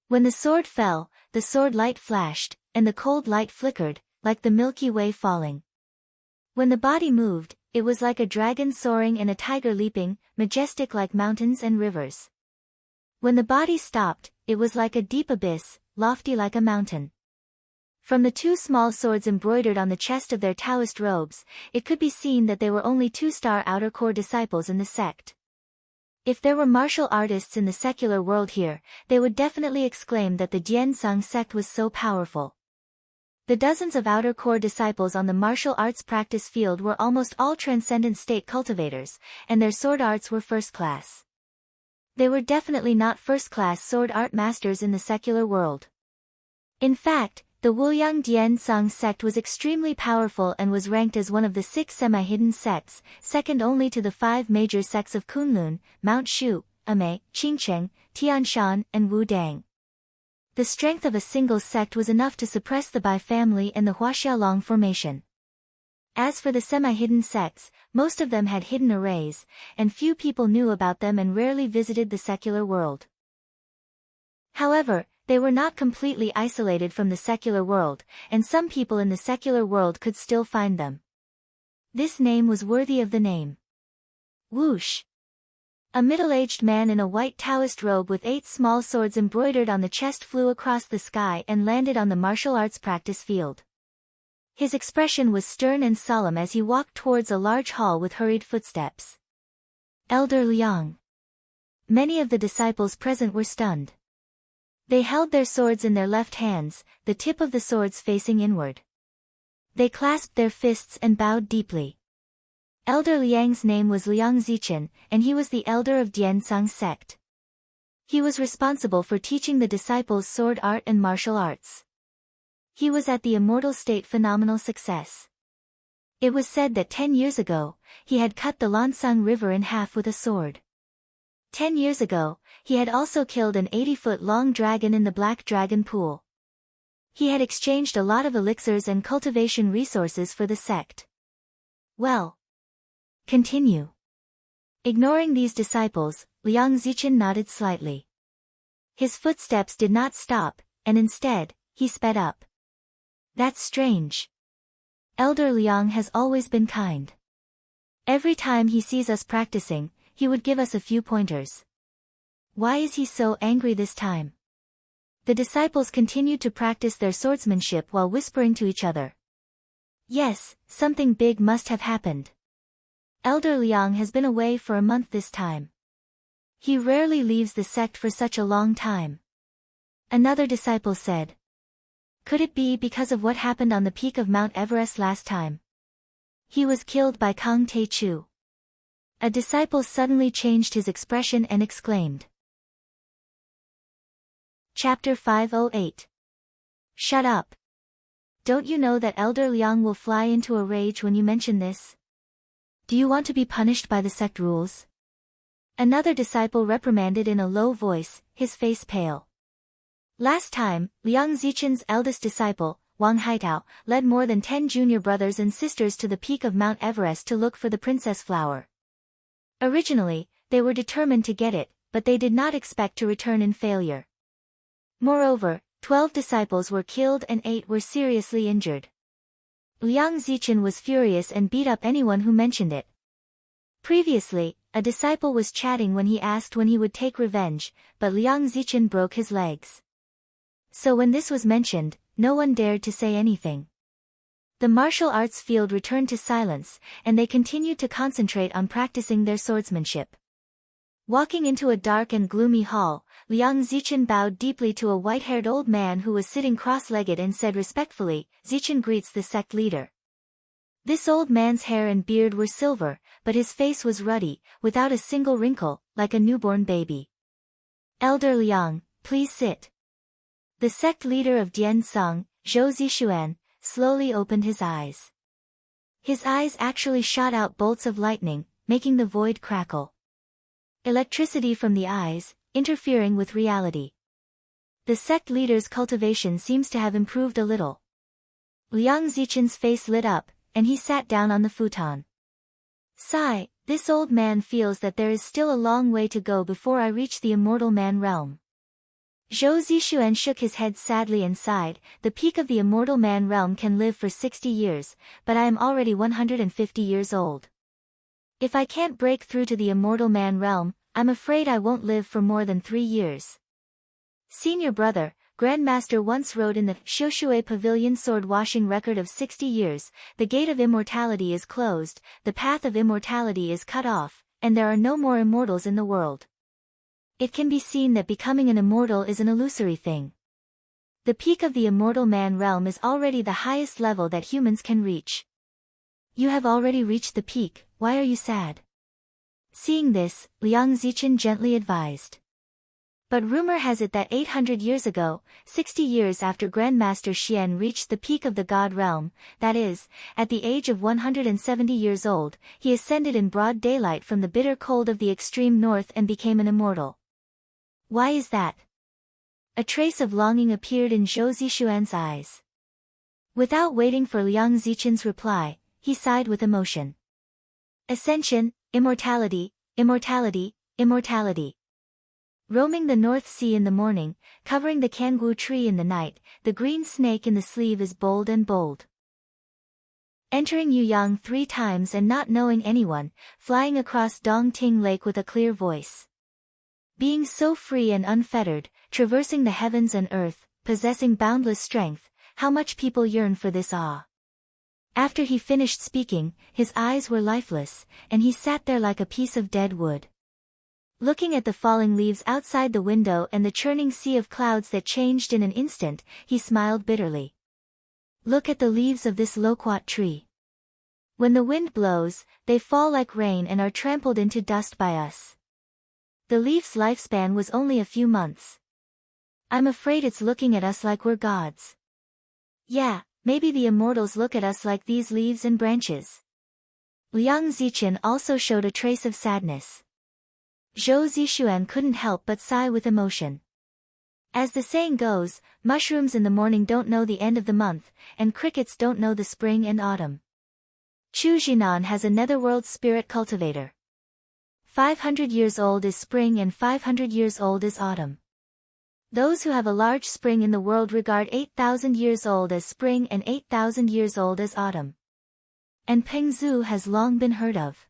When the sword fell, the sword light flashed, and the cold light flickered, like the Milky Way falling. When the body moved, it was like a dragon soaring and a tiger leaping, majestic like mountains and rivers. When the body stopped, it was like a deep abyss, lofty like a mountain. From the 2 small swords embroidered on the chest of their Taoist robes, it could be seen that they were only 2-star outer core disciples in the sect. If there were martial artists in the secular world here, they would definitely exclaim that the Diansang sect was so powerful. The dozens of outer core disciples on the martial arts practice field were almost all transcendent state cultivators, and their sword arts were first class. They were definitely not first-class sword art masters in the secular world. In fact, the Wuliang Diansang sect was extremely powerful and was ranked as one of the 6 semi-hidden sects, second only to the 5 major sects of Kunlun, Mount Shu, Amei, Qingcheng, Tianshan, and Wudang. The strength of a single sect was enough to suppress the Bai family and the Huaxiaolong formation. As for the semi-hidden sects, most of them had hidden arrays, and few people knew about them and rarely visited the secular world. However, they were not completely isolated from the secular world, and some people in the secular world could still find them. This name was worthy of the name. Whoosh! A middle-aged man in a white Taoist robe with 8 small swords embroidered on the chest flew across the sky and landed on the martial arts practice field. His expression was stern and solemn as he walked towards a large hall with hurried footsteps. Elder Liang. Many of the disciples present were stunned. They held their swords in their left hands, the tip of the swords facing inward. They clasped their fists and bowed deeply. Elder Liang's name was Liang Zichen, and he was the elder of Diansang sect. He was responsible for teaching the disciples sword art and martial arts. He was at the immortal state phenomenal success. It was said that 10 years ago, he had cut the Lansang River in half with a sword. 10 years ago, he had also killed an 80-foot-long dragon in the Black Dragon Pool. He had exchanged a lot of elixirs and cultivation resources for the sect. Well. Continue. Ignoring these disciples, Liang Zichen nodded slightly. His footsteps did not stop, and instead, he sped up. That's strange. Elder Liang has always been kind. Every time he sees us practicing, he would give us a few pointers. Why is he so angry this time? The disciples continued to practice their swordsmanship while whispering to each other. Yes, something big must have happened. Elder Liang has been away for a month this time. He rarely leaves the sect for such a long time. Another disciple said. Could it be because of what happened on the peak of Mount Everest last time? He was killed by Kang Tae-chu. A disciple suddenly changed his expression and exclaimed. Chapter 508. Shut up. Don't you know that Elder Liang will fly into a rage when you mention this? Do you want to be punished by the sect rules? Another disciple reprimanded in a low voice, his face pale. Last time, Liang Zichen's eldest disciple, Wang Haitao, led more than 10 junior brothers and sisters to the peak of Mount Everest to look for the princess flower. Originally, they were determined to get it, but they did not expect to return in failure. Moreover, 12 disciples were killed and 8 were seriously injured. Liang Zichen was furious and beat up anyone who mentioned it. Previously, a disciple was chatting when he asked when he would take revenge, but Liang Zichen broke his legs. So when this was mentioned, no one dared to say anything. The martial arts field returned to silence, and they continued to concentrate on practicing their swordsmanship. Walking into a dark and gloomy hall, Liang Zichen bowed deeply to a white-haired old man who was sitting cross-legged and said respectfully, Zichen greets the sect leader. This old man's hair and beard were silver, but his face was ruddy, without a single wrinkle, like a newborn baby. Elder Liang, please sit. The sect leader of Dian Sung, Zhou Zixuan, slowly opened his eyes. His eyes actually shot out bolts of lightning, making the void crackle. Electricity from the eyes, interfering with reality. The sect leader's cultivation seems to have improved a little. Liang Zichen's face lit up, and he sat down on the futon. Sigh, this old man feels that there is still a long way to go before I reach the immortal man realm. Zhou Zixuan shook his head sadly and sighed, the peak of the immortal man realm can live for 60 years, but I am already 150 years old. If I can't break through to the immortal man realm, I'm afraid I won't live for more than 3 years. Senior brother, Grandmaster once wrote in the Shoshui Pavilion sword washing record of 60 years, the gate of immortality is closed, the path of immortality is cut off, and there are no more immortals in the world. It can be seen that becoming an immortal is an illusory thing. The peak of the immortal man realm is already the highest level that humans can reach. You have already reached the peak, why are you sad? Seeing this, Liang Zichen gently advised. But rumor has it that 800 years ago, 60 years after Grandmaster Xian reached the peak of the God realm, that is, at the age of 170 years old, he ascended in broad daylight from the bitter cold of the extreme north and became an immortal. Why is that? A trace of longing appeared in Zhou Zixuan's eyes. Without waiting for Liang Zichen's reply, he sighed with emotion. Ascension, immortality, immortality, immortality. Roaming the North Sea in the morning, covering the Kangwu tree in the night, the green snake in the sleeve is bold and bold. Entering Yuyang 3 times and not knowing anyone, flying across Dongting Lake with a clear voice. Being so free and unfettered, traversing the heavens and earth, possessing boundless strength, how much people yearn for this awe. After he finished speaking, his eyes were lifeless, and he sat there like a piece of dead wood. Looking at the falling leaves outside the window and the churning sea of clouds that changed in an instant, he smiled bitterly. Look at the leaves of this loquat tree. When the wind blows, they fall like rain and are trampled into dust by us. the leaf's lifespan was only a few months. I'm afraid it's looking at us like we're gods. Yeah, maybe the immortals look at us like these leaves and branches. Liang Zichen also showed a trace of sadness. Zhou Zixuan couldn't help but sigh with emotion. As the saying goes, mushrooms in the morning don't know the end of the month, and crickets don't know the spring and autumn. Chu Jinan has a netherworld spirit cultivator. 500 years old is spring and 500 years old is autumn. Those who have a large spring in the world regard 8,000 years old as spring and 8,000 years old as autumn. And Peng Zhu has long been heard of.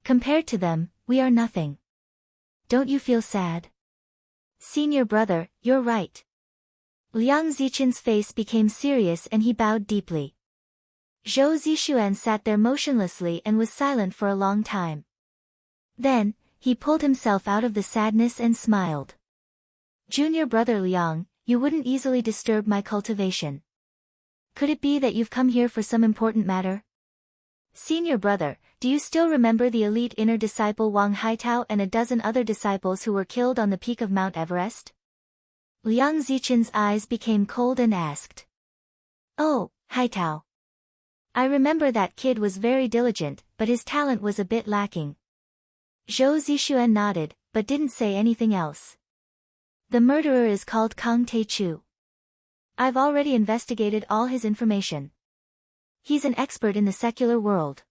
Compared to them, we are nothing. Don't you feel sad? Senior brother, you're right. Liang Zichen's face became serious and he bowed deeply. Zhou Zixuan sat there motionlessly and was silent for a long time. Then, he pulled himself out of the sadness and smiled. Junior brother Liang, you wouldn't easily disturb my cultivation. Could it be that you've come here for some important matter? Senior brother, do you still remember the elite inner disciple Wang Haitao and a dozen other disciples who were killed on the peak of Mount Everest? Liang Zichen's eyes became cold and asked. Oh, Haitao. I remember that kid was very diligent, but his talent was a bit lacking. Zhou Zixuan nodded, but didn't say anything else. The murderer is called Kang Taichu. I've already investigated all his information. He's an expert in the secular world.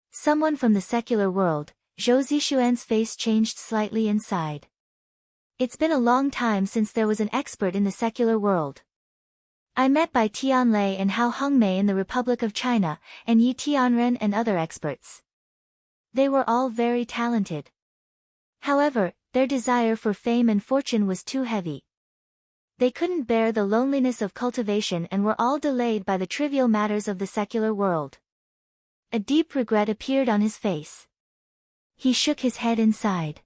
Someone from the secular world, Zhou Zixuan's face changed slightly and sighed. It's been a long time since there was an expert in the secular world. I met Bai Tianlei and Hao Hongmei in the Republic of China, and Yi Tianren and other experts. They were all very talented. However, their desire for fame and fortune was too heavy. They couldn't bear the loneliness of cultivation and were all delayed by the trivial matters of the secular world. A deep regret appeared on his face. He shook his head and sighed.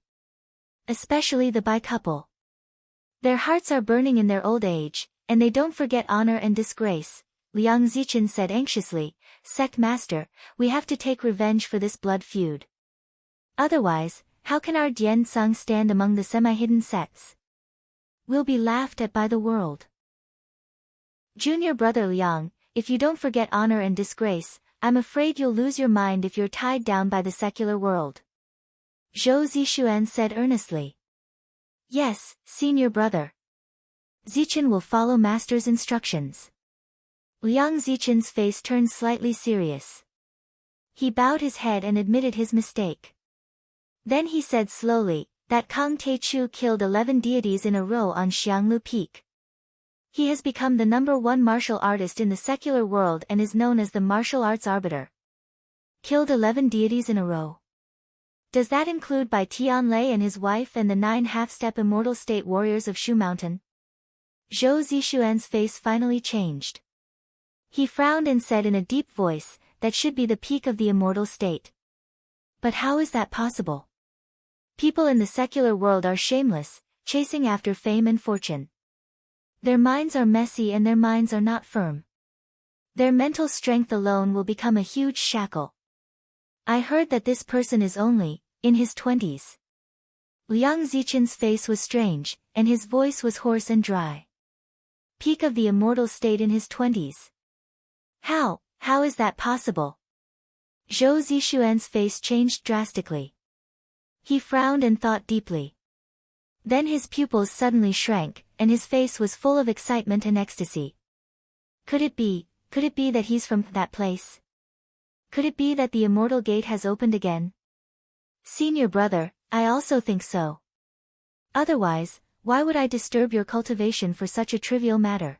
Especially the Bai couple. Their hearts are burning in their old age, and they don't forget honor and disgrace, Liang Zichen said anxiously. Sect master, we have to take revenge for this blood feud. Otherwise, how can our Dian Tsang stand among the semi-hidden sects? We'll be laughed at by the world. Junior brother Liang, if you don't forget honor and disgrace, I'm afraid you'll lose your mind if you're tied down by the secular world. Zhou Zixuan said earnestly. Yes, senior brother. Zichen will follow master's instructions. Liang Zichen's face turned slightly serious. He bowed his head and admitted his mistake. Then he said slowly, that Kang Taichu killed 11 deities in a row on Xianglu Peak. He has become the #1 martial artist in the secular world and is known as the martial arts arbiter. Killed 11 deities in a row. Does that include Bai Tianlei and his wife and the 9 half-step immortal state warriors of Shu Mountain? Zhou Zixuan's face finally changed. He frowned and said in a deep voice, that should be the peak of the immortal state. But how is that possible? People in the secular world are shameless, chasing after fame and fortune. Their minds are messy and their minds are not firm. Their mental strength alone will become a huge shackle. I heard that this person is only, in his 20s. Liang Zichen's face was strange, and his voice was hoarse and dry. Peak of the immortal state in his 20s. How is that possible? Zhou Zixuan's face changed drastically. He frowned and thought deeply. Then his pupils suddenly shrank, and his face was full of excitement and ecstasy. Could it be that he's from that place? Could it be that the immortal gate has opened again? Senior brother, I also think so. Otherwise, why would I disturb your cultivation for such a trivial matter?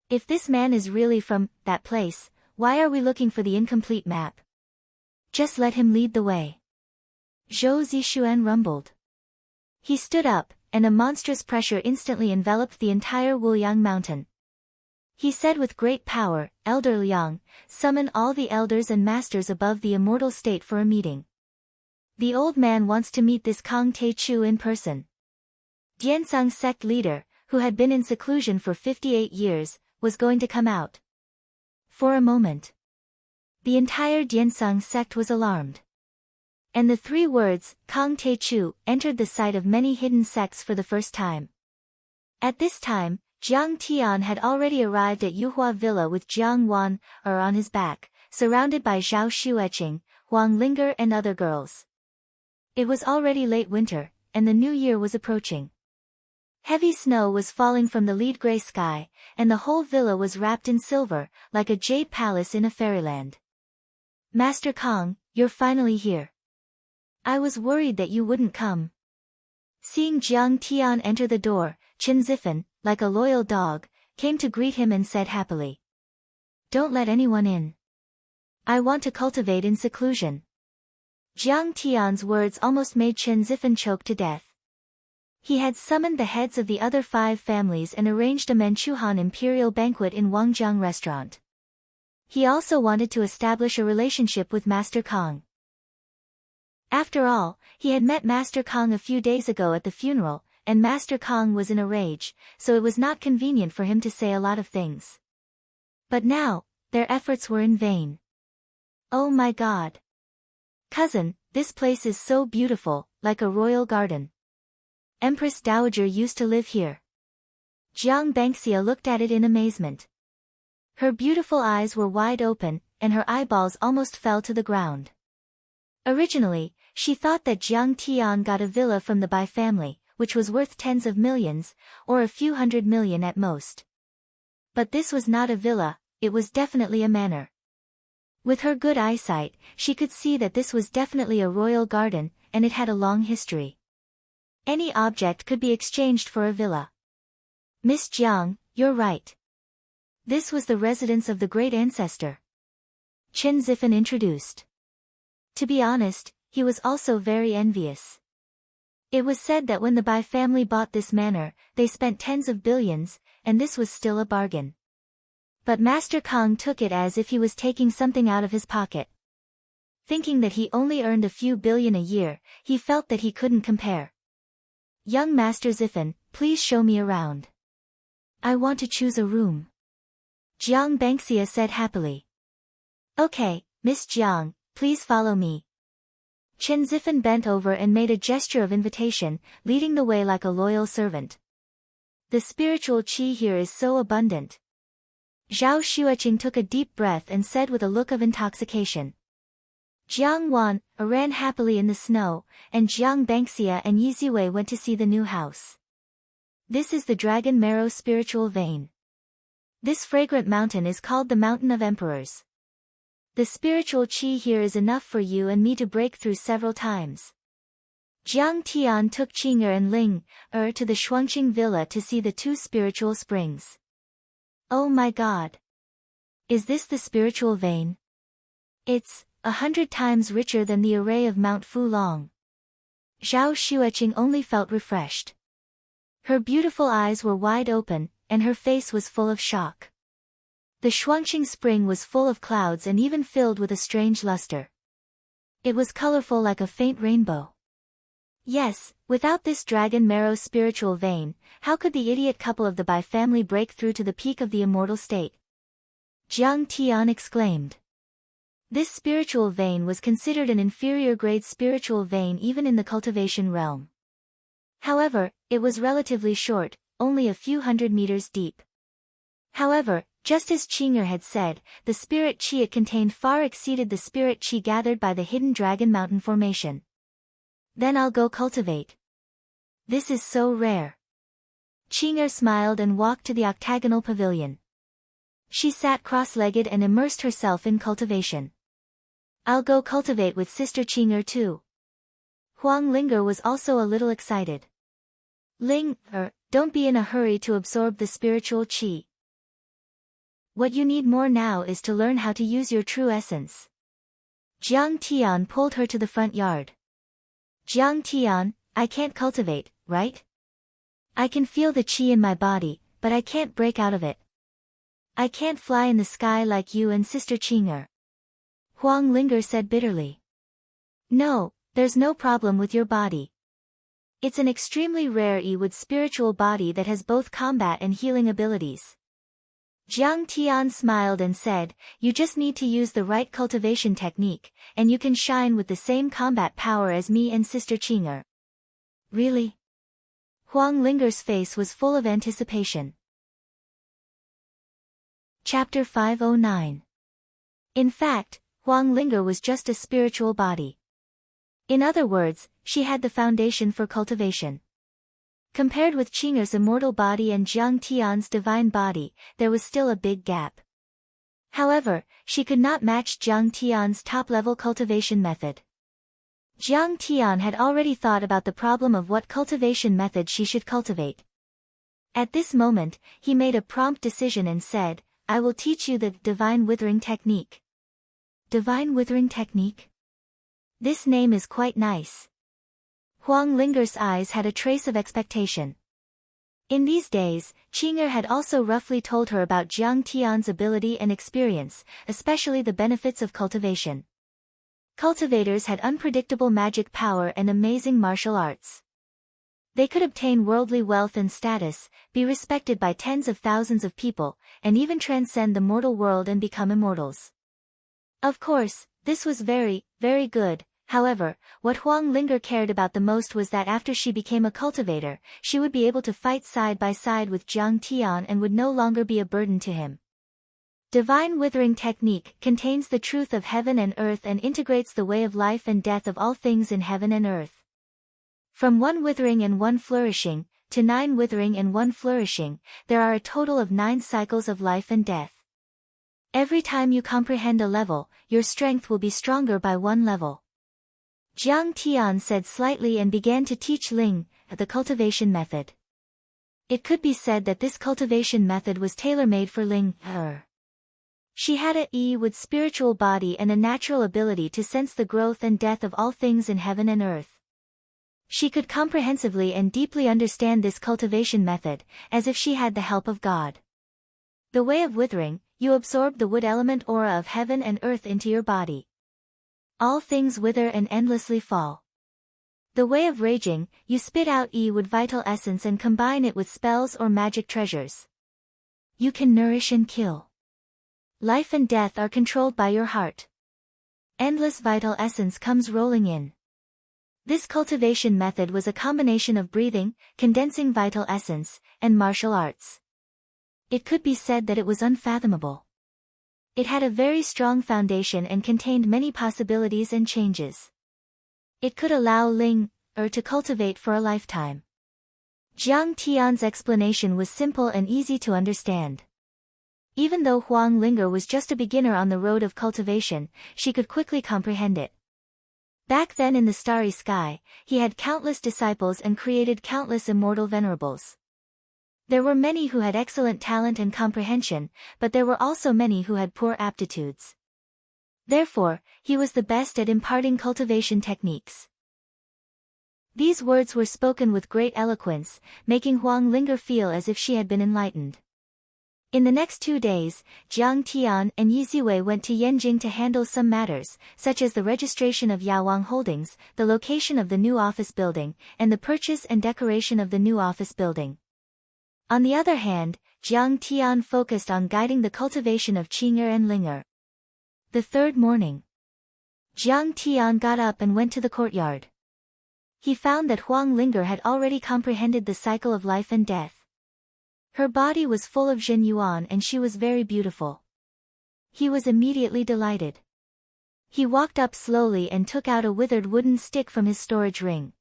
If this man is really from that place, why are we looking for the incomplete map? Just let him lead the way. Zhou Zixuan rumbled. He stood up, and a monstrous pressure instantly enveloped the entire Wuliang mountain. He said with great power, Elder Liang, summon all the elders and masters above the immortal state for a meeting. The old man wants to meet this Kang Taichu in person. Dianzang sect leader, who had been in seclusion for 58 years, was going to come out. For a moment, the entire Dianzang sect was alarmed. And the three words, Kang Te Chu, entered the sight of many hidden sects for the first time. At this time, Jiang Tian had already arrived at Yuhua Villa with Jiang Wan on his back, surrounded by Zhao Xueqing, Huang Linger and other girls. It was already late winter, and the new year was approaching. Heavy snow was falling from the lead gray sky, and the whole villa was wrapped in silver, like a jade palace in a fairyland. Master Kang, you're finally here. I was worried that you wouldn't come. Seeing Jiang Tian enter the door, Chen Zifen, like a loyal dog, came to greet him and said happily. Don't let anyone in. I want to cultivate in seclusion. Jiang Tian's words almost made Chen Zifen choke to death. He had summoned the heads of the other 5 families and arranged a Manchuhan imperial banquet in Wangjiang restaurant. He also wanted to establish a relationship with Master Kang. After all, he had met Master Kang a few days ago at the funeral, and Master Kang was in a rage, so it was not convenient for him to say a lot of things. But now, their efforts were in vain. Oh my God! Cousin, this place is so beautiful, like a royal garden. Empress Dowager used to live here. Jiang Bangxia looked at it in amazement. Her beautiful eyes were wide open, and her eyeballs almost fell to the ground. Originally, she thought that Jiang Tian got a villa from the Bai family, which was worth tens of millions, or a few hundred million at most. But this was not a villa, it was definitely a manor. With her good eyesight, she could see that this was definitely a royal garden, and it had a long history. Any object could be exchanged for a villa. Miss Jiang, you're right. This was the residence of the great ancestor. Chen Zifen introduced. To be honest, he was also very envious. It was said that when the Bai family bought this manor, they spent tens of billions, and this was still a bargain. But Master Kang took it as if he was taking something out of his pocket. Thinking that he only earned a few billion a year, he felt that he couldn't compare. Young Master Zifen, please show me around. I want to choose a room. Jiang Bangxia said happily. Okay, Miss Jiang, please follow me. Chen Zifen bent over and made a gesture of invitation, leading the way like a loyal servant. The spiritual qi here is so abundant. Zhao Xueqing took a deep breath and said with a look of intoxication. Jiang Wan ran happily in the snow, and Jiang Bangxia and Yi Ziwei went to see the new house. This is the Dragon Marrow spiritual vein. This fragrant mountain is called the Mountain of Emperors. The spiritual qi here is enough for you and me to break through several times. Jiang Tian took Qing'er and Ling to the Shuangqing villa to see the 2 spiritual springs. Oh my God! Is this the spiritual vein? It's 100 times richer than the array of Mount Fulong. Zhao Xueqing only felt refreshed. Her beautiful eyes were wide open, and her face was full of shock. The Shuangqing spring was full of clouds and even filled with a strange luster. It was colorful like a faint rainbow. Yes, without this Dragon Marrow spiritual vein, how could the idiot couple of the Bai family break through to the peak of the immortal state? Jiang Tian exclaimed. This spiritual vein was considered an inferior grade spiritual vein even in the cultivation realm. However, it was relatively short, only a few hundred meters deep. However, just as Qing'er had said, the spirit qi it contained far exceeded the spirit qi gathered by the hidden Dragon Mountain formation. Then I'll go cultivate. This is so rare. Qing'er smiled and walked to the octagonal pavilion. She sat cross-legged and immersed herself in cultivation. I'll go cultivate with Sister Qing'er too. Huang Linger was also a little excited. Don't be in a hurry to absorb the spiritual qi. What you need more now is to learn how to use your true essence. Jiang Tian pulled her to the front yard. Jiang Tian, I can't cultivate, right? I can feel the qi in my body, but I can't break out of it. I can't fly in the sky like you and Sister Qing'er. Huang Linger said bitterly. No, there's no problem with your body. It's an extremely rare Yi-Wood spiritual body that has both combat and healing abilities. Jiang Tian smiled and said, "You just need to use the right cultivation technique, and you can shine with the same combat power as me and Sister Qing'er." Really? Huang Linger's face was full of anticipation. Chapter 509. In fact, Huang Linger was just a spiritual body. In other words, she had the foundation for cultivation. Compared with Qing'er's immortal body and Jiang Tian's divine body, there was still a big gap. However, she could not match Jiang Tian's top-level cultivation method. Jiang Tian had already thought about the problem of what cultivation method she should cultivate. At this moment, he made a prompt decision and said, "I will teach you the Divine Withering Technique." Divine Withering Technique? This name is quite nice. Huang Linger's eyes had a trace of expectation. In these days, Qing'er had also roughly told her about Jiang Tian's ability and experience, especially the benefits of cultivation. Cultivators had unpredictable magic power and amazing martial arts. They could obtain worldly wealth and status, be respected by tens of thousands of people, and even transcend the mortal world and become immortals. Of course, this was very, very good. However, what Huang Linger cared about the most was that after she became a cultivator, she would be able to fight side by side with Jiang Tian and would no longer be a burden to him. Divine Withering Technique contains the truth of heaven and earth and integrates the way of life and death of all things in heaven and earth. From 1 withering and 1 flourishing, to 9 withering and 1 flourishing, there are a total of 9 cycles of life and death. Every time you comprehend a level, your strength will be stronger by 1 level. Jiang Tian said slightly and began to teach Ling the cultivation method. It could be said that this cultivation method was tailor-made for Ling. She had a with spiritual body and a natural ability to sense the growth and death of all things in heaven and earth. She could comprehensively and deeply understand this cultivation method, as if she had the help of God. The way of withering, you absorb the wood element aura of heaven and earth into your body. All things wither and endlessly fall. The way of raging, you spit out wood vital essence and combine it with spells or magic treasures. You can nourish and kill. Life and death are controlled by your heart. Endless vital essence comes rolling in. This cultivation method was a combination of breathing, condensing vital essence, and martial arts. It could be said that it was unfathomable. It had a very strong foundation and contained many possibilities and changes. It could allow Ling to cultivate for a lifetime. Jiang Tian's explanation was simple and easy to understand. Even though Huang Linger was just a beginner on the road of cultivation, she could quickly comprehend it. Back then in the starry sky, he had countless disciples and created countless immortal venerables. There were many who had excellent talent and comprehension, but there were also many who had poor aptitudes. Therefore, he was the best at imparting cultivation techniques. These words were spoken with great eloquence, making Huang Linger feel as if she had been enlightened. In the next 2 days, Jiang Tian and Yi Ziwei went to Yanjing to handle some matters, such as the registration of Yawang Holdings, the location of the new office building, and the purchase and decoration of the new office building. On the other hand, Jiang Tian focused on guiding the cultivation of Qing'er and Linger. The 3rd morning, Jiang Tian got up and went to the courtyard. He found that Huang Linger had already comprehended the cycle of life and death. Her body was full of Zhen Yuan and she was very beautiful. He was immediately delighted. He walked up slowly and took out a withered wooden stick from his storage ring.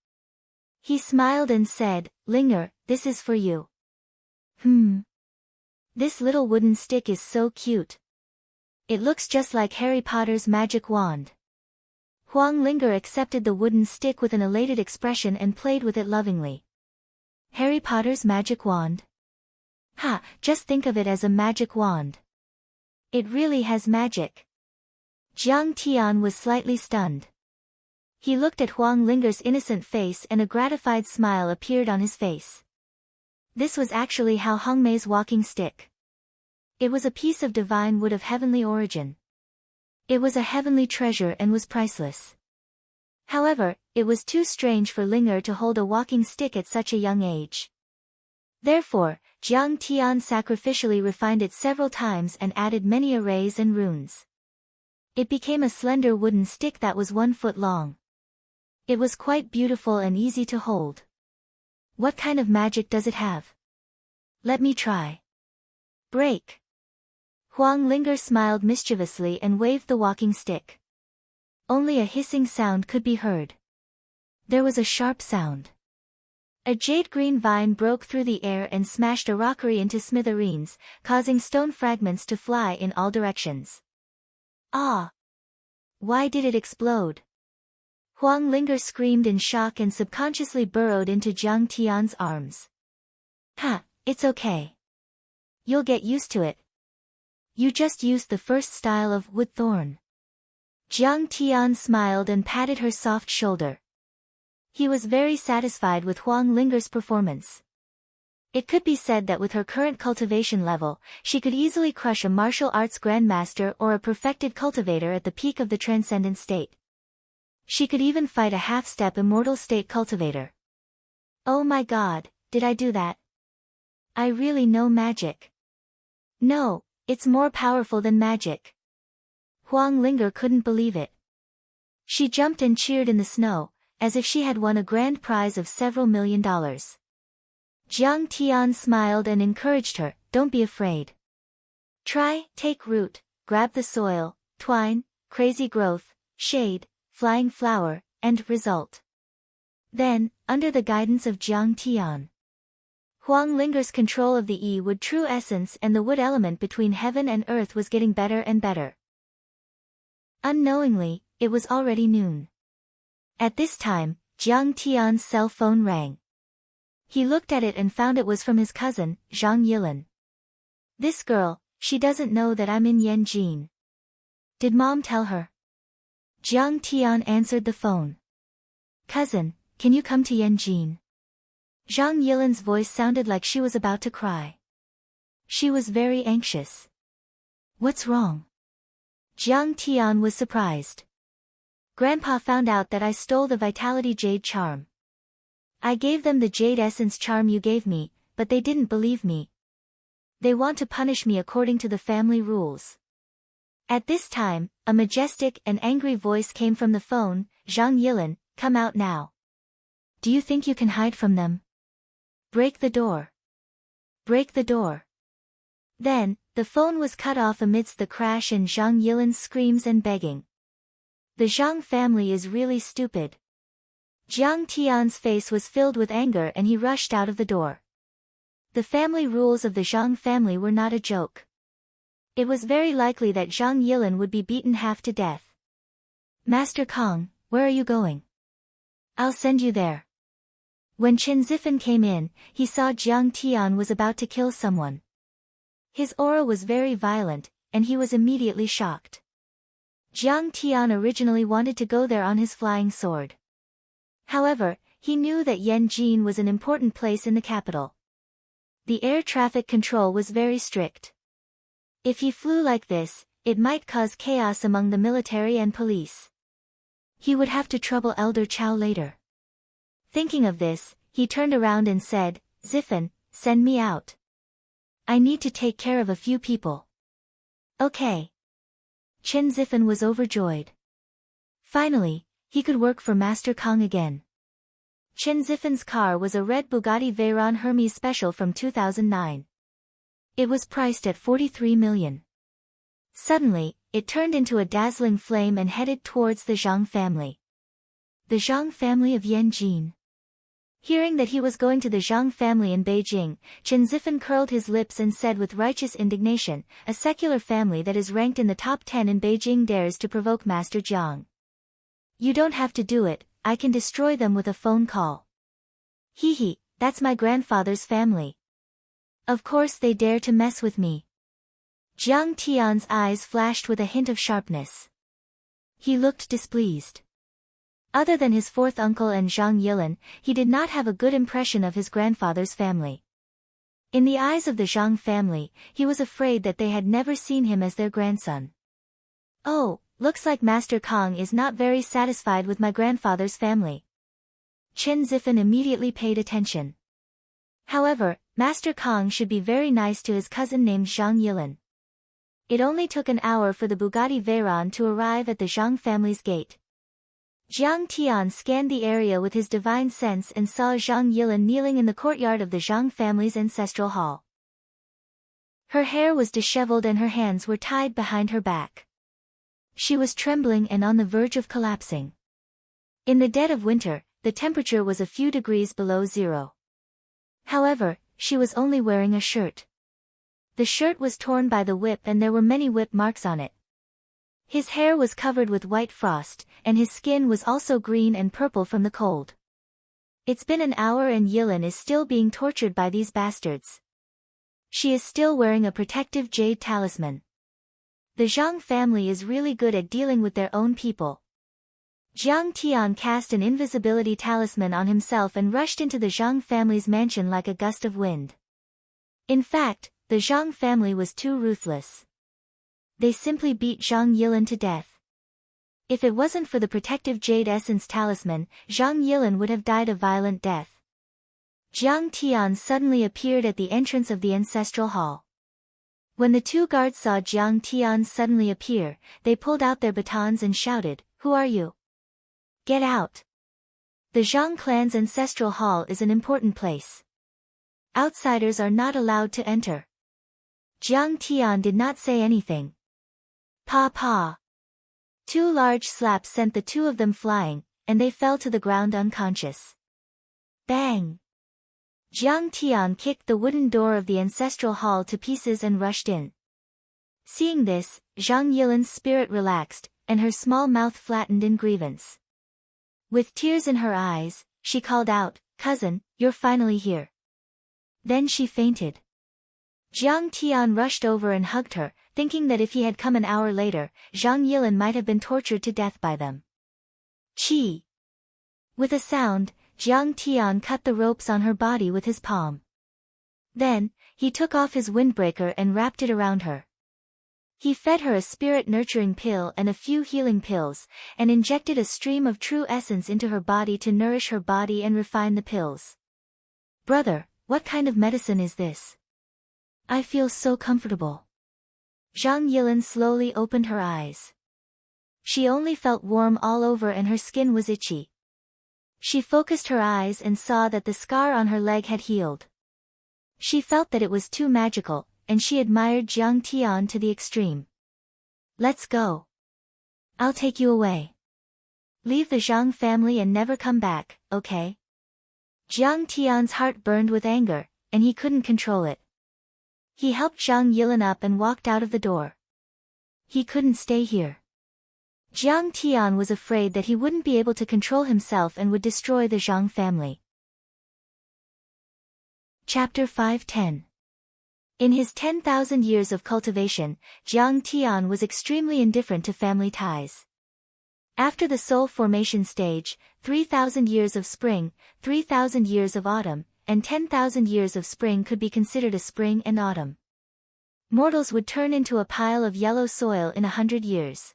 He smiled and said, "Linger, this is for you." This little wooden stick is so cute. It looks just like Harry Potter's magic wand. Huang Linger accepted the wooden stick with an elated expression and played with it lovingly. Harry Potter's magic wand? Just think of it as a magic wand. It really has magic. Jiang Tian was slightly stunned. He looked at Huang Linger's innocent face and a gratified smile appeared on his face. This was actually how Hongmei's walking stick. It was a piece of divine wood of heavenly origin. It was a heavenly treasure and was priceless. However, it was too strange for Linger to hold a walking stick at such a young age. Therefore, Jiang Tian sacrificially refined it several times and added many arrays and runes. It became a slender wooden stick that was 1 foot long. It was quite beautiful and easy to hold. What kind of magic does it have? Let me try. Break. Huang Linger smiled mischievously and waved the walking stick. Only a hissing sound could be heard. There was a sharp sound. A jade-green vine broke through the air and smashed a rockery into smithereens, causing stone fragments to fly in all directions. Ah! Why did it explode? Huang Linger screamed in shock and subconsciously burrowed into Jiang Tian's arms. Ha, it's okay. You'll get used to it. You just used the first style of wood thorn. Jiang Tian smiled and patted her soft shoulder. He was very satisfied with Huang Linger's performance. It could be said that with her current cultivation level, she could easily crush a martial arts grandmaster or a perfected cultivator at the peak of the transcendent state. She could even fight a half-step immortal state cultivator. Oh my god, did I do that? I really know magic. No, it's more powerful than magic. Huang Linger couldn't believe it. She jumped and cheered in the snow, as if she had won a grand prize of several $1 million. Jiang Tian smiled and encouraged her, don't be afraid. Try, take root, grab the soil, twine, crazy growth, shade, flying flower, and result. Then, under the guidance of Jiang Tian, Huang Linger's control of the Yi wood true essence and the wood element between heaven and earth was getting better and better. Unknowingly, it was already noon. At this time, Jiang Tian's cell phone rang. He looked at it and found it was from his cousin, Zhang Yilin. This girl, she doesn't know that I'm in Yanjin. Did mom tell her? Jiang Tian answered the phone. Cousin, can you come to Yanjin? Zhang Yilin's voice sounded like she was about to cry. She was very anxious. What's wrong? Jiang Tian was surprised. Grandpa found out that I stole the Vitality Jade charm. I gave them the Jade Essence charm you gave me, but they didn't believe me. They want to punish me according to the family rules. At this time, a majestic and angry voice came from the phone, Zhang Yilin, come out now. Do you think you can hide from them? Break the door. Break the door. Then, the phone was cut off amidst the crash and Zhang Yilin's screams and begging. The Zhang family is really stupid. Jiang Tian's face was filled with anger and he rushed out of the door. The family rules of the Zhang family were not a joke. It was very likely that Zhang Yilin would be beaten half to death. Master Kong, where are you going? I'll send you there. When Chen Zifan came in, he saw Jiang Tian was about to kill someone. His aura was very violent, and he was immediately shocked. Jiang Tian originally wanted to go there on his flying sword. However, he knew that Yanjin was an important place in the capital. The air traffic control was very strict. If he flew like this, it might cause chaos among the military and police. He would have to trouble Elder Chow later. Thinking of this, he turned around and said, Zifan, send me out. I need to take care of a few people. Okay. Chen Zifan was overjoyed. Finally, he could work for Master Kong again. Chen Zifan's car was a red Bugatti Veyron Hermes Special from 2009. It was priced at 43 million. Suddenly, it turned into a dazzling flame and headed towards the Zhang family. The Zhang family of Yanjin. Hearing that he was going to the Zhang family in Beijing, Chen Zifan curled his lips and said with righteous indignation, a secular family that is ranked in the top 10 in Beijing dares to provoke Master Jiang. You don't have to do it, I can destroy them with a phone call. Hee hee, that's my grandfather's family. Of course they dare to mess with me. Jiang Tian's eyes flashed with a hint of sharpness. He looked displeased. Other than his fourth uncle and Zhang Yilin, he did not have a good impression of his grandfather's family. In the eyes of the Zhang family, he was afraid that they had never seen him as their grandson. Oh, looks like Master Kong is not very satisfied with my grandfather's family. Chen Zifan immediately paid attention. However, Master Kong should be very nice to his cousin named Zhang Yilin. It only took an hour for the Bugatti Veyron to arrive at the Zhang family's gate. Jiang Tian scanned the area with his divine sense and saw Zhang Yilin kneeling in the courtyard of the Zhang family's ancestral hall. Her hair was disheveled and her hands were tied behind her back. She was trembling and on the verge of collapsing. In the dead of winter, the temperature was a few degrees below zero. However, she was only wearing a shirt. The shirt was torn by the whip and there were many whip marks on it. His hair was covered with white frost, and his skin was also green and purple from the cold. It's been an hour and Yilin is still being tortured by these bastards. She is still wearing a protective jade talisman. The Zhang family is really good at dealing with their own people. Jiang Tian cast an invisibility talisman on himself and rushed into the Zhang family's mansion like a gust of wind. In fact, the Zhang family was too ruthless. They simply beat Zhang Yilin to death. If it wasn't for the protective jade essence talisman, Zhang Yilin would have died a violent death. Jiang Tian suddenly appeared at the entrance of the ancestral hall. When the two guards saw Jiang Tian suddenly appear, they pulled out their batons and shouted, "Who are you? Get out!" The Zhang clan's ancestral hall is an important place. Outsiders are not allowed to enter. Jiang Tian did not say anything. Pa pa. Two large slaps sent the two of them flying, and they fell to the ground unconscious. Bang! Jiang Tian kicked the wooden door of the ancestral hall to pieces and rushed in. Seeing this, Zhang Yilin's spirit relaxed, and her small mouth flattened in grievance. With tears in her eyes, she called out, "Cousin, you're finally here." Then she fainted. Jiang Tian rushed over and hugged her, thinking that if he had come an hour later, Zhang Yilin might have been tortured to death by them. Chi! With a sound, Jiang Tian cut the ropes on her body with his palm. Then, he took off his windbreaker and wrapped it around her. He fed her a spirit-nurturing pill and a few healing pills, and injected a stream of true essence into her body to nourish her body and refine the pills. "Brother, what kind of medicine is this? I feel so comfortable." Zhang Yilin slowly opened her eyes. She only felt warm all over and her skin was itchy. She focused her eyes and saw that the scar on her leg had healed. She felt that it was too magical, and she admired Jiang Tian to the extreme. "Let's go. I'll take you away. Leave the Zhang family and never come back, okay?" Jiang Tian's heart burned with anger, and he couldn't control it. He helped Zhang Yilin up and walked out of the door. He couldn't stay here. Jiang Tian was afraid that he wouldn't be able to control himself and would destroy the Zhang family. Chapter 510. In his 10,000 years of cultivation, Jiang Tian was extremely indifferent to family ties. After the soul formation stage, 3,000 years of spring, 3,000 years of autumn, and 10,000 years of spring could be considered a spring and autumn. Mortals would turn into a pile of yellow soil in 100 years.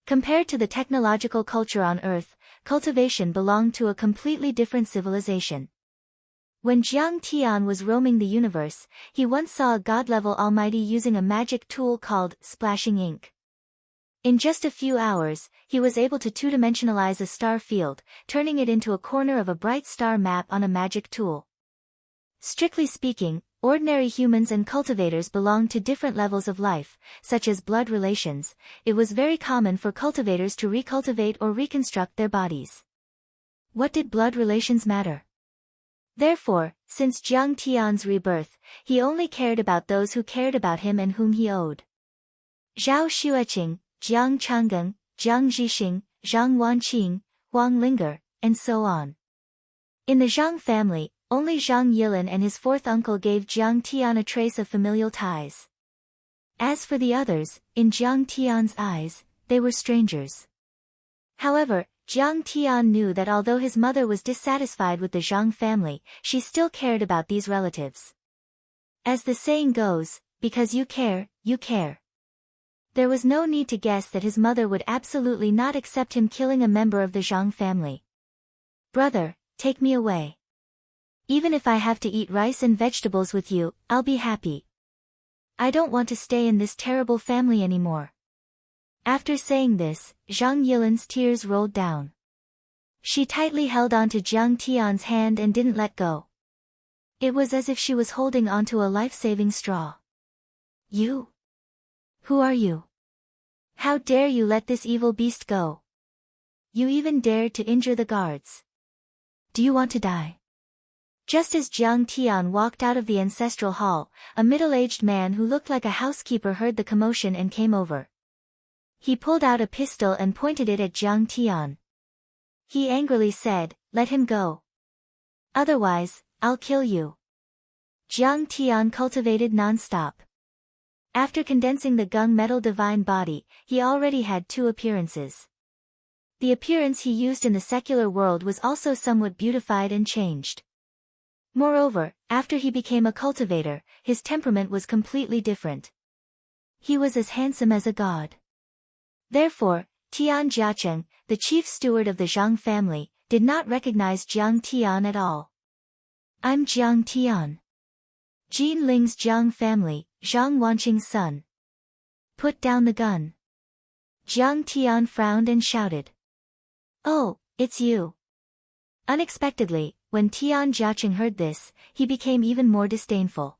Compared to the technological culture on Earth, cultivation belonged to a completely different civilization. When Jiang Tian was roaming the universe, he once saw a god-level almighty using a magic tool called splashing ink. In just a few hours, he was able to two-dimensionalize a star field, turning it into a corner of a bright star map on a magic tool. Strictly speaking, ordinary humans and cultivators belonged to different levels of life, such as blood relations. It was very common for cultivators to recultivate or reconstruct their bodies. What did blood relations matter? Therefore, since Jiang Tian's rebirth, he only cared about those who cared about him and whom he owed. Zhao Xueqing, Jiang Changeng, Jiang Zhixing, Zhang Wanqing, Huang Linger, and so on. In the Zhang family, only Zhang Yilin and his fourth uncle gave Jiang Tian a trace of familial ties. As for the others, in Jiang Tian's eyes, they were strangers. However, Jiang Tian knew that although his mother was dissatisfied with the Zhang family, she still cared about these relatives. As the saying goes, because you care, you care. There was no need to guess that his mother would absolutely not accept him killing a member of the Zhang family. "Brother, take me away. Even if I have to eat rice and vegetables with you, I'll be happy. I don't want to stay in this terrible family anymore. After saying this, Zhang Yilan's tears rolled down. She tightly held onto Jiang Tian's hand and didn't let go. It was as if she was holding onto a life-saving straw. You? Who are you? How dare you let this evil beast go? You even dared to injure the guards. Do you want to die? Just as Jiang Tian walked out of the ancestral hall, a middle-aged man who looked like a housekeeper heard the commotion and came over. He pulled out a pistol and pointed it at Jiang Tian. He angrily said, "Let him go. Otherwise, I'll kill you." Jiang Tian cultivated non-stop. After condensing the gung-metal divine body, he already had two appearances. The appearance he used in the secular world was also somewhat beautified and changed. Moreover, after he became a cultivator, his temperament was completely different. He was as handsome as a god. Therefore, Tian Jiacheng, the chief steward of the Zhang family, did not recognize Jiang Tian at all. "I'm Jiang Tian. Jin Ling's Jiang family, Zhang Wanqing's son." "Put down the gun." Jiang Tian frowned and shouted. "Oh, it's you." Unexpectedly, when Tian Jiacheng heard this, he became even more disdainful.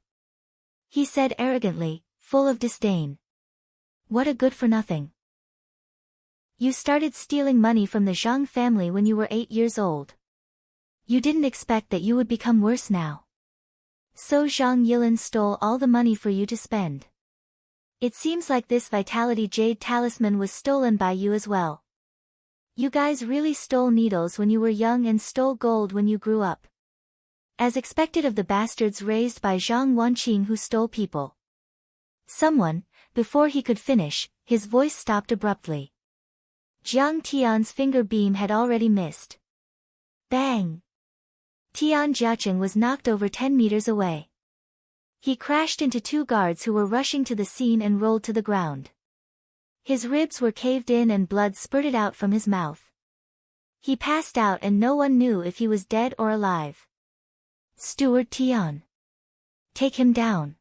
He said arrogantly, full of disdain, "What a good-for-nothing. You started stealing money from the Zhang family when you were 8 years old. You didn't expect that you would become worse now. So Zhang Yilan stole all the money for you to spend. It seems like this Vitality Jade Talisman was stolen by you as well. You guys really stole needles when you were young and stole gold when you grew up. As expected of the bastards raised by Zhang Wanqing who stole people." Someone, before he could finish, his voice stopped abruptly. Jiang Tian's finger beam had already missed. Bang! Tian Jiacheng was knocked over 10 meters away. He crashed into 2 guards who were rushing to the scene and rolled to the ground. His ribs were caved in and blood spurted out from his mouth. He passed out and no one knew if he was dead or alive. "Steward Tian. Take him down.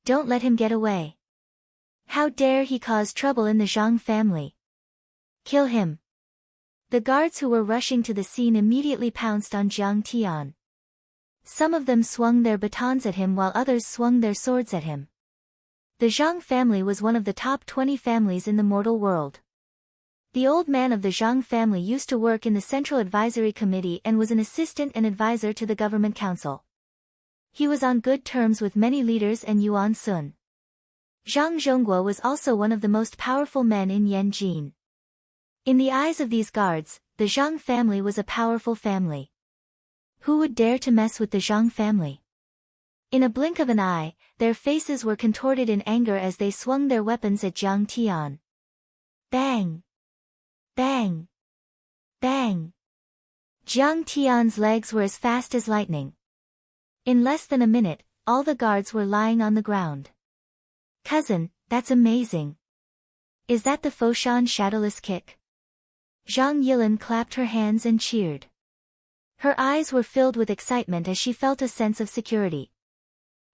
Don't let him get away. How dare he cause trouble in the Zhang family. Kill him." The guards who were rushing to the scene immediately pounced on Jiang Tian. Some of them swung their batons at him while others swung their swords at him. The Zhang family was one of the top 20 families in the mortal world. The old man of the Zhang family used to work in the Central Advisory Committee and was an assistant and advisor to the Government Council. He was on good terms with many leaders and Yuan Sun. Zhang Zhongguo was also one of the most powerful men in Yanjin. In the eyes of these guards, the Zhang family was a powerful family. Who would dare to mess with the Zhang family? In a blink of an eye, their faces were contorted in anger as they swung their weapons at Jiang Tian. Bang! Bang! Bang! Jiang Tian's legs were as fast as lightning. In less than a minute, all the guards were lying on the ground. "Cousin, that's amazing. Is that the Foshan shadowless kick?" Zhang Yilan clapped her hands and cheered. Her eyes were filled with excitement as she felt a sense of security.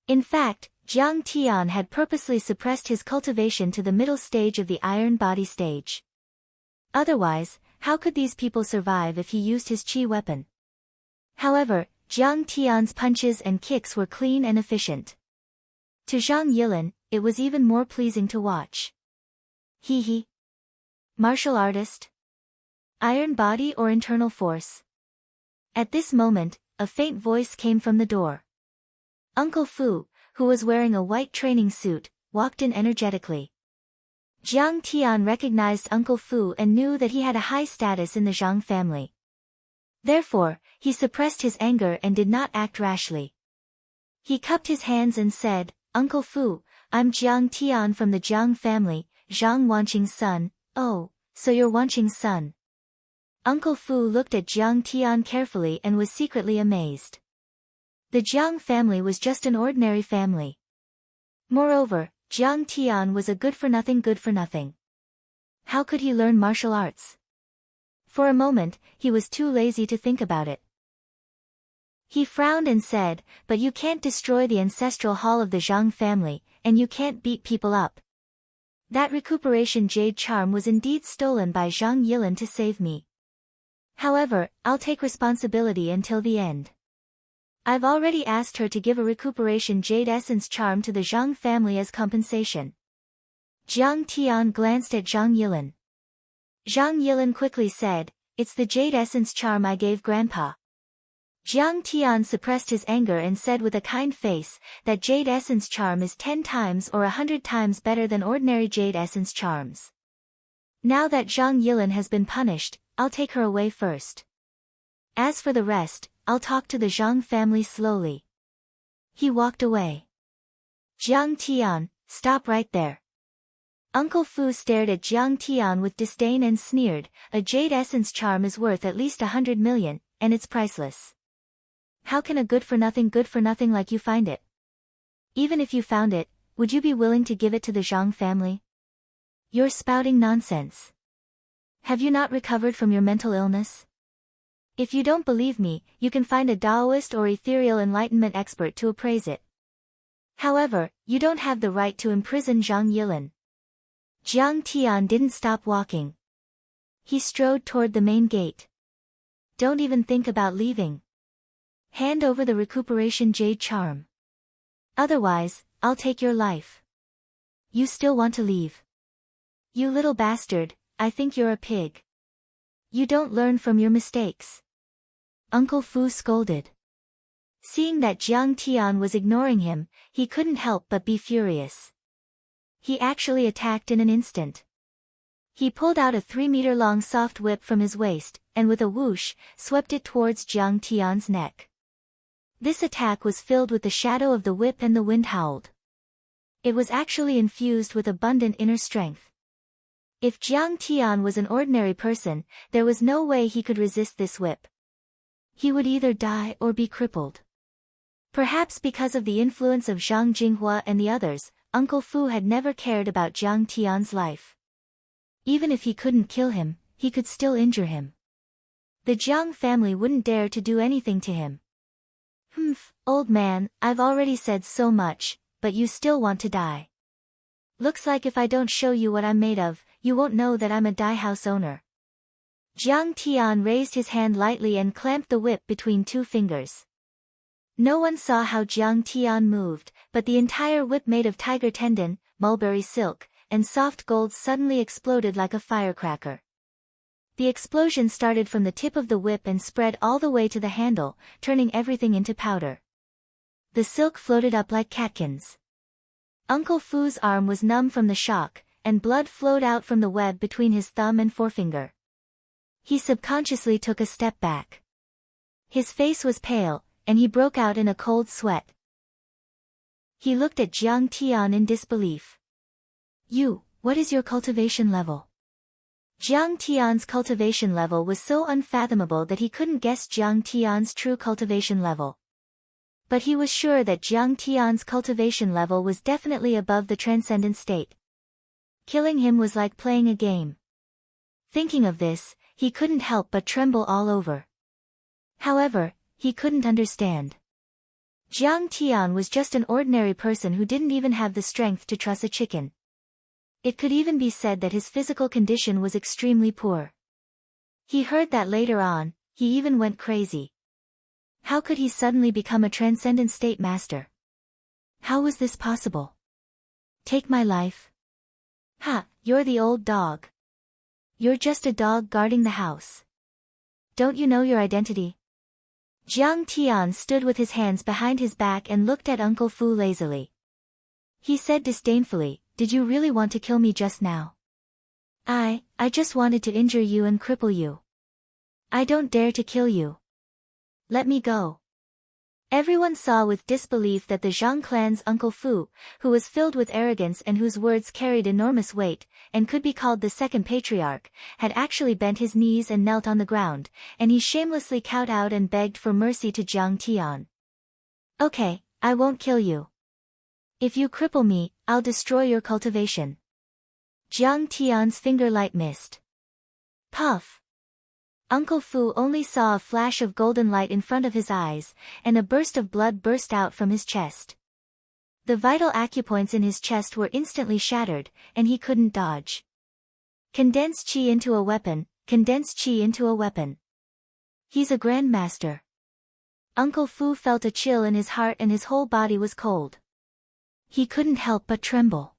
In fact, Jiang Tian had purposely suppressed his cultivation to the middle stage of the iron body stage. Otherwise, how could these people survive if he used his qi weapon? However, Jiang Tian's punches and kicks were clean and efficient. To Zhang Yilan, it was even more pleasing to watch. He. Martial artist? Iron body or internal force? At this moment, a faint voice came from the door. Uncle Fu, who was wearing a white training suit, walked in energetically. Jiang Tian recognized Uncle Fu and knew that he had a high status in the Zhang family. Therefore, he suppressed his anger and did not act rashly. He cupped his hands and said, "Uncle Fu, I'm Jiang Tian from the Jiang family, Zhang Wanqing's son." "Oh, so you're Wanqing's son." Uncle Fu looked at Jiang Tian carefully and was secretly amazed. The Jiang family was just an ordinary family. Moreover, Jiang Tian was a good-for-nothing. How could he learn martial arts? For a moment, he was too lazy to think about it. He frowned and said, but you can't destroy the ancestral hall of the Zhang family, and you can't beat people up. That recuperation jade charm was indeed stolen by Zhang Yilin to save me. However, I'll take responsibility until the end. I've already asked her to give a recuperation jade essence charm to the Zhang family as compensation. Jiang Tian glanced at Zhang Yilin. Zhang Yilin quickly said, it's the jade essence charm I gave Grandpa. Jiang Tian suppressed his anger and said with a kind face, that jade essence charm is 10 times or 100 times better than ordinary jade essence charms. Now that Zhang Yilin has been punished, I'll take her away first. As for the rest, I'll talk to the Zhang family slowly. He walked away. Jiang Tian, stop right there. Uncle Fu stared at Jiang Tian with disdain and sneered, a jade essence charm is worth at least 100 million, and it's priceless. How can a good-for-nothing like you find it? Even if you found it, would you be willing to give it to the Zhang family? You're spouting nonsense. Have you not recovered from your mental illness? If you don't believe me, you can find a Taoist or ethereal enlightenment expert to appraise it. However, you don't have the right to imprison Zhang Yilin. Jiang Tian didn't stop walking. He strode toward the main gate. Don't even think about leaving. Hand over the recuperation jade charm. Otherwise, I'll take your life. You still want to leave? You little bastard, I think you're a pig. You don't learn from your mistakes. Uncle Fu scolded. Seeing that Jiang Tian was ignoring him, he couldn't help but be furious. He actually attacked in an instant. He pulled out a 3-meter-long soft whip from his waist, and with a whoosh, swept it towards Jiang Tian's neck. This attack was filled with the shadow of the whip and the wind howled. It was actually infused with abundant inner strength. If Jiang Tian was an ordinary person, there was no way he could resist this whip. He would either die or be crippled. Perhaps because of the influence of Zhang Jinghua and the others, Uncle Fu had never cared about Jiang Tian's life. Even if he couldn't kill him, he could still injure him. The Jiang family wouldn't dare to do anything to him. Humph, old man, I've already said so much, but you still want to die. Looks like if I don't show you what I'm made of, you won't know that I'm a dye house owner. Jiang Tian raised his hand lightly and clamped the whip between 2 fingers. No one saw how Jiang Tian moved, but the entire whip made of tiger tendon, mulberry silk, and soft gold suddenly exploded like a firecracker. The explosion started from the tip of the whip and spread all the way to the handle, turning everything into powder. The silk floated up like catkins. Uncle Fu's arm was numb from the shock, and blood flowed out from the web between his thumb and forefinger. He subconsciously took a step back. His face was pale, and he broke out in a cold sweat. He looked at Jiang Tian in disbelief. What is your cultivation level? Jiang Tian's cultivation level was so unfathomable that he couldn't guess Jiang Tian's true cultivation level. But he was sure that Jiang Tian's cultivation level was definitely above the transcendent state. Killing him was like playing a game. Thinking of this, he couldn't help but tremble all over. However, he couldn't understand. Jiang Tian was just an ordinary person who didn't even have the strength to truss a chicken. It could even be said that his physical condition was extremely poor. He heard that later on, he even went crazy. How could he suddenly become a transcendent state master? How was this possible? Take my life? Ha, you're the old dog. You're just a dog guarding the house. Don't you know your identity? Jiang Tian stood with his hands behind his back and looked at Uncle Fu lazily. He said disdainfully, did you really want to kill me just now? I just wanted to injure you and cripple you. I don't dare to kill you. Let me go. Everyone saw with disbelief that the Zhang clan's Uncle Fu, who was filled with arrogance and whose words carried enormous weight, and could be called the second patriarch, had actually bent his knees and knelt on the ground, and he shamelessly kowtowed and begged for mercy to Jiang Tian. Okay, I won't kill you. If you cripple me, I'll destroy your cultivation. Jiang Tian's finger light mist. Puff. Uncle Fu only saw a flash of golden light in front of his eyes, and a burst of blood burst out from his chest. The vital acupoints in his chest were instantly shattered, and he couldn't dodge. Condense chi into a weapon, condense chi into a weapon. He's a grandmaster. Uncle Fu felt a chill in his heart and his whole body was cold. He couldn't help but tremble.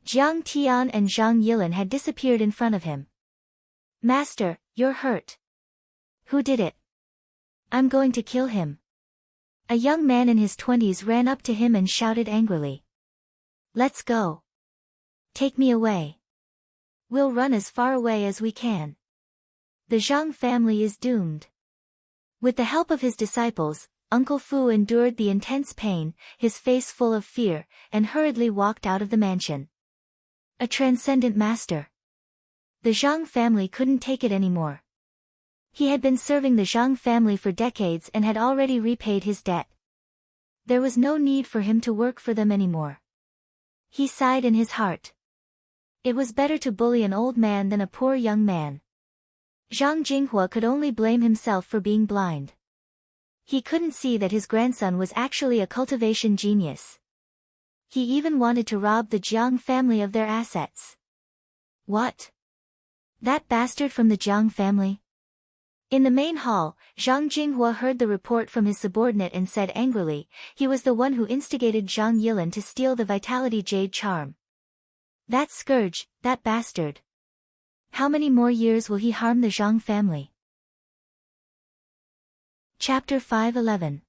Jiang Tian and Zhang Yilin had disappeared in front of him. Master, you're hurt. Who did it? I'm going to kill him. A young man in his 20s ran up to him and shouted angrily. Let's go. Take me away. We'll run as far away as we can. The Zhang family is doomed. With the help of his disciples, Uncle Fu endured the intense pain, his face full of fear, and hurriedly walked out of the mansion. A transcendent master. The Zhang family couldn't take it anymore. He had been serving the Zhang family for decades and had already repaid his debt. There was no need for him to work for them anymore. He sighed in his heart. It was better to bully an old man than a poor young man. Zhang Jinghua could only blame himself for being blind. He couldn't see that his grandson was actually a cultivation genius. He even wanted to rob the Jiang family of their assets. What? That bastard from the Jiang family? In the main hall, Zhang Jinghua heard the report from his subordinate and said angrily, he was the one who instigated Zhang Yilin to steal the Vitality Jade charm. That scourge, that bastard. How many more years will he harm the Zhang family? Chapter 511.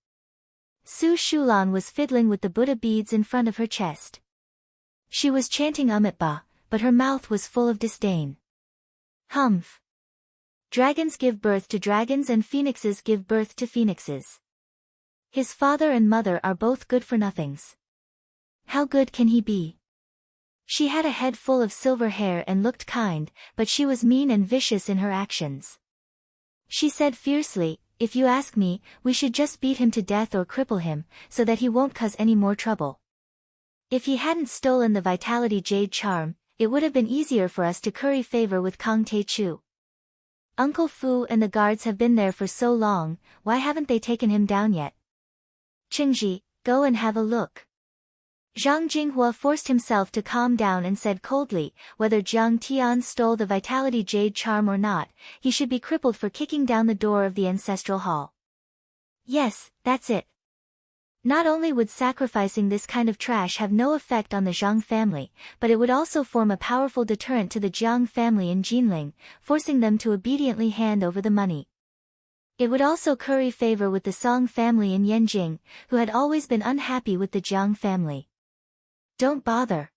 Su Shulan was fiddling with the Buddha beads in front of her chest. She was chanting Amitabha, but her mouth was full of disdain. Humph. Dragons give birth to dragons and phoenixes give birth to phoenixes. His father and mother are both good-for-nothings. How good can he be? She had a head full of silver hair and looked kind, but she was mean and vicious in her actions. She said fiercely, if you ask me, we should just beat him to death or cripple him, so that he won't cause any more trouble. If he hadn't stolen the Vitality Jade charm, it would have been easier for us to curry favor with Kang Tae-chu. Uncle Fu and the guards have been there for so long, why haven't they taken him down yet? Chingji, go and have a look. Zhang Jinghua forced himself to calm down and said coldly, whether Jiang Tian stole the Vitality Jade charm or not, he should be crippled for kicking down the door of the ancestral hall. Yes, that's it. Not only would sacrificing this kind of trash have no effect on the Zhang family, but it would also form a powerful deterrent to the Jiang family in Jinling, forcing them to obediently hand over the money. It would also curry favor with the Song family in Yanjing, who had always been unhappy with the Jiang family. Don't bother.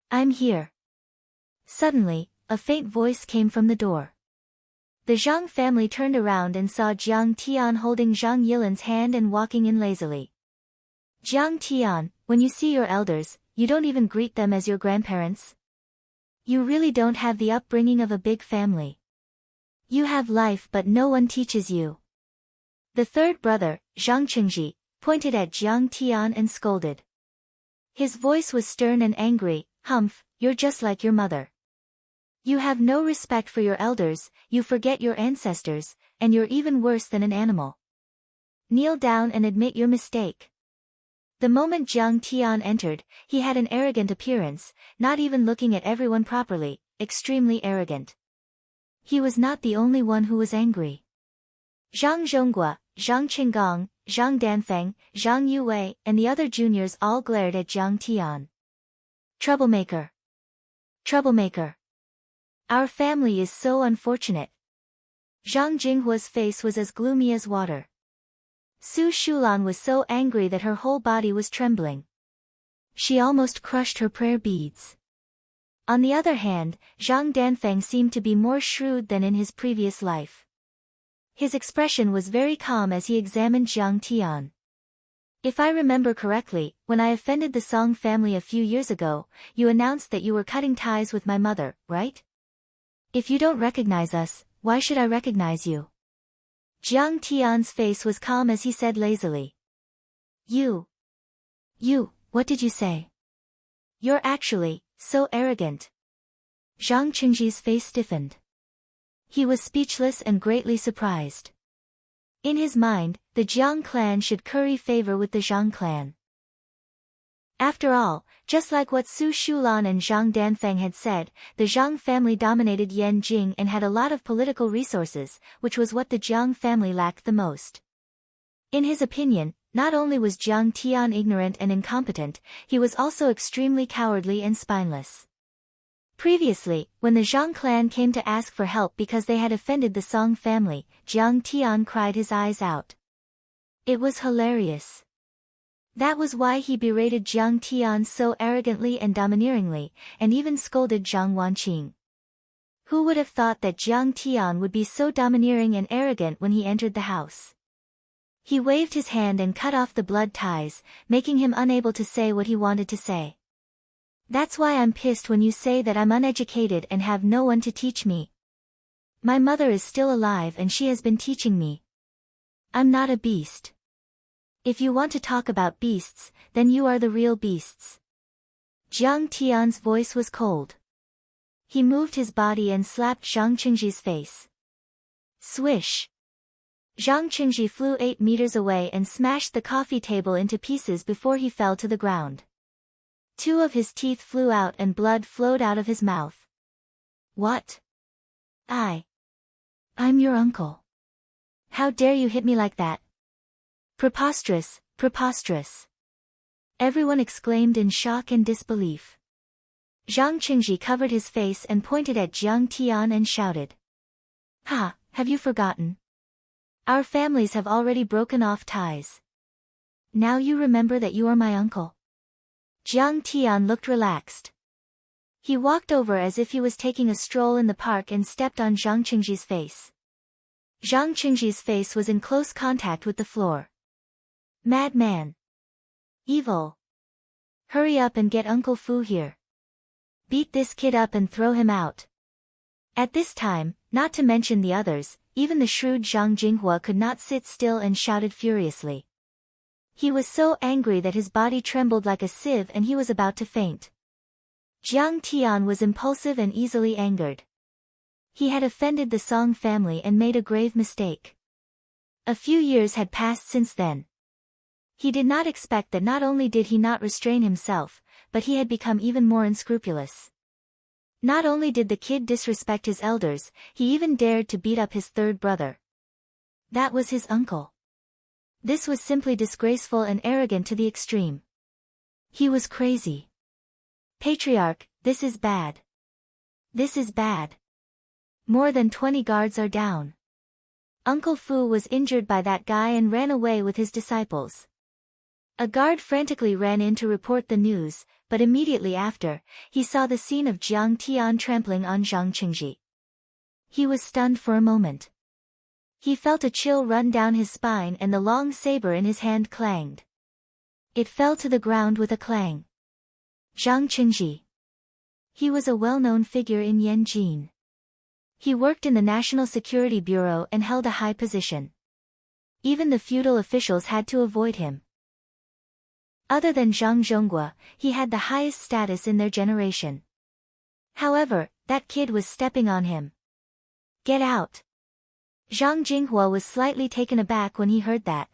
I'm here. Suddenly, a faint voice came from the door. The Zhang family turned around and saw Jiang Tian holding Zhang Yilin's hand and walking in lazily. Jiang Tian, when you see your elders, you don't even greet them as your grandparents? You really don't have the upbringing of a big family. You have life but no one teaches you. The third brother, Zhang Qingji, pointed at Jiang Tian and scolded. His voice was stern and angry, Humph, you're just like your mother. You have no respect for your elders, you forget your ancestors, and you're even worse than an animal. Kneel down and admit your mistake. The moment Jiang Tian entered, he had an arrogant appearance, not even looking at everyone properly, extremely arrogant. He was not the only one who was angry. Zhang Zhonggua, Zhang Qinggong, Zhang Danfeng, Zhang Yuwei, and the other juniors all glared at Jiang Tian. Troublemaker. Troublemaker. Our family is so unfortunate. Zhang Jinghua's face was as gloomy as water. Su Shulan was so angry that her whole body was trembling. She almost crushed her prayer beads. On the other hand, Zhang Danfeng seemed to be more shrewd than in his previous life. His expression was very calm as he examined Jiang Tian. If I remember correctly, when I offended the Song family a few years ago, you announced that you were cutting ties with my mother, right? If you don't recognize us, why should I recognize you? Jiang Tian's face was calm as he said lazily. You, what did you say? You're actually so arrogant. Zhang Qingji's face stiffened. He was speechless and greatly surprised. In his mind, the Jiang clan should curry favor with the Zhang clan. After all, just like what Su Shulan and Zhang Danfeng had said, the Zhang family dominated Yanjing and had a lot of political resources, which was what the Jiang family lacked the most. In his opinion, not only was Jiang Tian ignorant and incompetent, he was also extremely cowardly and spineless. Previously, when the Zhang clan came to ask for help because they had offended the Song family, Jiang Tian cried his eyes out. It was hilarious. That was why he berated Jiang Tian so arrogantly and domineeringly, and even scolded Zhang Wanqing. Who would have thought that Jiang Tian would be so domineering and arrogant when he entered the house? He waved his hand and cut off the blood ties, making him unable to say what he wanted to say. That's why I'm pissed when you say that I'm uneducated and have no one to teach me. My mother is still alive and she has been teaching me. I'm not a beast. If you want to talk about beasts, then you are the real beasts. Jiang Tian's voice was cold. He moved his body and slapped Zhang Qingji's face. Swish! Zhang Qingji flew 8 meters away and smashed the coffee table into pieces before he fell to the ground. 2 of his teeth flew out and blood flowed out of his mouth. What? I'm your uncle. How dare you hit me like that? Preposterous, preposterous. Everyone exclaimed in shock and disbelief. Zhang Qingji covered his face and pointed at Jiang Tian and shouted. Ha, have you forgotten? Our families have already broken off ties. Now you remember that you are my uncle. Jiang Tian looked relaxed. He walked over as if he was taking a stroll in the park and stepped on Zhang Qingji's face. Zhang Qingji's face was in close contact with the floor. Madman. Evil. Hurry up and get Uncle Fu here. Beat this kid up and throw him out. At this time, not to mention the others, even the shrewd Zhang Jinghua could not sit still and shouted furiously. He was so angry that his body trembled like a sieve and he was about to faint. Jiang Tian was impulsive and easily angered. He had offended the Song family and made a grave mistake. A few years had passed since then. He did not expect that not only did he not restrain himself, but he had become even more unscrupulous. Not only did the kid disrespect his elders, he even dared to beat up his third brother. That was his uncle. This was simply disgraceful and arrogant to the extreme. He was crazy. Patriarch, this is bad. This is bad. More than 20 guards are down. Uncle Fu was injured by that guy and ran away with his disciples. A guard frantically ran in to report the news, but immediately after, he saw the scene of Jiang Tian trampling on Zhang Qingji. He was stunned for a moment. He felt a chill run down his spine and the long saber in his hand clanged. It fell to the ground with a clang. Zhang Qingji. He was a well-known figure in Yanjin. He worked in the National Security Bureau and held a high position. Even the feudal officials had to avoid him. Other than Zhang Zhonghua, he had the highest status in their generation. However, that kid was stepping on him. Get out! Zhang Jinghua was slightly taken aback when he heard that.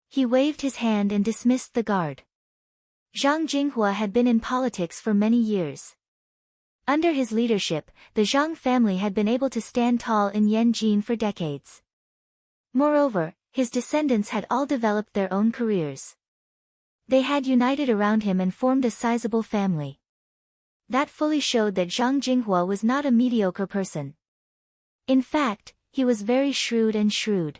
He waved his hand and dismissed the guard. Zhang Jinghua had been in politics for many years. Under his leadership, the Zhang family had been able to stand tall in Yanjin for decades. Moreover, his descendants had all developed their own careers. They had united around him and formed a sizable family. That fully showed that Zhang Jinghua was not a mediocre person. In fact, he was very shrewd and shrewd.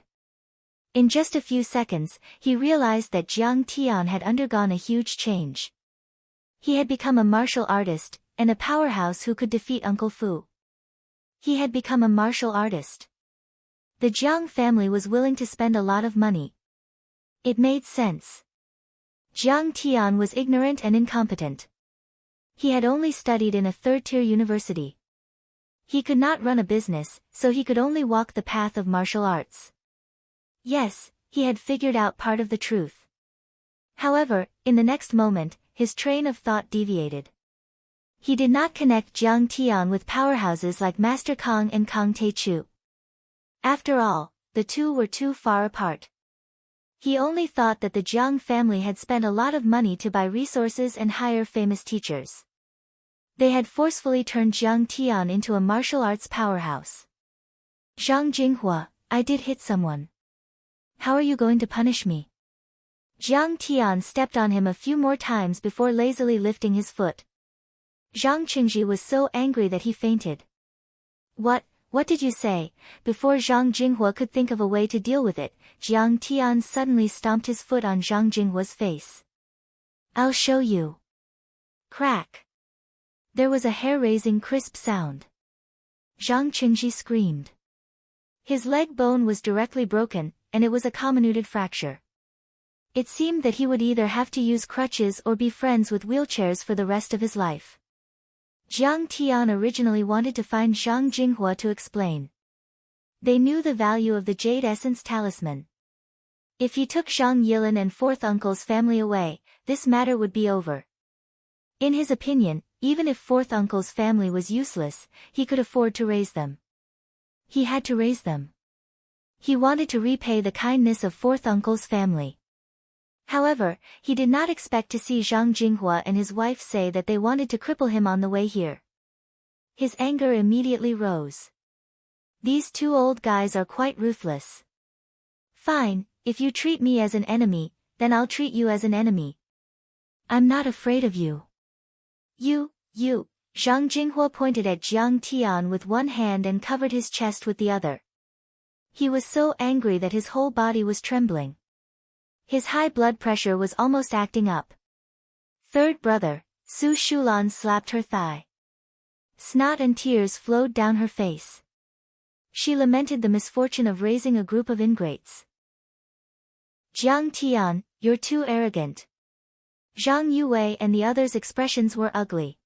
In just a few seconds, he realized that Jiang Tian had undergone a huge change. He had become a martial artist, and a powerhouse who could defeat Uncle Fu. He had become a martial artist. The Jiang family was willing to spend a lot of money. It made sense. Jiang Tian was ignorant and incompetent. He had only studied in a third-tier university. He could not run a business, so he could only walk the path of martial arts. Yes, he had figured out part of the truth. However, in the next moment, his train of thought deviated. He did not connect Jiang Tian with powerhouses like Master Kong and Kang Taichu. After all, the two were too far apart. He only thought that the Jiang family had spent a lot of money to buy resources and hire famous teachers. They had forcefully turned Jiang Tian into a martial arts powerhouse. Zhang Jinghua, I did hit someone. How are you going to punish me? Jiang Tian stepped on him a few more times before lazily lifting his foot. Zhang Qingji was so angry that he fainted. What did you say? Before Zhang Jinghua could think of a way to deal with it, Jiang Tian suddenly stomped his foot on Zhang Jinghua's face. I'll show you. Crack. There was a hair-raising crisp sound. Zhang Qingji screamed. His leg bone was directly broken, and it was a comminuted fracture. It seemed that he would either have to use crutches or be friends with wheelchairs for the rest of his life. Jiang Tian originally wanted to find Zhang Jinghua to explain. They knew the value of the Jade Essence Talisman. If he took Zhang Yilin and fourth uncle's family away, this matter would be over. In his opinion, even if fourth uncle's family was useless, he could afford to raise them. He had to raise them. He wanted to repay the kindness of fourth uncle's family. However, he did not expect to see Zhang Jinghua and his wife say that they wanted to cripple him on the way here. His anger immediately rose. These two old guys are quite ruthless. Fine, if you treat me as an enemy, then I'll treat you as an enemy. I'm not afraid of you. You, Zhang Jinghua pointed at Jiang Tian with one hand and covered his chest with the other. He was so angry that his whole body was trembling. His high blood pressure was almost acting up. Third brother, Su Shulan slapped her thigh. Snot and tears flowed down her face. She lamented the misfortune of raising a group of ingrates. Jiang Tian, you're too arrogant. Zhang Yue and the others' expressions were ugly.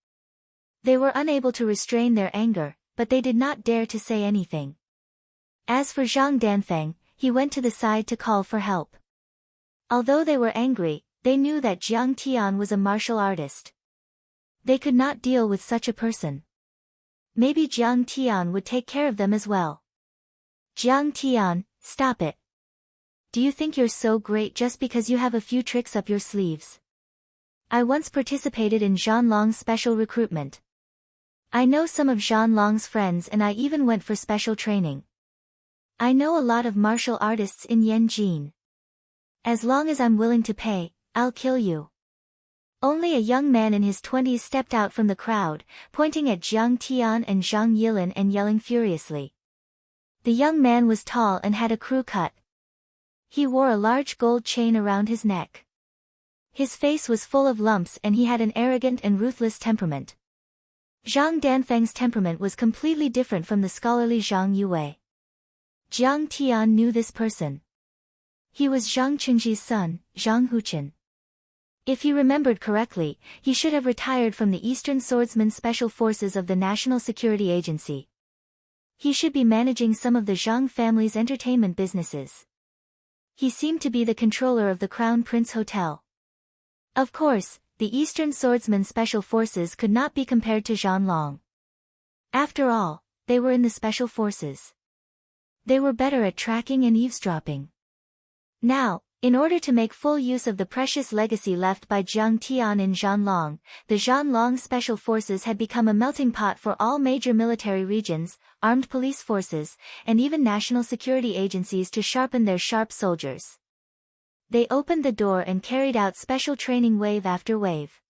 They were unable to restrain their anger, but they did not dare to say anything. As for Zhang Danfeng, he went to the side to call for help. Although they were angry, they knew that Jiang Tian was a martial artist. They could not deal with such a person. Maybe Jiang Tian would take care of them as well. Jiang Tian, stop it. Do you think you're so great just because you have a few tricks up your sleeves? I once participated in Zhanlong's special recruitment. I know some of Zhanlong's friends and I even went for special training. I know a lot of martial artists in Yanjin. As long as I'm willing to pay, I'll kill you. Only a young man in his 20s stepped out from the crowd, pointing at Jiang Tian and Zhang Yilin and yelling furiously. The young man was tall and had a crew cut. He wore a large gold chain around his neck. His face was full of lumps and he had an arrogant and ruthless temperament. Zhang Danfeng's temperament was completely different from the scholarly Zhang Yue. Jiang Tian knew this person. He was Zhang Qingji's son, Zhang Huchen. If he remembered correctly, he should have retired from the Eastern Swordsman Special Forces of the National Security Agency. He should be managing some of the Zhang family's entertainment businesses. He seemed to be the controller of the Crown Prince Hotel. Of course, the Eastern Swordsman Special Forces could not be compared to Zhanlong. After all, they were in the Special Forces. They were better at tracking and eavesdropping. Now, in order to make full use of the precious legacy left by Jiang Tian in Zhanlong, the Zhanlong Special Forces had become a melting pot for all major military regions, armed police forces, and even national security agencies to sharpen their sharp soldiers. They opened the door and carried out special training wave after wave.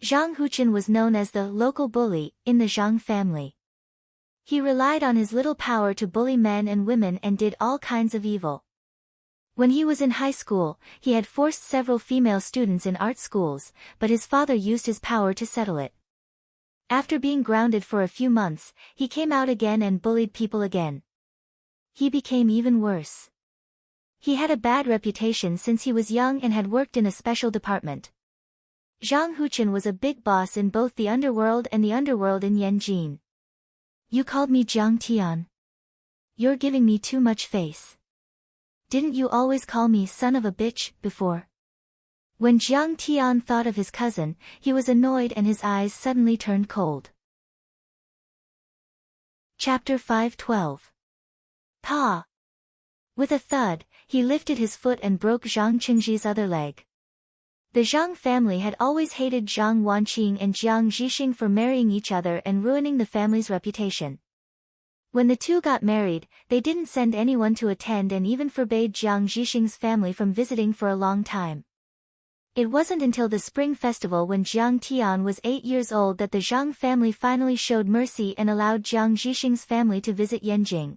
Zhang Huchen was known as the local bully in the Zhang family. He relied on his little power to bully men and women and did all kinds of evil. When he was in high school, he had forced several female students in art schools, but his father used his power to settle it. After being grounded for a few months, he came out again and bullied people again. He became even worse. He had a bad reputation since he was young and had worked in a special department. Zhang Huchen was a big boss in both the underworld and the underworld in Yanjin. You called me Jiang Tian. You're giving me too much face. Didn't you always call me son of a bitch before? When Jiang Tian thought of his cousin, he was annoyed and his eyes suddenly turned cold. Chapter 5:12. Pa! With a thud, he lifted his foot and broke Zhang Qingji's other leg. The Zhang family had always hated Zhang Wanqing and Jiang Zhixing for marrying each other and ruining the family's reputation. When the two got married, they didn't send anyone to attend and even forbade Jiang Zhixing's family from visiting for a long time. It wasn't until the Spring Festival when Jiang Tian was 8 years old that the Zhang family finally showed mercy and allowed Jiang Zhixing's family to visit Yanjing.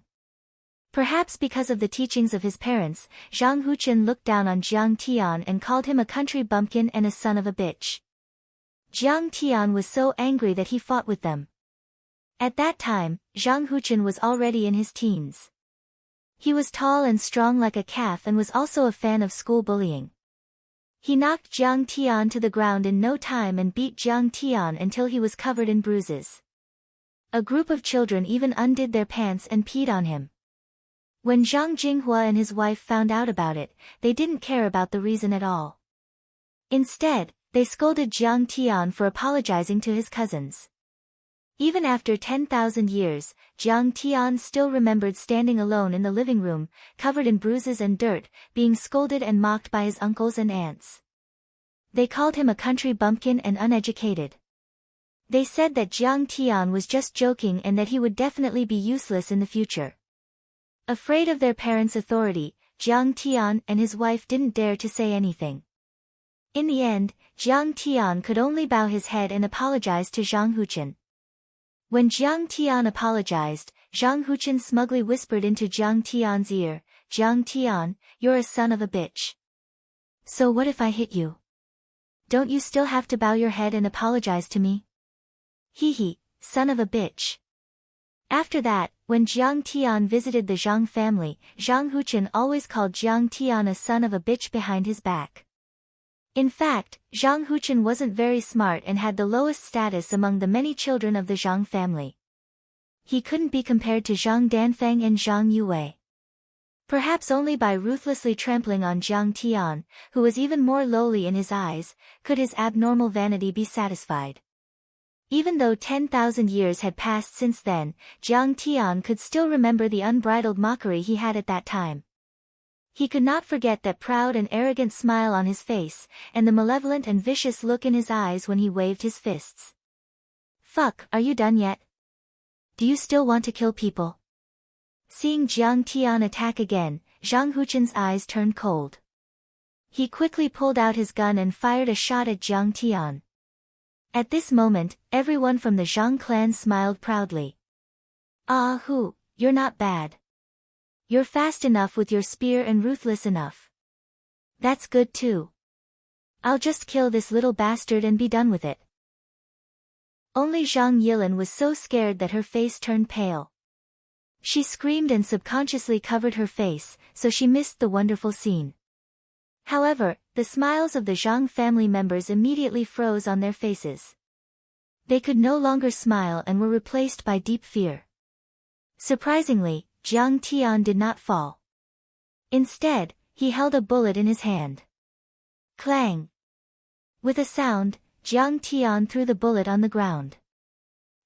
Perhaps because of the teachings of his parents, Zhang Huchen looked down on Jiang Tian and called him a country bumpkin and a son of a bitch. Jiang Tian was so angry that he fought with them. At that time, Zhang Huchen was already in his teens. He was tall and strong like a calf and was also a fan of school bullying. He knocked Jiang Tian to the ground in no time and beat Jiang Tian until he was covered in bruises. A group of children even undid their pants and peed on him. When Zhang Jinghua and his wife found out about it, they didn't care about the reason at all. Instead, they scolded Jiang Tian for apologizing to his cousins. Even after 10,000 years, Jiang Tian still remembered standing alone in the living room, covered in bruises and dirt, being scolded and mocked by his uncles and aunts. They called him a country bumpkin and uneducated. They said that Jiang Tian was just joking and that he would definitely be useless in the future. Afraid of their parents' authority, Jiang Tian and his wife didn't dare to say anything. In the end, Jiang Tian could only bow his head and apologize to Zhang Huchen. When Jiang Tian apologized, Zhang Huchen smugly whispered into Jiang Tian's ear, "Jiang Tian, you're a son of a bitch. So what if I hit you? Don't you still have to bow your head and apologize to me? Hee, son of a bitch." After that, when Jiang Tian visited the Zhang family, Zhang Huchen always called Jiang Tian a son of a bitch behind his back. In fact, Zhang Huchen wasn't very smart and had the lowest status among the many children of the Zhang family. He couldn't be compared to Zhang Danfeng and Zhang Yuwei. Perhaps only by ruthlessly trampling on Jiang Tian, who was even more lowly in his eyes, could his abnormal vanity be satisfied. Even though 10,000 years had passed since then, Jiang Tian could still remember the unbridled mockery he had at that time. He could not forget that proud and arrogant smile on his face, and the malevolent and vicious look in his eyes when he waved his fists. "Fuck, are you done yet? Do you still want to kill people?" Seeing Jiang Tian attack again, Zhang Huchen's eyes turned cold. He quickly pulled out his gun and fired a shot at Jiang Tian. At this moment, everyone from the Zhang clan smiled proudly. "Ah hu, you're not bad. You're fast enough with your spear and ruthless enough. That's good too. I'll just kill this little bastard and be done with it." Only Zhang Yilin was so scared that her face turned pale. She screamed and subconsciously covered her face, so she missed the wonderful scene. However, the smiles of the Zhang family members immediately froze on their faces. They could no longer smile and were replaced by deep fear. Surprisingly, Jiang Tian did not fall. Instead, he held a bullet in his hand. Clang! With a sound, Jiang Tian threw the bullet on the ground.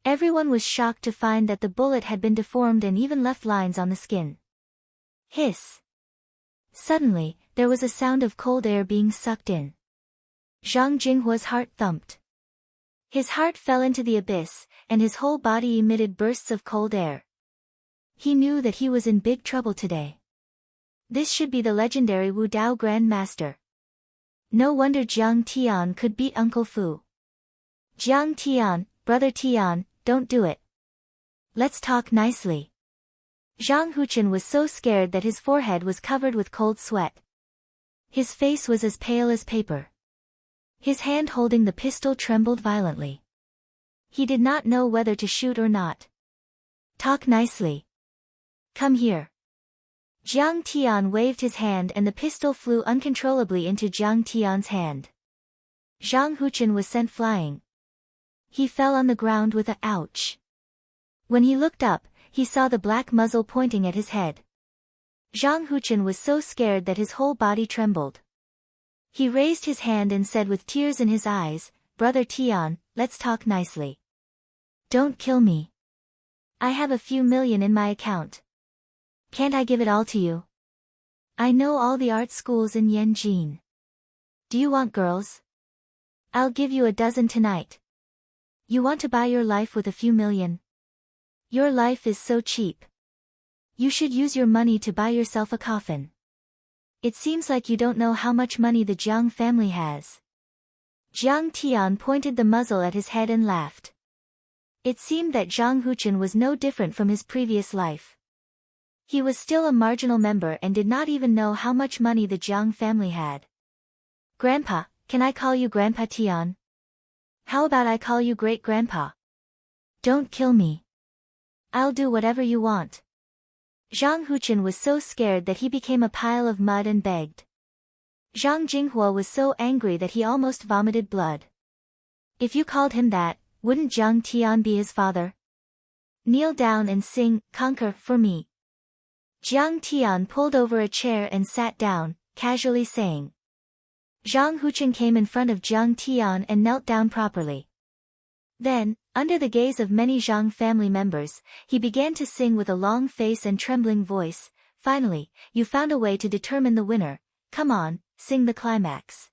Everyone was shocked to find that the bullet had been deformed and even left lines on the skin. Hiss! Suddenly, there was a sound of cold air being sucked in. Zhang Jinghua's heart thumped. His heart fell into the abyss, and his whole body emitted bursts of cold air. He knew that he was in big trouble today. This should be the legendary Wu Dao Grand Master. No wonder Jiang Tian could beat Uncle Fu. "Jiang Tian, brother Tian, don't do it. Let's talk nicely." Zhang Huchen was so scared that his forehead was covered with cold sweat. His face was as pale as paper. His hand holding the pistol trembled violently. He did not know whether to shoot or not. "Talk nicely. Come here." Jiang Tian waved his hand and the pistol flew uncontrollably into Jiang Tian's hand. Zhang Huchen was sent flying. He fell on the ground with a ouch. When he looked up, he saw the black muzzle pointing at his head. Zhang Huchen was so scared that his whole body trembled. He raised his hand and said with tears in his eyes, "Brother Tian, let's talk nicely. Don't kill me. I have a few million in my account. Can't I give it all to you? I know all the art schools in Yanjin. Do you want girls? I'll give you a dozen tonight. You want to buy your life with a few million? Your life is so cheap. You should use your money to buy yourself a coffin. It seems like you don't know how much money the Jiang family has." Jiang Tian pointed the muzzle at his head and laughed. It seemed that Zhang Huchen was no different from his previous life. He was still a marginal member and did not even know how much money the Jiang family had. "Grandpa, can I call you Grandpa Tian? How about I call you Great-Grandpa? Don't kill me. I'll do whatever you want." Zhang Huchen was so scared that he became a pile of mud and begged. Zhang Jinghua was so angry that he almost vomited blood. "If you called him that, wouldn't Jiang Tian be his father? Kneel down and sing, 'Conquer,' for me." Jiang Tian pulled over a chair and sat down, casually saying. Zhang Huchen came in front of Jiang Tian and knelt down properly. Then, under the gaze of many Zhang family members, he began to sing with a long face and trembling voice, "Finally, you found a way to determine the winner. Come on, sing the climax."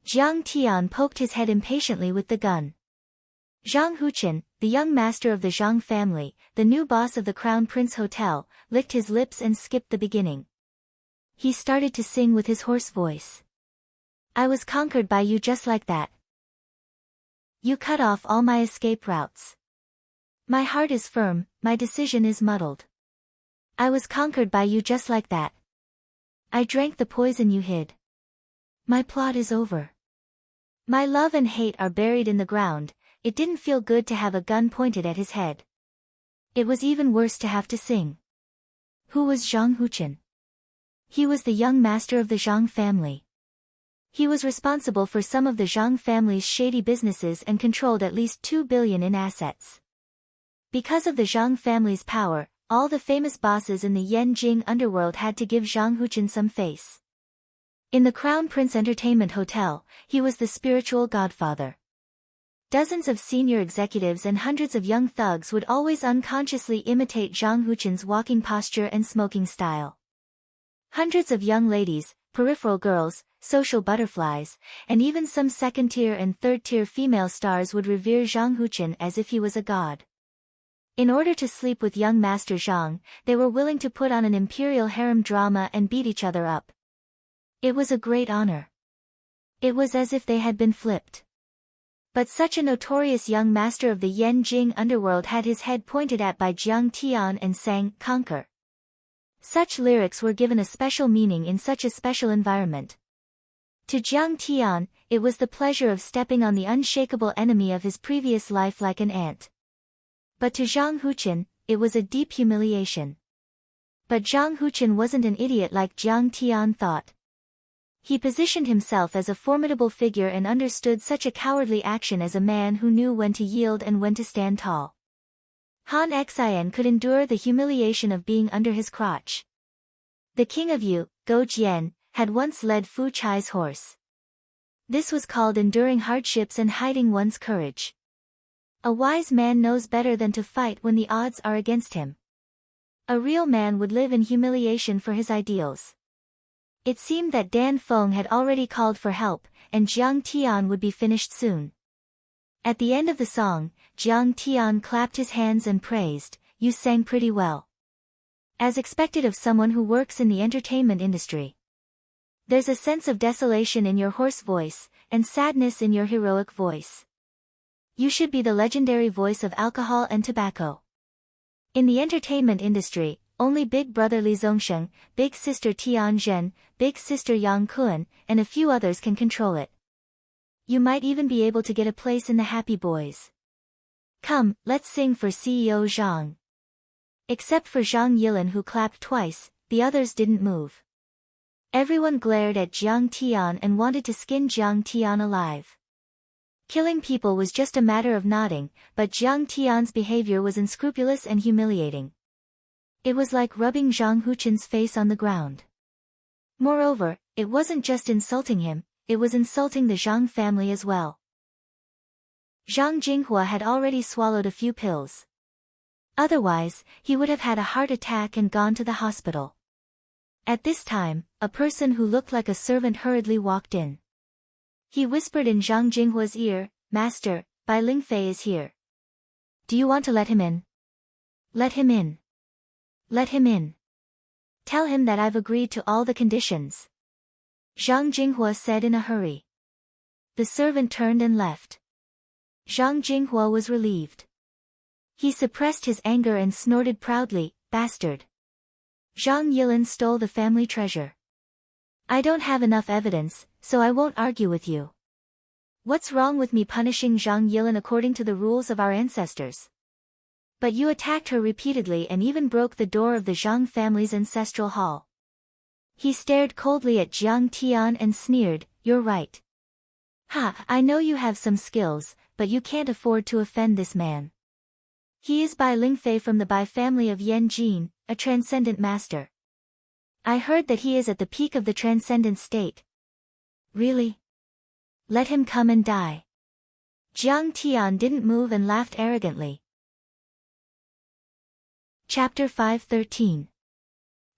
Jiang Tian poked his head impatiently with the gun. Zhang Huchen, the young master of the Zhang family, the new boss of the Crown Prince Hotel, licked his lips and skipped the beginning. He started to sing with his hoarse voice. "I was conquered by you just like that. You cut off all my escape routes. My heart is firm, my decision is muddled. I was conquered by you just like that. I drank the poison you hid. My plot is over. My love and hate are buried in the ground." It didn't feel good to have a gun pointed at his head. It was even worse to have to sing. Who was Zhang Huchen? He was the young master of the Zhang family. He was responsible for some of the Zhang family's shady businesses and controlled at least 2 billion in assets. Because of the Zhang family's power, all the famous bosses in the Yanjing underworld had to give Zhang Huchen some face. In the Crown Prince Entertainment Hotel, he was the spiritual godfather. Dozens of senior executives and hundreds of young thugs would always unconsciously imitate Zhang Huchen's walking posture and smoking style. Hundreds of young ladies, peripheral girls, social butterflies, and even some second-tier and third-tier female stars would revere Zhang Huchen as if he was a god. In order to sleep with young Master Zhang, they were willing to put on an imperial harem drama and beat each other up. It was a great honor. It was as if they had been flipped. But such a notorious young master of the Yanjing underworld had his head pointed at by Jiang Tian and sang, "Conquer." Such lyrics were given a special meaning in such a special environment. To Jiang Tian, it was the pleasure of stepping on the unshakable enemy of his previous life like an ant. But to Zhang Huchen, it was a deep humiliation. But Zhang Huchen wasn't an idiot like Jiang Tian thought. He positioned himself as a formidable figure and understood such a cowardly action as a man who knew when to yield and when to stand tall. Han Xian could endure the humiliation of being under his crotch. The king of Yu, Go Jian, had once led Fu Chai's horse. This was called enduring hardships and hiding one's courage. A wise man knows better than to fight when the odds are against him. A real man would live in humiliation for his ideals. It seemed that Dan Feng had already called for help, and Jiang Tian would be finished soon. At the end of the song, Jiang Tian clapped his hands and praised, "You sang pretty well." As expected of someone who works in the entertainment industry. There's a sense of desolation in your hoarse voice, and sadness in your heroic voice. You should be the legendary voice of alcohol and tobacco. In the entertainment industry, only Big Brother Li Zongsheng, Big Sister Tian Zhen, Big Sister Yang Kun, and a few others can control it. You might even be able to get a place in the Happy Boys. Come, let's sing for CEO Zhang. Except for Zhang Yilin who clapped twice, the others didn't move. Everyone glared at Jiang Tian and wanted to skin Jiang Tian alive. Killing people was just a matter of nodding, but Jiang Tian's behavior was unscrupulous and humiliating. It was like rubbing Zhang Huchen's face on the ground. Moreover, it wasn't just insulting him, it was insulting the Zhang family as well. Zhang Jinghua had already swallowed a few pills. Otherwise, he would have had a heart attack and gone to the hospital. At this time, a person who looked like a servant hurriedly walked in. He whispered in Zhang Jinghua's ear, "Master, Bai Lingfei is here. Do you want to let him in?" "Let him in. Let him in. Tell him that I've agreed to all the conditions," Zhang Jinghua said in a hurry. The servant turned and left. Zhang Jinghua was relieved. He suppressed his anger and snorted proudly, "Bastard. Zhang Yilin stole the family treasure. I don't have enough evidence, so I won't argue with you. What's wrong with me punishing Zhang Yilin according to the rules of our ancestors? But you attacked her repeatedly and even broke the door of the Zhang family's ancestral hall." He stared coldly at Jiang Tian and sneered, "You're right. Ha, I know you have some skills, but you can't afford to offend this man. He is Bai Lingfei from the Bai family of Yanjin, a transcendent master. I heard that he is at the peak of the transcendent state." "Really? Let him come and die." Jiang Tian didn't move and laughed arrogantly. Chapter 513.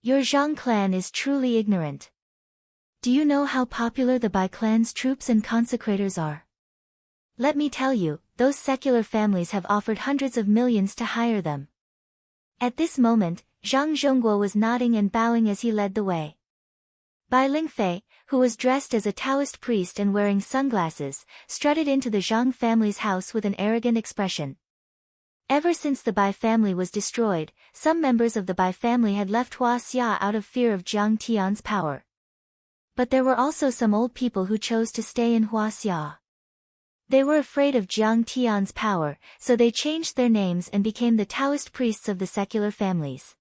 Your Zhang clan is truly ignorant. Do you know how popular the Bai clan's troops and consecrators are? Let me tell you, those secular families have offered hundreds of millions to hire them. At this moment, Zhang Zhongguo was nodding and bowing as he led the way. Bai Lingfei, who was dressed as a Taoist priest and wearing sunglasses, strutted into the Zhang family's house with an arrogant expression. Ever since the Bai family was destroyed, some members of the Bai family had left Huaxia out of fear of Jiang Tian's power. But there were also some old people who chose to stay in Huaxia. They were afraid of Jiang Tian's power, so they changed their names and became the Taoist priests of the secular families.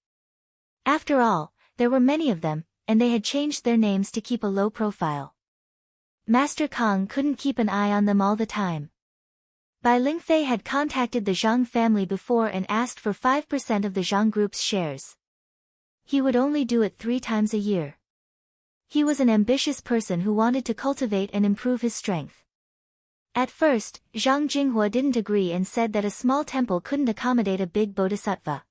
After all, there were many of them, and they had changed their names to keep a low profile. Master Kong couldn't keep an eye on them all the time. Bai Lingfei had contacted the Zhang family before and asked for 5% of the Zhang group's shares. He would only do it 3 times a year. He was an ambitious person who wanted to cultivate and improve his strength. At first, Zhang Jinghua didn't agree and said that a small temple couldn't accommodate a big bodhisattva.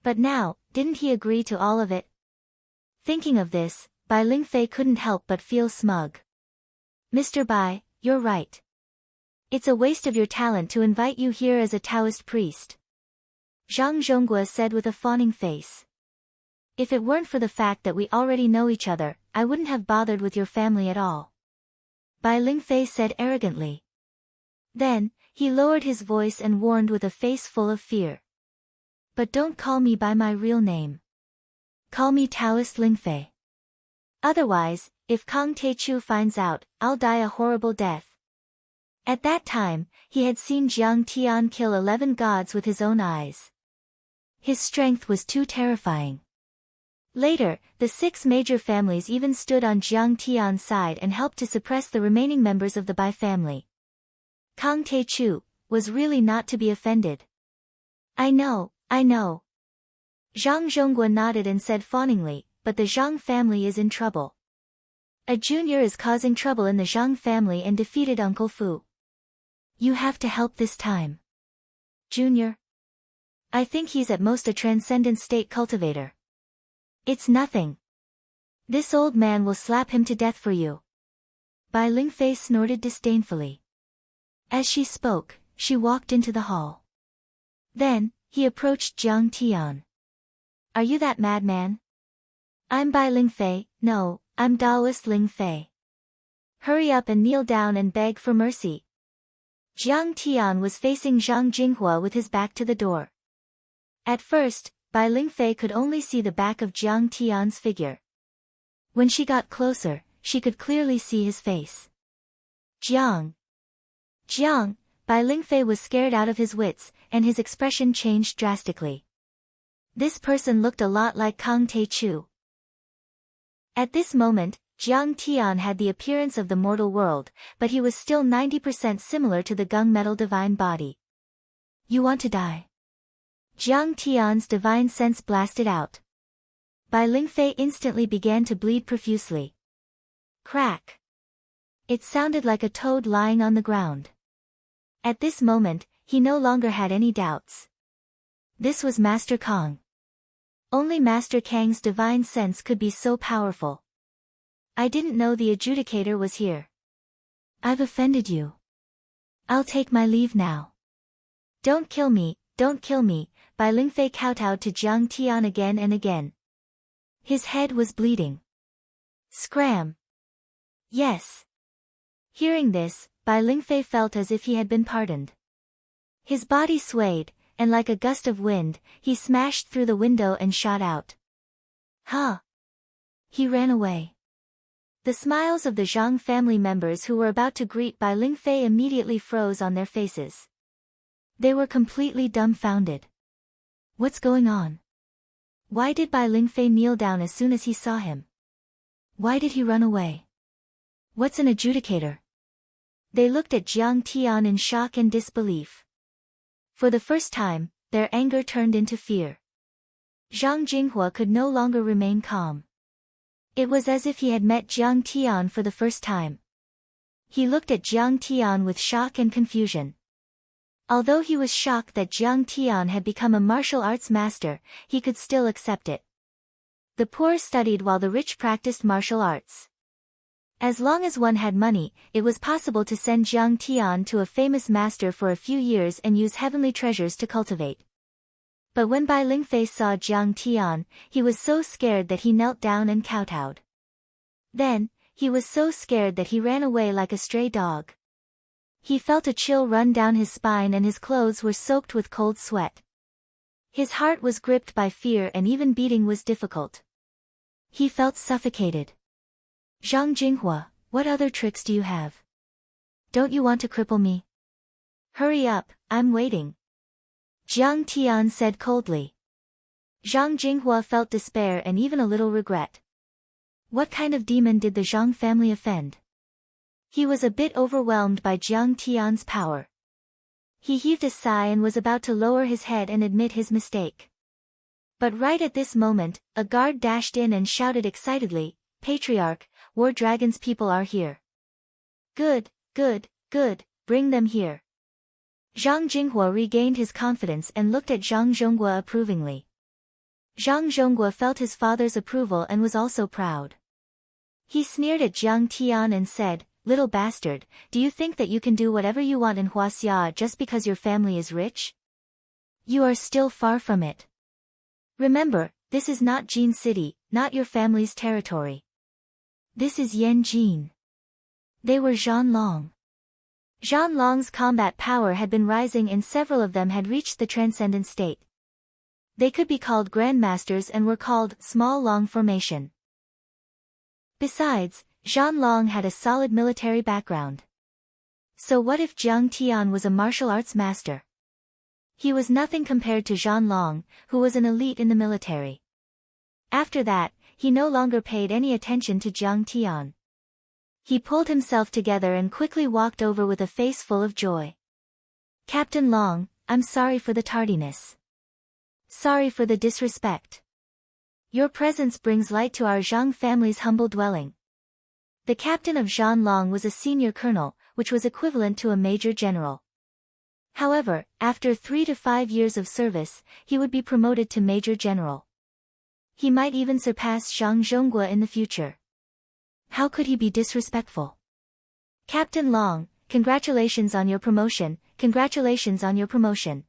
But now, didn't he agree to all of it? Thinking of this, Bai Lingfei couldn't help but feel smug. "Mr. Bai, you're right. It's a waste of your talent to invite you here as a Taoist priest," Zhang Zhongguo said with a fawning face. "If it weren't for the fact that we already know each other, I wouldn't have bothered with your family at all," Bai Lingfei said arrogantly. Then, he lowered his voice and warned with a face full of fear. "But don't call me by my real name. Call me Taoist Lingfei. Otherwise, if Kong Teichu finds out, I'll die a horrible death." At that time, he had seen Jiang Tian kill 11 gods with his own eyes. His strength was too terrifying. Later, the 6 major families even stood on Jiang Tian's side and helped to suppress the remaining members of the Bai family. Kong Teichu was really not to be offended. I know. Zhang Zhongguo nodded and said fawningly, "But the Zhang family is in trouble. A junior is causing trouble in the Zhang family and defeated Uncle Fu. You have to help this time." "Junior? I think he's at most a transcendent state cultivator. It's nothing. This old man will slap him to death for you." Bai Lingfei snorted disdainfully. As she spoke, she walked into the hall. Then, he approached Jiang Tian. "Are you that madman?" "I'm Bai Lingfei, no, I'm Taoist Lingfei. Hurry up and kneel down and beg for mercy." Jiang Tian was facing Zhang Jinghua with his back to the door. At first, Bai Lingfei could only see the back of Jiang Tian's figure. When she got closer, she could clearly see his face. Jiang! Bai Lingfei was scared out of his wits, and his expression changed drastically. This person looked a lot like Kong Teichu. At this moment, Jiang Tian had the appearance of the mortal world, but he was still 90% similar to the gunmetal divine body. "You want to die?" Jiang Tian's divine sense blasted out. Bai Lingfei instantly began to bleed profusely. Crack. It sounded like a toad lying on the ground. At this moment, he no longer had any doubts. This was Master Kang. Only Master Kang's divine sense could be so powerful. I didn't know the adjudicator was here. I've offended you. I'll take my leave now. Don't kill me, Bai Lingfei kowtowed to Jiang Tian again and again. His head was bleeding. Scram. Yes. Hearing this, Bai Lingfei felt as if he had been pardoned. His body swayed, and like a gust of wind, he smashed through the window and shot out. Huh. He ran away. The smiles of the Zhang family members who were about to greet Bai Lingfei immediately froze on their faces. They were completely dumbfounded. What's going on? Why did Bai Lingfei kneel down as soon as he saw him? Why did he run away? What's an adjudicator? They looked at Jiang Tian in shock and disbelief. For the first time, their anger turned into fear. Zhang Jinghua could no longer remain calm. It was as if he had met Jiang Tian for the first time. He looked at Jiang Tian with shock and confusion. Although he was shocked that Jiang Tian had become a martial arts master, he could still accept it. The poor studied while the rich practiced martial arts. As long as one had money, it was possible to send Jiang Tian to a famous master for a few years and use heavenly treasures to cultivate. But when Bai Lingfei saw Jiang Tian, he was so scared that he knelt down and kowtowed. Then, he was so scared that he ran away like a stray dog. He felt a chill run down his spine and his clothes were soaked with cold sweat. His heart was gripped by fear and even beating was difficult. He felt suffocated. Zhang Jinghua, what other tricks do you have? Don't you want to cripple me? Hurry up, I'm waiting. Jiang Tian said coldly. Zhang Jinghua felt despair and even a little regret. What kind of demon did the Zhang family offend? He was a bit overwhelmed by Jiang Tian's power. He heaved a sigh and was about to lower his head and admit his mistake. But right at this moment, a guard dashed in and shouted excitedly, Patriarch, War Dragon's people are here. Good, bring them here. Zhang Jinghua regained his confidence and looked at Zhang Zhonghua approvingly. Zhang Zhonghua felt his father's approval and was also proud. He sneered at Jiang Tian and said, Little bastard, do you think that you can do whatever you want in Huaxia just because your family is rich? You are still far from it. Remember, this is not Jin City, not your family's territory. This is Yanjin. They were Zhanlong. Zhanlong's combat power had been rising and several of them had reached the transcendent state. They could be called grandmasters and were called Small Long Formation. Besides, Zhanlong had a solid military background. So what if Jiang Tian was a martial arts master? He was nothing compared to Zhanlong, who was an elite in the military. After that, he no longer paid any attention to Jiang Tian. He pulled himself together and quickly walked over with a face full of joy. Captain Long, I'm sorry for the tardiness. Sorry for the disrespect. Your presence brings light to our Zhang family's humble dwelling. The captain of Zhanlong was a senior colonel, which was equivalent to a major general. However, after 3 to 5 years of service, he would be promoted to major general. He might even surpass Zhang Zhonghua in the future. How could he be disrespectful? Captain Long, congratulations on your promotion, congratulations on your promotion.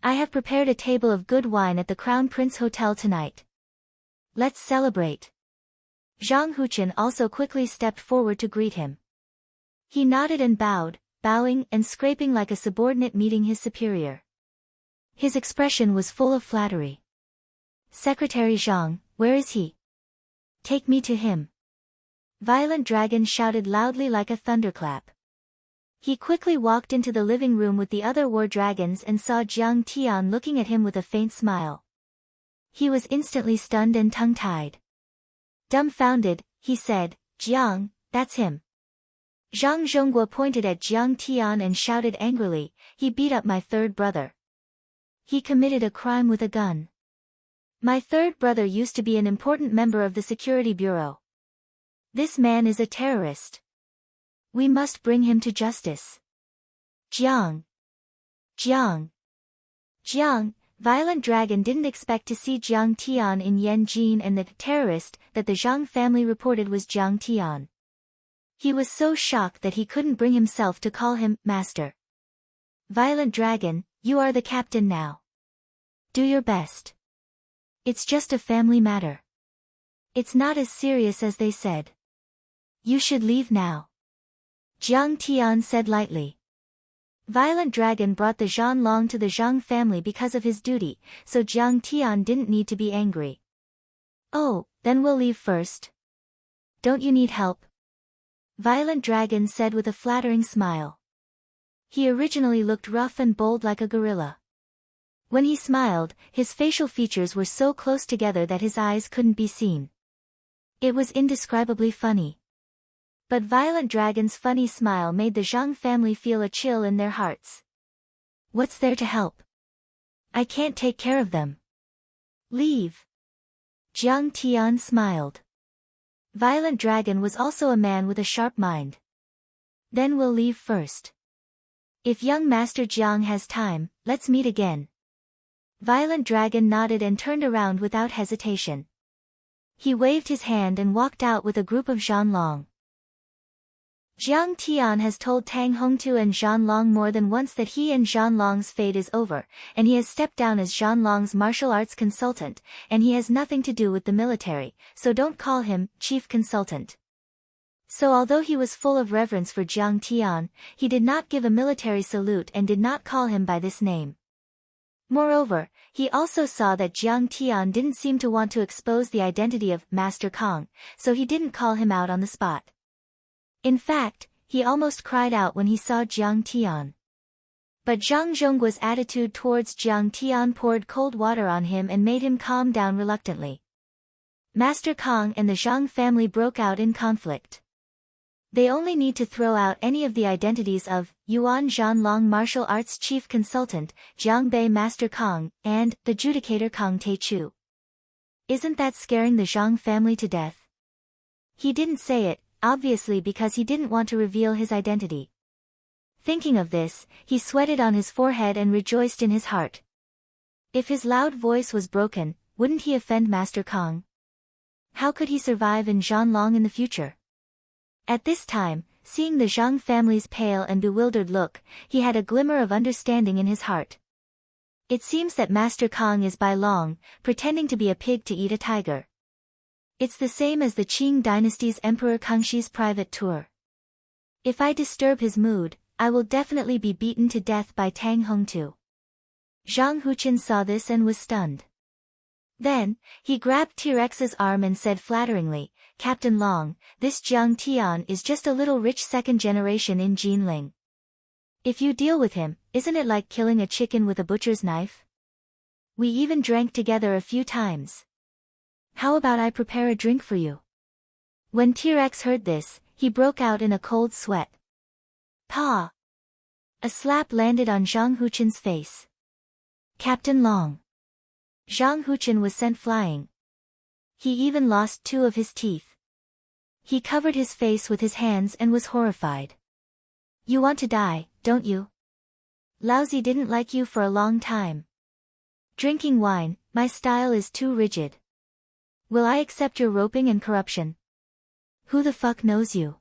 I have prepared a table of good wine at the Crown Prince Hotel tonight. Let's celebrate. Zhang Huchen also quickly stepped forward to greet him. He nodded and bowed, bowing and scraping like a subordinate meeting his superior. His expression was full of flattery. Secretary Zhang, where is he? Take me to him. Violent Dragon shouted loudly like a thunderclap. He quickly walked into the living room with the other war dragons and saw Jiang Tian looking at him with a faint smile. He was instantly stunned and tongue-tied. Dumbfounded, he said, Jiang, that's him. Zhang Zhonghua pointed at Jiang Tian and shouted angrily, he beat up my third brother. He committed a crime with a gun. My third brother used to be an important member of the security bureau. This man is a terrorist. We must bring him to justice. Jiang. Jiang. Jiang. Violent Dragon didn't expect to see Jiang Tian in Yanjin, and the terrorist that the Zhang family reported was Jiang Tian. He was so shocked that he couldn't bring himself to call him master. Violent Dragon, you are the captain now. Do your best. It's just a family matter. It's not as serious as they said. You should leave now. Jiang Tian said lightly. Violent Dragon brought the Zhanlong to the Zhang family because of his duty, so Jiang Tian didn't need to be angry. Oh, then we'll leave first. Don't you need help? Violent Dragon said with a flattering smile. He originally looked rough and bold like a gorilla. When he smiled, his facial features were so close together that his eyes couldn't be seen. It was indescribably funny. But Violent Dragon's funny smile made the Zhang family feel a chill in their hearts. What's there to help? I can't take care of them. Leave. Jiang Tian smiled. Violent Dragon was also a man with a sharp mind. Then we'll leave first. If young Master Jiang has time, let's meet again. Violent Dragon nodded and turned around without hesitation. He waved his hand and walked out with a group of Zhanlong. Jiang Tian has told Tang Hongtu and Zhanlong more than once that he and Zhanlong's fate is over, and he has stepped down as Zhanlong's martial arts consultant, and he has nothing to do with the military, so don't call him chief consultant. So although he was full of reverence for Jiang Tian, he did not give a military salute and did not call him by this name. Moreover, he also saw that Jiang Tian didn't seem to want to expose the identity of Master Kong, so he didn't call him out on the spot. In fact, he almost cried out when he saw Jiang Tian. But Zhang Zhongguo's attitude towards Jiang Tian poured cold water on him and made him calm down reluctantly. Master Kong and the Zhang family broke out in conflict. They only need to throw out any of the identities of Yuan Zhanlong martial arts chief consultant, Jiangbei Master Kong, and the judicator Kong Teichu. Isn't that scaring the Zhang family to death? He didn't say it, obviously because he didn't want to reveal his identity. Thinking of this, he sweated on his forehead and rejoiced in his heart. If his loud voice was broken, wouldn't he offend Master Kong? How could he survive in Zhanlong in the future? At this time, seeing the Zhang family's pale and bewildered look, he had a glimmer of understanding in his heart. It seems that Master Kong is Bai Long, pretending to be a pig to eat a tiger. It's the same as the Qing dynasty's Emperor Kangxi's private tour. If I disturb his mood, I will definitely be beaten to death by Tang Hongtu. Zhang Huqin saw this and was stunned. Then, he grabbed T-Rex's arm and said flatteringly, Captain Long, this Jiang Tian is just a little rich second generation in Jinling. If you deal with him, isn't it like killing a chicken with a butcher's knife? We even drank together a few times. How about I prepare a drink for you? When T-Rex heard this, he broke out in a cold sweat. Pa! A slap landed on Zhang Huqin's face. Captain Long. Zhang Huqin was sent flying. He even lost 2 of his teeth. He covered his face with his hands and was horrified. You want to die, don't you? Laozi didn't like you for a long time. Drinking wine, my style is too rigid. Will I accept your roping and corruption? Who the fuck knows you?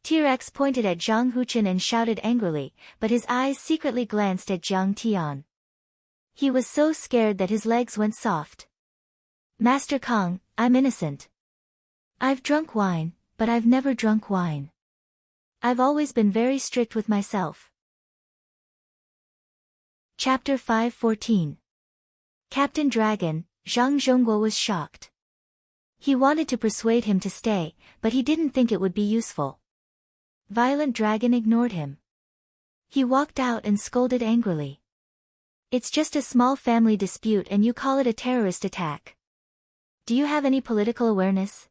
T-Rex pointed at Zhang Huqin and shouted angrily, but his eyes secretly glanced at Jiang Tian. He was so scared that his legs went soft. Master Kong, I'm innocent. I've drunk wine, but I've never drunk wine. I've always been very strict with myself. Chapter 514. Captain Dragon, Zhang Zhongguo was shocked. He wanted to persuade him to stay, but he didn't think it would be useful. Violent Dragon ignored him. He walked out and scolded angrily. It's just a small family dispute and you call it a terrorist attack. Do you have any political awareness?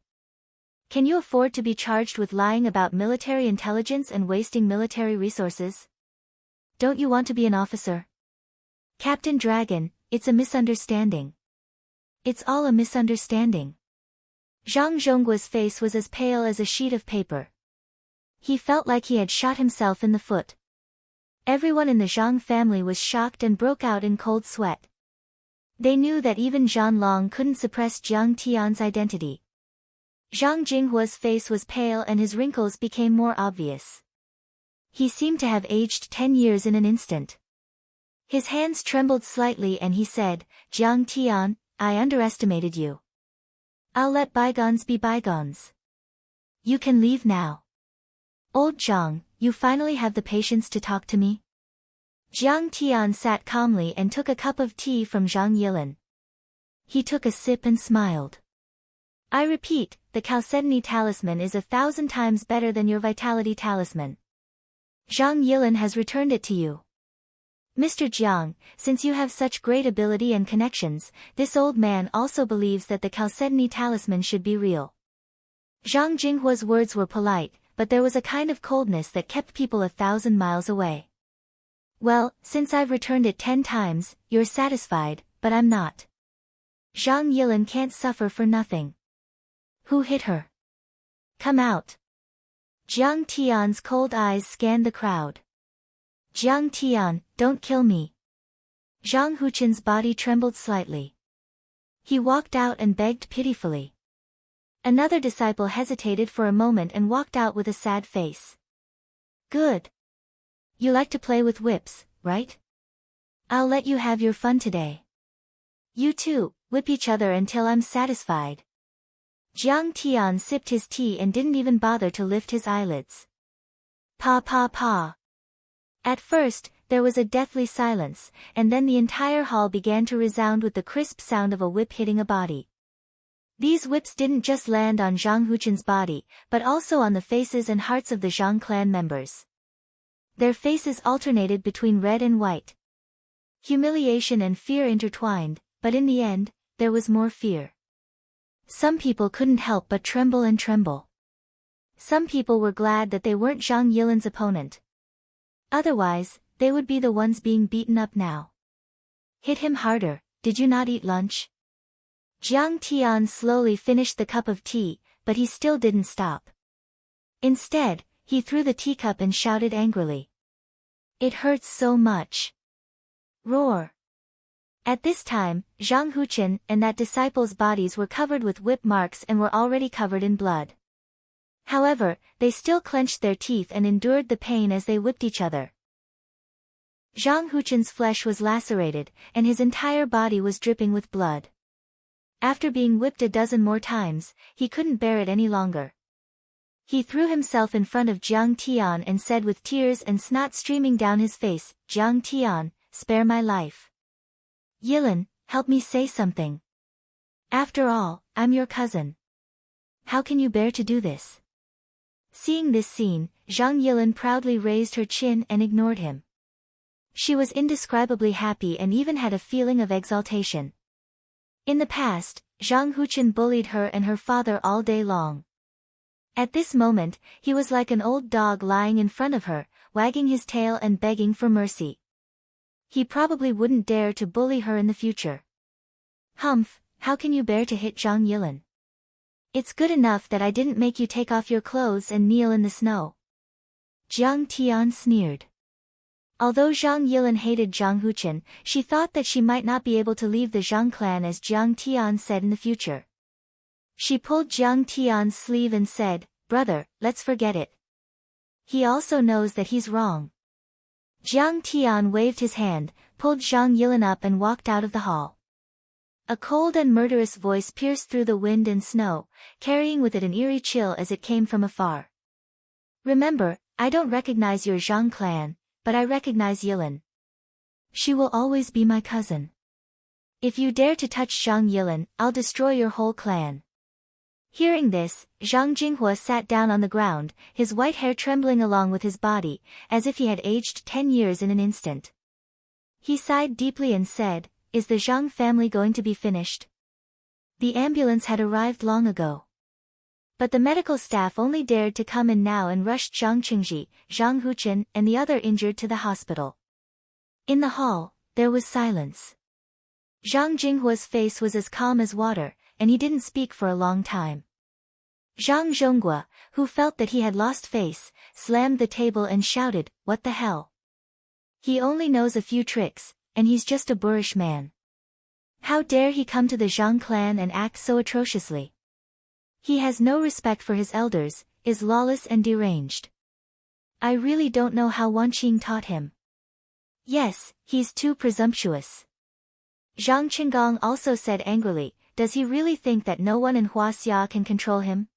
Can you afford to be charged with lying about military intelligence and wasting military resources? Don't you want to be an officer? Captain Dragon, it's a misunderstanding. It's all a misunderstanding. Zhang Zhongguo's face was as pale as a sheet of paper. He felt like he had shot himself in the foot. Everyone in the Zhang family was shocked and broke out in cold sweat. They knew that even Zhan Long couldn't suppress Jiang Tian's identity. Zhang Jinghua's face was pale and his wrinkles became more obvious. He seemed to have aged 10 years in an instant. His hands trembled slightly and he said, "Jiang Tian, I underestimated you. I'll let bygones be bygones. You can leave now." "Old Zhang, you finally have the patience to talk to me?" Jiang Tian sat calmly and took a cup of tea from Zhang Yilin. He took a sip and smiled. "I repeat, the Chalcedony talisman is 1,000 times better than your vitality talisman. Zhang Yilin has returned it to you. Mr. Jiang, since you have such great ability and connections, this old man also believes that the Chalcedony talisman should be real." Zhang Jinghua's words were polite, but there was a kind of coldness that kept people 1,000 miles away. "Well, since I've returned it 10 times, you're satisfied, but I'm not. Zhang Yilin can't suffer for nothing." "Who hit her? Come out." Jiang Tian's cold eyes scanned the crowd. "Jiang Tian, don't kill me." Zhang Huchen's body trembled slightly. He walked out and begged pitifully. Another disciple hesitated for a moment and walked out with a sad face. "Good. You like to play with whips, right? I'll let you have your fun today. You two, whip each other until I'm satisfied." Jiang Tian sipped his tea and didn't even bother to lift his eyelids. Pa pa pa. At first, there was a deathly silence, and then the entire hall began to resound with the crisp sound of a whip hitting a body. These whips didn't just land on Zhang Huchen's body, but also on the faces and hearts of the Zhang clan members. Their faces alternated between red and white. Humiliation and fear intertwined, but in the end, there was more fear. Some people couldn't help but tremble and tremble. Some people were glad that they weren't Zhang Yilin's opponent. Otherwise, they would be the ones being beaten up now. "Hit him harder, did you not eat lunch?" Jiang Tian slowly finished the cup of tea, but he still didn't stop. Instead, he threw the teacup and shouted angrily. "It hurts so much." Roar. At this time, Zhang Huchen and that disciple's bodies were covered with whip marks and were already covered in blood. However, they still clenched their teeth and endured the pain as they whipped each other. Zhang Huchen's flesh was lacerated, and his entire body was dripping with blood. After being whipped a dozen more times, he couldn't bear it any longer. He threw himself in front of Jiang Tian and said with tears and snot streaming down his face, "Jiang Tian, spare my life. Yilin, help me say something. After all, I'm your cousin. How can you bear to do this?" Seeing this scene, Zhang Yilin proudly raised her chin and ignored him. She was indescribably happy and even had a feeling of exaltation. In the past, Zhang Huchen bullied her and her father all day long. At this moment, he was like an old dog lying in front of her, wagging his tail and begging for mercy. He probably wouldn't dare to bully her in the future. "Humph, how can you bear to hit Zhang Yilin? It's good enough that I didn't make you take off your clothes and kneel in the snow." Jiang Tian sneered. Although Zhang Yilin hated Zhang Huchen, she thought that she might not be able to leave the Zhang clan as Jiang Tian said in the future. She pulled Jiang Tian's sleeve and said, "Brother, let's forget it. He also knows that he's wrong." Jiang Tian waved his hand, pulled Zhang Yilin up and walked out of the hall. A cold and murderous voice pierced through the wind and snow, carrying with it an eerie chill as it came from afar. "Remember, I don't recognize your Zhang clan, but I recognize Yilin. She will always be my cousin. If you dare to touch Zhang Yilin, I'll destroy your whole clan." Hearing this, Zhang Jinghua sat down on the ground, his white hair trembling along with his body, as if he had aged 10 years in an instant. He sighed deeply and said, "Is the Zhang family going to be finished?" The ambulance had arrived long ago. But the medical staff only dared to come in now and rushed Zhang Qingji, Zhang Huchen and the other injured to the hospital. In the hall, there was silence. Zhang Jinghua's face was as calm as water, and he didn't speak for a long time. Zhang Zhonghua, who felt that he had lost face, slammed the table and shouted, "What the hell? He only knows a few tricks, and he's just a boorish man. How dare he come to the Zhang clan and act so atrociously? He has no respect for his elders, is lawless and deranged. I really don't know how Wanqing taught him. Yes, he's too presumptuous." Zhang Qinggong also said angrily, "Does he really think that no one in Huaxia can control him?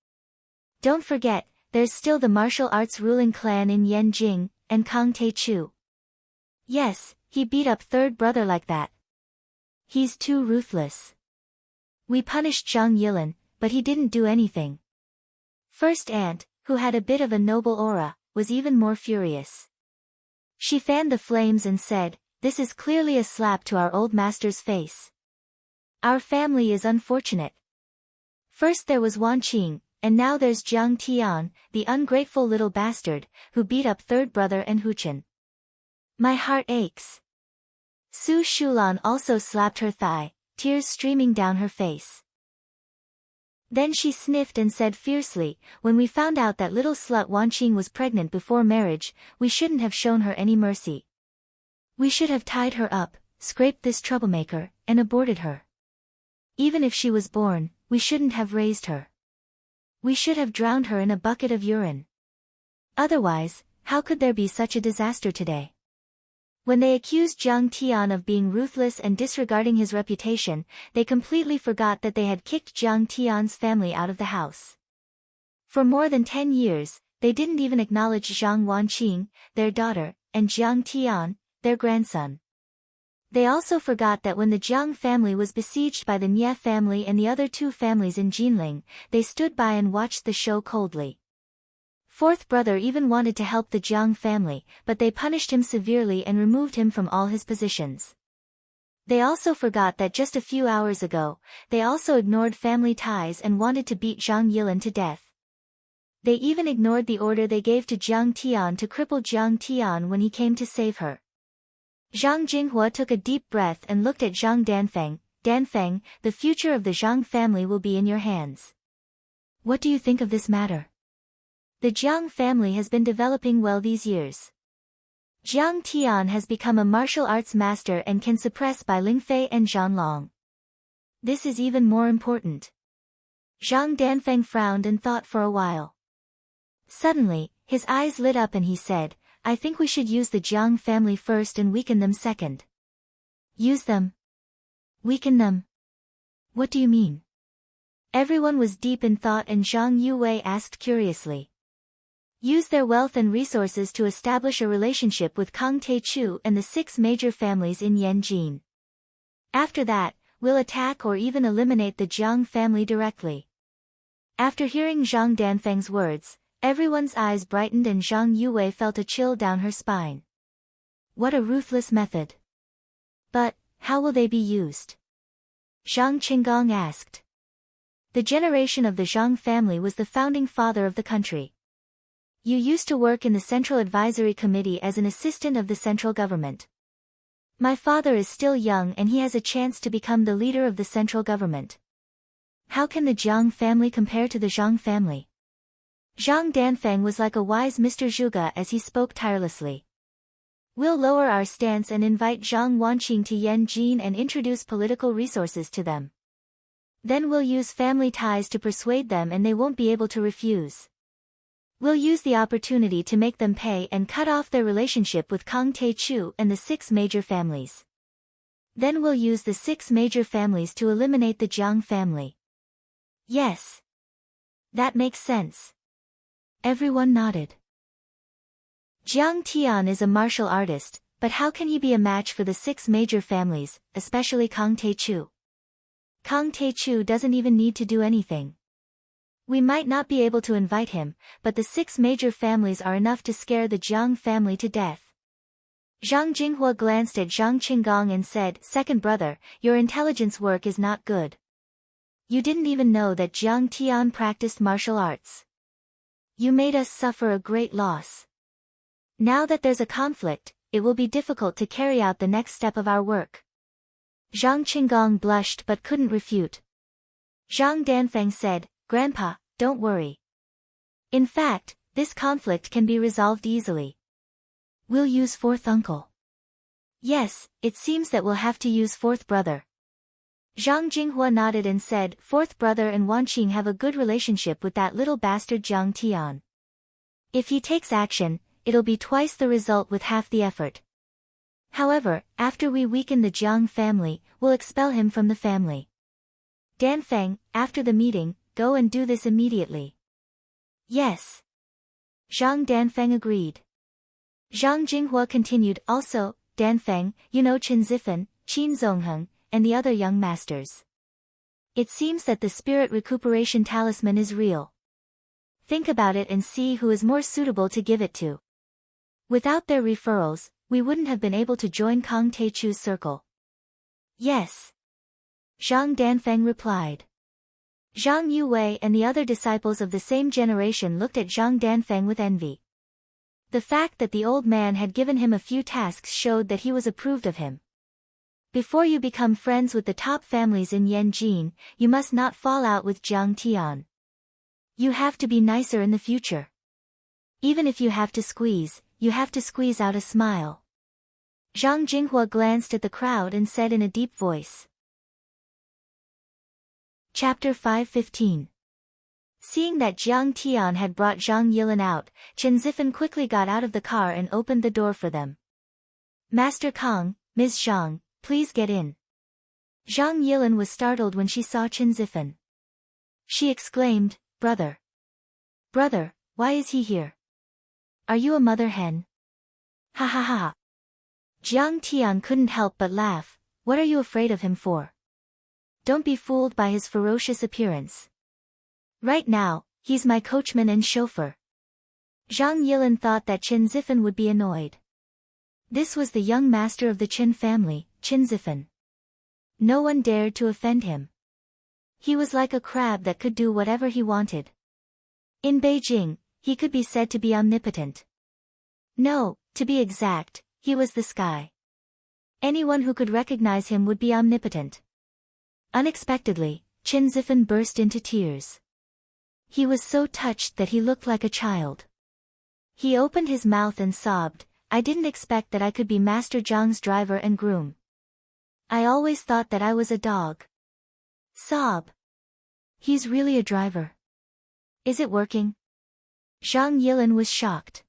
Don't forget, there's still the martial arts ruling clan in Yanjing, and Kang Te-chu. Yes, he beat up third brother like that. He's too ruthless. We punished Zhang Yilan, but he didn't do anything." First aunt, who had a bit of a noble aura, was even more furious. She fanned the flames and said, "This is clearly a slap to our old master's face. Our family is unfortunate. First there was Wanqing, and now there's Jiang Tian, the ungrateful little bastard, who beat up third brother and Huchen. My heart aches." Su Shulan also slapped her thigh, tears streaming down her face. Then she sniffed and said fiercely, "When we found out that little slut Wanqing was pregnant before marriage, we shouldn't have shown her any mercy. We should have tied her up, scraped this troublemaker, and aborted her. Even if she was born, we shouldn't have raised her. We should have drowned her in a bucket of urine. Otherwise, how could there be such a disaster today?" When they accused Jiang Tian of being ruthless and disregarding his reputation, they completely forgot that they had kicked Jiang Tian's family out of the house. For more than 10 years, they didn't even acknowledge Zhang Wanqing, their daughter, and Jiang Tian, their grandson. They also forgot that when the Jiang family was besieged by the Nie family and the other two families in Jinling, they stood by and watched the show coldly. Fourth brother even wanted to help the Jiang family, but they punished him severely and removed him from all his positions. They also forgot that just a few hours ago, they also ignored family ties and wanted to beat Zhang Yilan to death. They even ignored the order they gave to Jiang Tian to cripple Jiang Tian when he came to save her. Zhang Jinghua took a deep breath and looked at Zhang Danfeng. "Danfeng, the future of the Zhang family will be in your hands. What do you think of this matter? The Jiang family has been developing well these years. Jiang Tian has become a martial arts master and can suppress Bai Lingfei and Zhang Long. This is even more important." Zhang Danfeng frowned and thought for a while. Suddenly, his eyes lit up and he said, "I think we should use the Jiang family first and weaken them second." "Use them? Weaken them? What do you mean?" Everyone was deep in thought and Zhang Yuwei asked curiously. "Use their wealth and resources to establish a relationship with Kang Te-chu and the 6 major families in Yanjin. After that, we'll attack or even eliminate the Jiang family directly." After hearing Zhang Danfeng's words, everyone's eyes brightened and Zhang Yuwei felt a chill down her spine. What a ruthless method. But, how will they be used? Zhang Qinggong asked. The generation of the Zhang family was the founding father of the country. You used to work in the Central Advisory Committee as an assistant of the central government. My father is still young and he has a chance to become the leader of the central government. How can the Jiang family compare to the Zhang family? Zhang Danfeng was like a wise Mr. Zhuge as he spoke tirelessly. We'll lower our stance and invite Zhang Wanqing to Yanjin and introduce political resources to them. Then we'll use family ties to persuade them and they won't be able to refuse. We'll use the opportunity to make them pay and cut off their relationship with Kang Te-chu and the 6 major families. Then we'll use the 6 major families to eliminate the Jiang family. Yes. That makes sense. Everyone nodded. Jiang Tian is a martial artist, but how can he be a match for the 6 major families, especially Kang Te-chu? Kang Te-chu doesn't even need to do anything. We might not be able to invite him, but the 6 major families are enough to scare the Jiang family to death. Zhang Jinghua glanced at Zhang Qinggong and said, "Second brother, your intelligence work is not good. You didn't even know that Jiang Tian practiced martial arts. You made us suffer a great loss. Now that there's a conflict, it will be difficult to carry out the next step of our work." Zhang Qinggong blushed but couldn't refute. Zhang Danfeng said, "Grandpa, don't worry. In fact, this conflict can be resolved easily. We'll use fourth uncle. Yes, it seems that we'll have to use fourth brother. Zhang Jinghua nodded and said, fourth brother and Wanqing have a good relationship with that little bastard Zhang Tian. If he takes action, it'll be twice the result with half the effort. However, after we weaken the Jiang family, we'll expel him from the family. Danfeng, after the meeting, go and do this immediately. Yes. Zhang Danfeng agreed. Zhang Jinghua continued, also, Danfeng, you know Chen Zifan, Qin Zongheng, and the other young masters. It seems that the spirit recuperation talisman is real. Think about it and see who is more suitable to give it to. Without their referrals, we wouldn't have been able to join Kang Teichu's circle. Yes. Zhang Danfeng replied. Zhang Yuwei and the other disciples of the same generation looked at Zhang Danfeng with envy. The fact that the old man had given him a few tasks showed that he was approved of him. Before you become friends with the top families in Yanjin, you must not fall out with Jiang Tian. You have to be nicer in the future. Even if you have to squeeze out a smile. Zhang Jinghua glanced at the crowd and said in a deep voice. Chapter 5:15. Seeing that Jiang Tian had brought Zhang Yilan out, Chen Zifan quickly got out of the car and opened the door for them. Master Kang, Ms. Zhang, please get in. Zhang Yilan was startled when she saw Chen Zifan. She exclaimed, Brother. Brother, why is he here? Are you a mother hen? Ha ha ha ha. Jiang Tian couldn't help but laugh. What are you afraid of him for? Don't be fooled by his ferocious appearance. Right now, he's my coachman and chauffeur. Zhang Yilan thought that Chen Zifan would be annoyed. This was the young master of the Chen family, Chen Zifan. No one dared to offend him. He was like a crab that could do whatever he wanted. In Beijing, he could be said to be omnipotent. No, to be exact, he was the sky. Anyone who could recognize him would be omnipotent. Unexpectedly, Chen Zifan burst into tears. He was so touched that he looked like a child. He opened his mouth and sobbed, I didn't expect that I could be Master Zhang's driver and groom. I always thought that I was a dog. Sob. He's really a driver. Is it working? Zhang Yilan was shocked.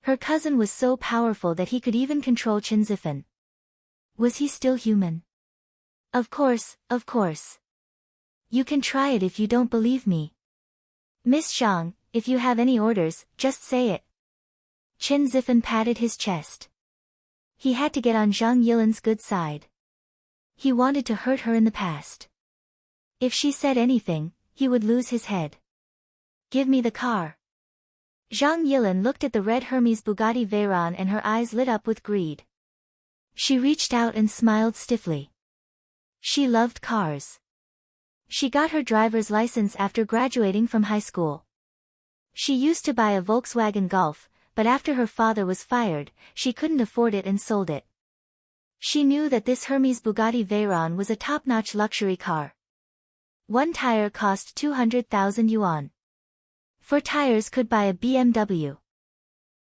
Her cousin was so powerful that he could even control Chen Zifan. Was he still human? Of course, of course. You can try it if you don't believe me. Miss Zhang, if you have any orders, just say it. Chen Zifan patted his chest. He had to get on Zhang Yilan's good side. He wanted to hurt her in the past. If she said anything, he would lose his head. Give me the car. Zhang Yilan looked at the red Hermes Bugatti Veyron and her eyes lit up with greed. She reached out and smiled stiffly. She loved cars. She got her driver's license after graduating from high school. She used to buy a Volkswagen Golf, but after her father was fired, she couldn't afford it and sold it. She knew that this Hermes Bugatti Veyron was a top-notch luxury car. One tire cost 200,000 yuan. 4 tires could buy a BMW.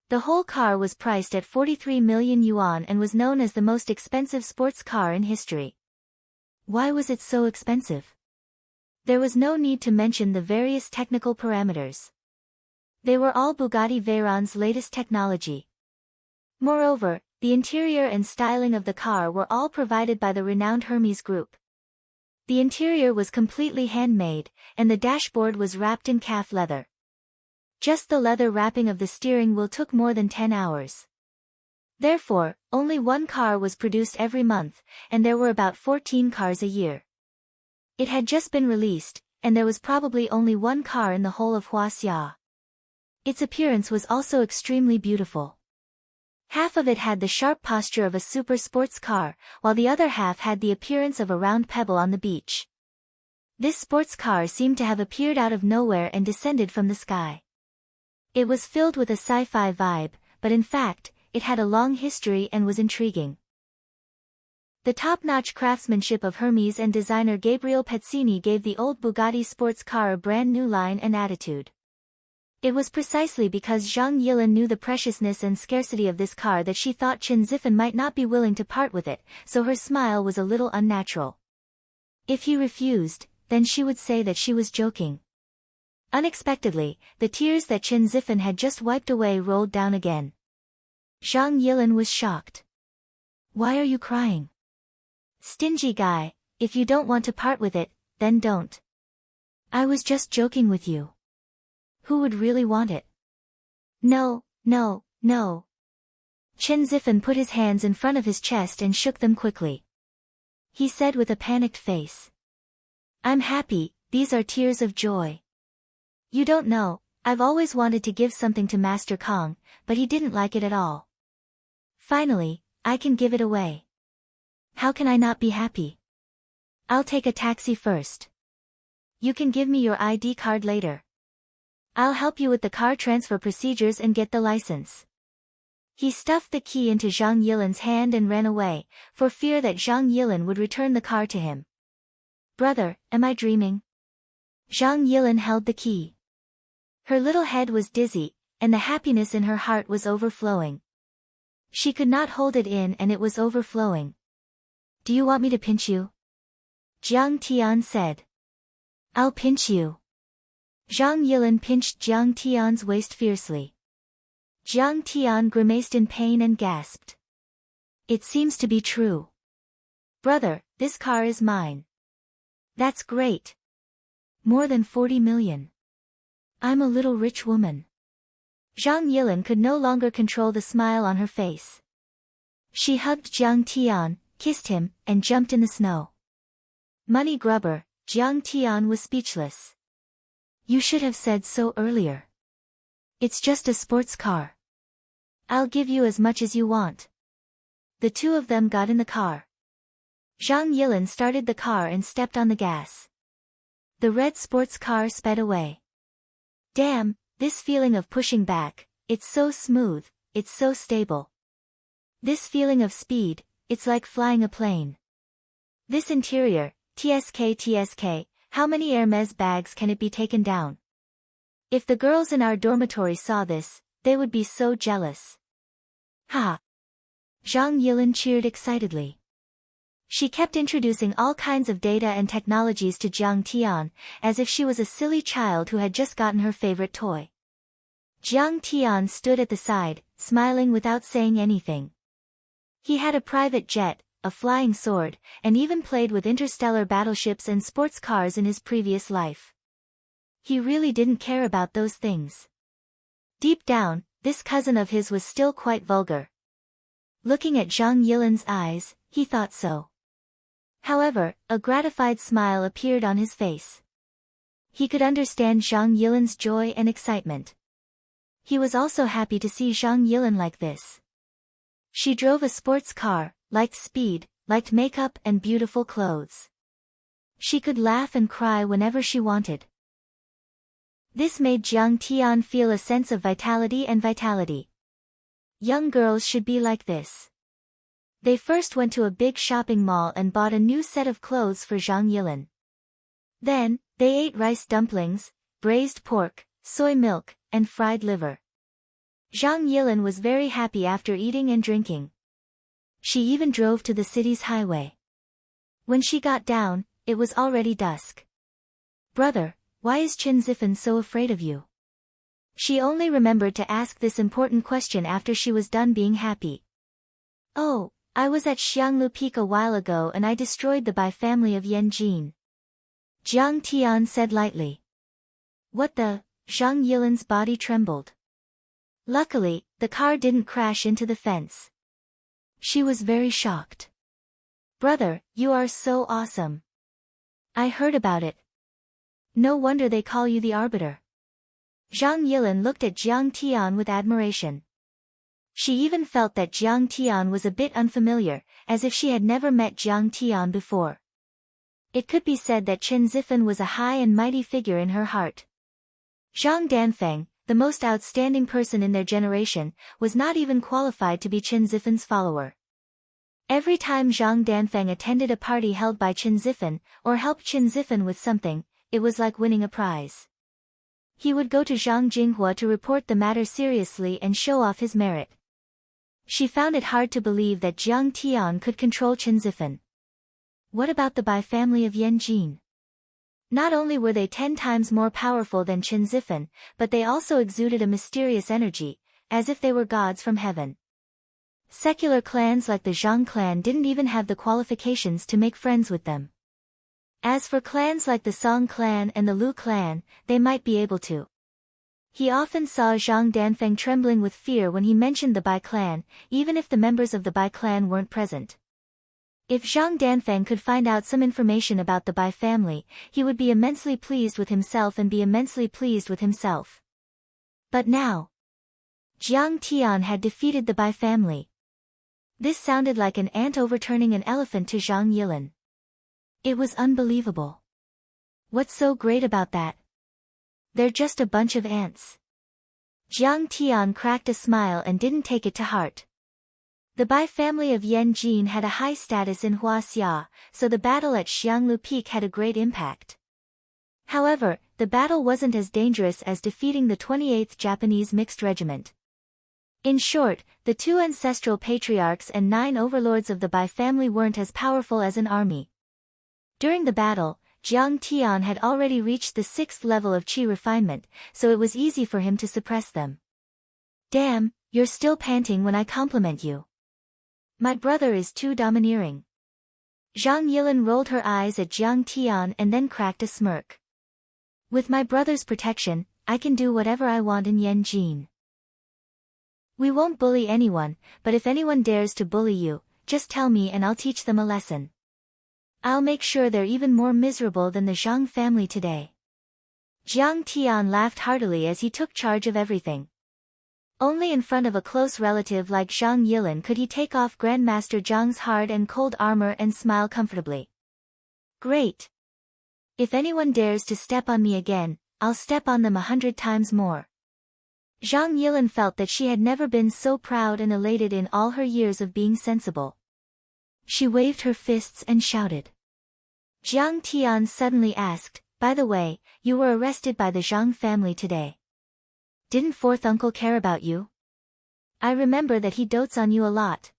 The whole car was priced at 43 million yuan and was known as the most expensive sports car in history. Why was it so expensive? There was no need to mention the various technical parameters. They were all Bugatti Veyron's latest technology. Moreover, the interior and styling of the car were all provided by the renowned Hermes Group. The interior was completely handmade, and the dashboard was wrapped in calf leather. Just the leather wrapping of the steering wheel took more than 10 hours. Therefore, only one car was produced every month, and there were about 14 cars a year. It had just been released, and there was probably only one car in the whole of Huaxia. Its appearance was also extremely beautiful. Half of it had the sharp posture of a super sports car, while the other half had the appearance of a round pebble on the beach. This sports car seemed to have appeared out of nowhere and descended from the sky. It was filled with a sci-fi vibe, but in fact, it had a long history and was intriguing. The top-notch craftsmanship of Hermes and designer Gabriele Pezzini gave the old Bugatti sports car a brand new line and attitude. It was precisely because Zhang Yilin knew the preciousness and scarcity of this car that she thought Chen Zifen might not be willing to part with it, so her smile was a little unnatural. If he refused, then she would say that she was joking. Unexpectedly, the tears that Chen Zifen had just wiped away rolled down again. Zhang Yilin was shocked. "Why are you crying?" "Stingy guy, if you don't want to part with it, then don't. I was just joking with you. Who would really want it?" "No, no, no." Chen Zifen put his hands in front of his chest and shook them quickly. He said with a panicked face. "I'm happy, these are tears of joy. You don't know, I've always wanted to give something to Master Kong, but he didn't like it at all. Finally, I can give it away. How can I not be happy? I'll take a taxi first. You can give me your ID card later. I'll help you with the car transfer procedures and get the license." He stuffed the key into Zhang Yilin's hand and ran away, for fear that Zhang Yilin would return the car to him. "Brother, am I dreaming?" Zhang Yilin held the key. Her little head was dizzy, and the happiness in her heart was overflowing. She could not hold it in and it was overflowing. "Do you want me to pinch you?" Jiang Tian said. "I'll pinch you." Zhang Yilin pinched Jiang Tian's waist fiercely. Jiang Tian grimaced in pain and gasped. "It seems to be true. Brother, this car is mine." "That's great. More than 40 million. I'm a little rich woman." Zhang Yilin could no longer control the smile on her face. She hugged Jiang Tian, kissed him, and jumped in the snow. "Money grubber," Jiang Tian was speechless. "You should have said so earlier. It's just a sports car. I'll give you as much as you want." The two of them got in the car. Zhang Yilin started the car and stepped on the gas. The red sports car sped away. Damn, this feeling of pushing back, it's so smooth, it's so stable. This feeling of speed, it's like flying a plane. This interior, TSK, how many Hermes bags can it be taken down? If the girls in our dormitory saw this, they would be so jealous. Ha! Zhang Yilin cheered excitedly. She kept introducing all kinds of data and technologies to Jiang Tian, as if she was a silly child who had just gotten her favorite toy. Jiang Tian stood at the side, smiling without saying anything. He had a private jet, a flying sword, and even played with interstellar battleships and sports cars in his previous life. He really didn't care about those things. Deep down, this cousin of his was still quite vulgar. Looking at Zhang Yilin's eyes, he thought so. However, a gratified smile appeared on his face. He could understand Zhang Yilin's joy and excitement. He was also happy to see Zhang Yilin like this. She drove a sports car, liked speed, liked makeup and beautiful clothes. She could laugh and cry whenever she wanted. This made Jiang Tian feel a sense of vitality and vitality. Young girls should be like this. They first went to a big shopping mall and bought a new set of clothes for Zhang Yilin. Then, they ate rice dumplings, braised pork, soy milk, and fried liver. Zhang Yilin was very happy after eating and drinking. She even drove to the city's highway. When she got down, it was already dusk. "Brother, why is Chen Zifen so afraid of you?" She only remembered to ask this important question after she was done being happy. "Oh, I was at Xianglu Peak a while ago and I destroyed the Bai family of Yanjin." Jiang Tian said lightly. "What the?" Zhang Yilin's body trembled. Luckily, the car didn't crash into the fence. She was very shocked. "Brother, you are so awesome. I heard about it. No wonder they call you the Arbiter." Zhang Yilin looked at Jiang Tian with admiration. She even felt that Jiang Tian was a bit unfamiliar, as if she had never met Jiang Tian before. It could be said that Chen Zifen was a high and mighty figure in her heart. Zhang Danfeng, the most outstanding person in their generation, was not even qualified to be Chen Zifen's follower. Every time Zhang Danfeng attended a party held by Chen Zifan, or helped Chen Zifan with something, it was like winning a prize. He would go to Zhang Jinghua to report the matter seriously and show off his merit. She found it hard to believe that Jiang Tian could control Chen Zifan. What about the Bai family of Yan Jin? Not only were they 10 times more powerful than Chen Zifan, but they also exuded a mysterious energy, as if they were gods from heaven. Secular clans like the Zhang clan didn't even have the qualifications to make friends with them. As for clans like the Song clan and the Lu clan, they might be able to. He often saw Zhang Danfeng trembling with fear when he mentioned the Bai clan, even if the members of the Bai clan weren't present. If Zhang Danfeng could find out some information about the Bai family, he would be immensely pleased with himself and be immensely pleased with himself. But now, Jiang Tian had defeated the Bai family. This sounded like an ant overturning an elephant to Zhang Yilin. It was unbelievable. What's so great about that? They're just a bunch of ants. Jiang Tian cracked a smile and didn't take it to heart. The Bai family of Yan Jin had a high status in Huaxia, so the battle at Xianglu Peak had a great impact. However, the battle wasn't as dangerous as defeating the 28th Japanese Mixed Regiment. In short, the 2 ancestral patriarchs and 9 overlords of the Bai family weren't as powerful as an army. During the battle, Jiang Tian had already reached the 6th level of qi refinement, so it was easy for him to suppress them. Damn, you're still panting when I compliment you. My brother is too domineering. Zhang Yilin rolled her eyes at Jiang Tian and then cracked a smirk. With my brother's protection, I can do whatever I want in Yan Jin. We won't bully anyone, but if anyone dares to bully you, just tell me and I'll teach them a lesson. I'll make sure they're even more miserable than the Zhang family today. Jiang Tian laughed heartily as he took charge of everything. Only in front of a close relative like Zhang Yilin could he take off Grandmaster Zhang's hard and cold armor and smile comfortably. Great. If anyone dares to step on me again, I'll step on them 100 times more. Zhang Yilin felt that she had never been so proud and elated in all her years of being sensible. She waved her fists and shouted. Jiang Tian suddenly asked, by the way, you were arrested by the Zhang family today. Didn't fourth uncle care about you? I remember that he dotes on you a lot.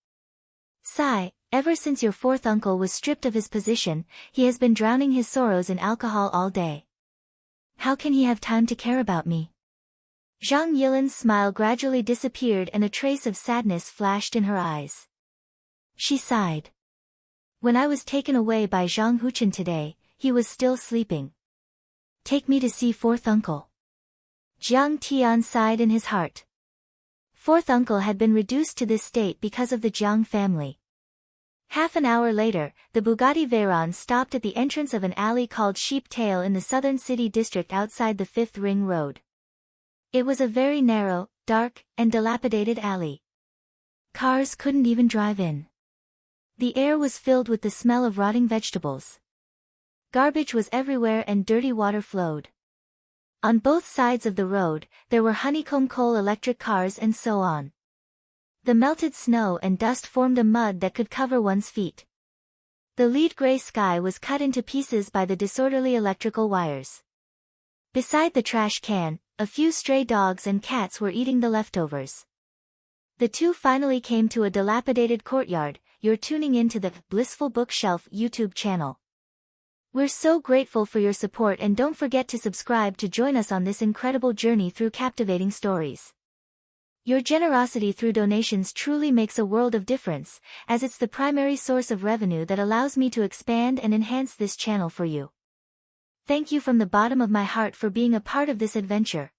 Sigh, ever since your fourth uncle was stripped of his position, he has been drowning his sorrows in alcohol all day. How can he have time to care about me? Zhang Yilin's smile gradually disappeared and a trace of sadness flashed in her eyes. She sighed. When I was taken away by Zhang Huchen today, he was still sleeping. Take me to see fourth uncle. Jiang Tian sighed in his heart. Fourth uncle had been reduced to this state because of the Jiang family. Half an hour later, the Bugatti Veyron stopped at the entrance of an alley called Sheep Tail in the southern city district outside the 5th Ring Road. It was a very narrow, dark, and dilapidated alley. Cars couldn't even drive in. The air was filled with the smell of rotting vegetables. Garbage was everywhere and dirty water flowed. On both sides of the road, there were honeycomb coal electric cars and so on. The melted snow and dust formed a mud that could cover one's feet. The lead gray sky was cut into pieces by the disorderly electrical wires. Beside the trash can, a few stray dogs and cats were eating the leftovers. The two finally came to a dilapidated courtyard. You're tuning into the Blissful Bookshelf YouTube channel. We're so grateful for your support and don't forget to subscribe to join us on this incredible journey through captivating stories. Your generosity through donations truly makes a world of difference, as it's the primary source of revenue that allows me to expand and enhance this channel for you. Thank you from the bottom of my heart for being a part of this adventure.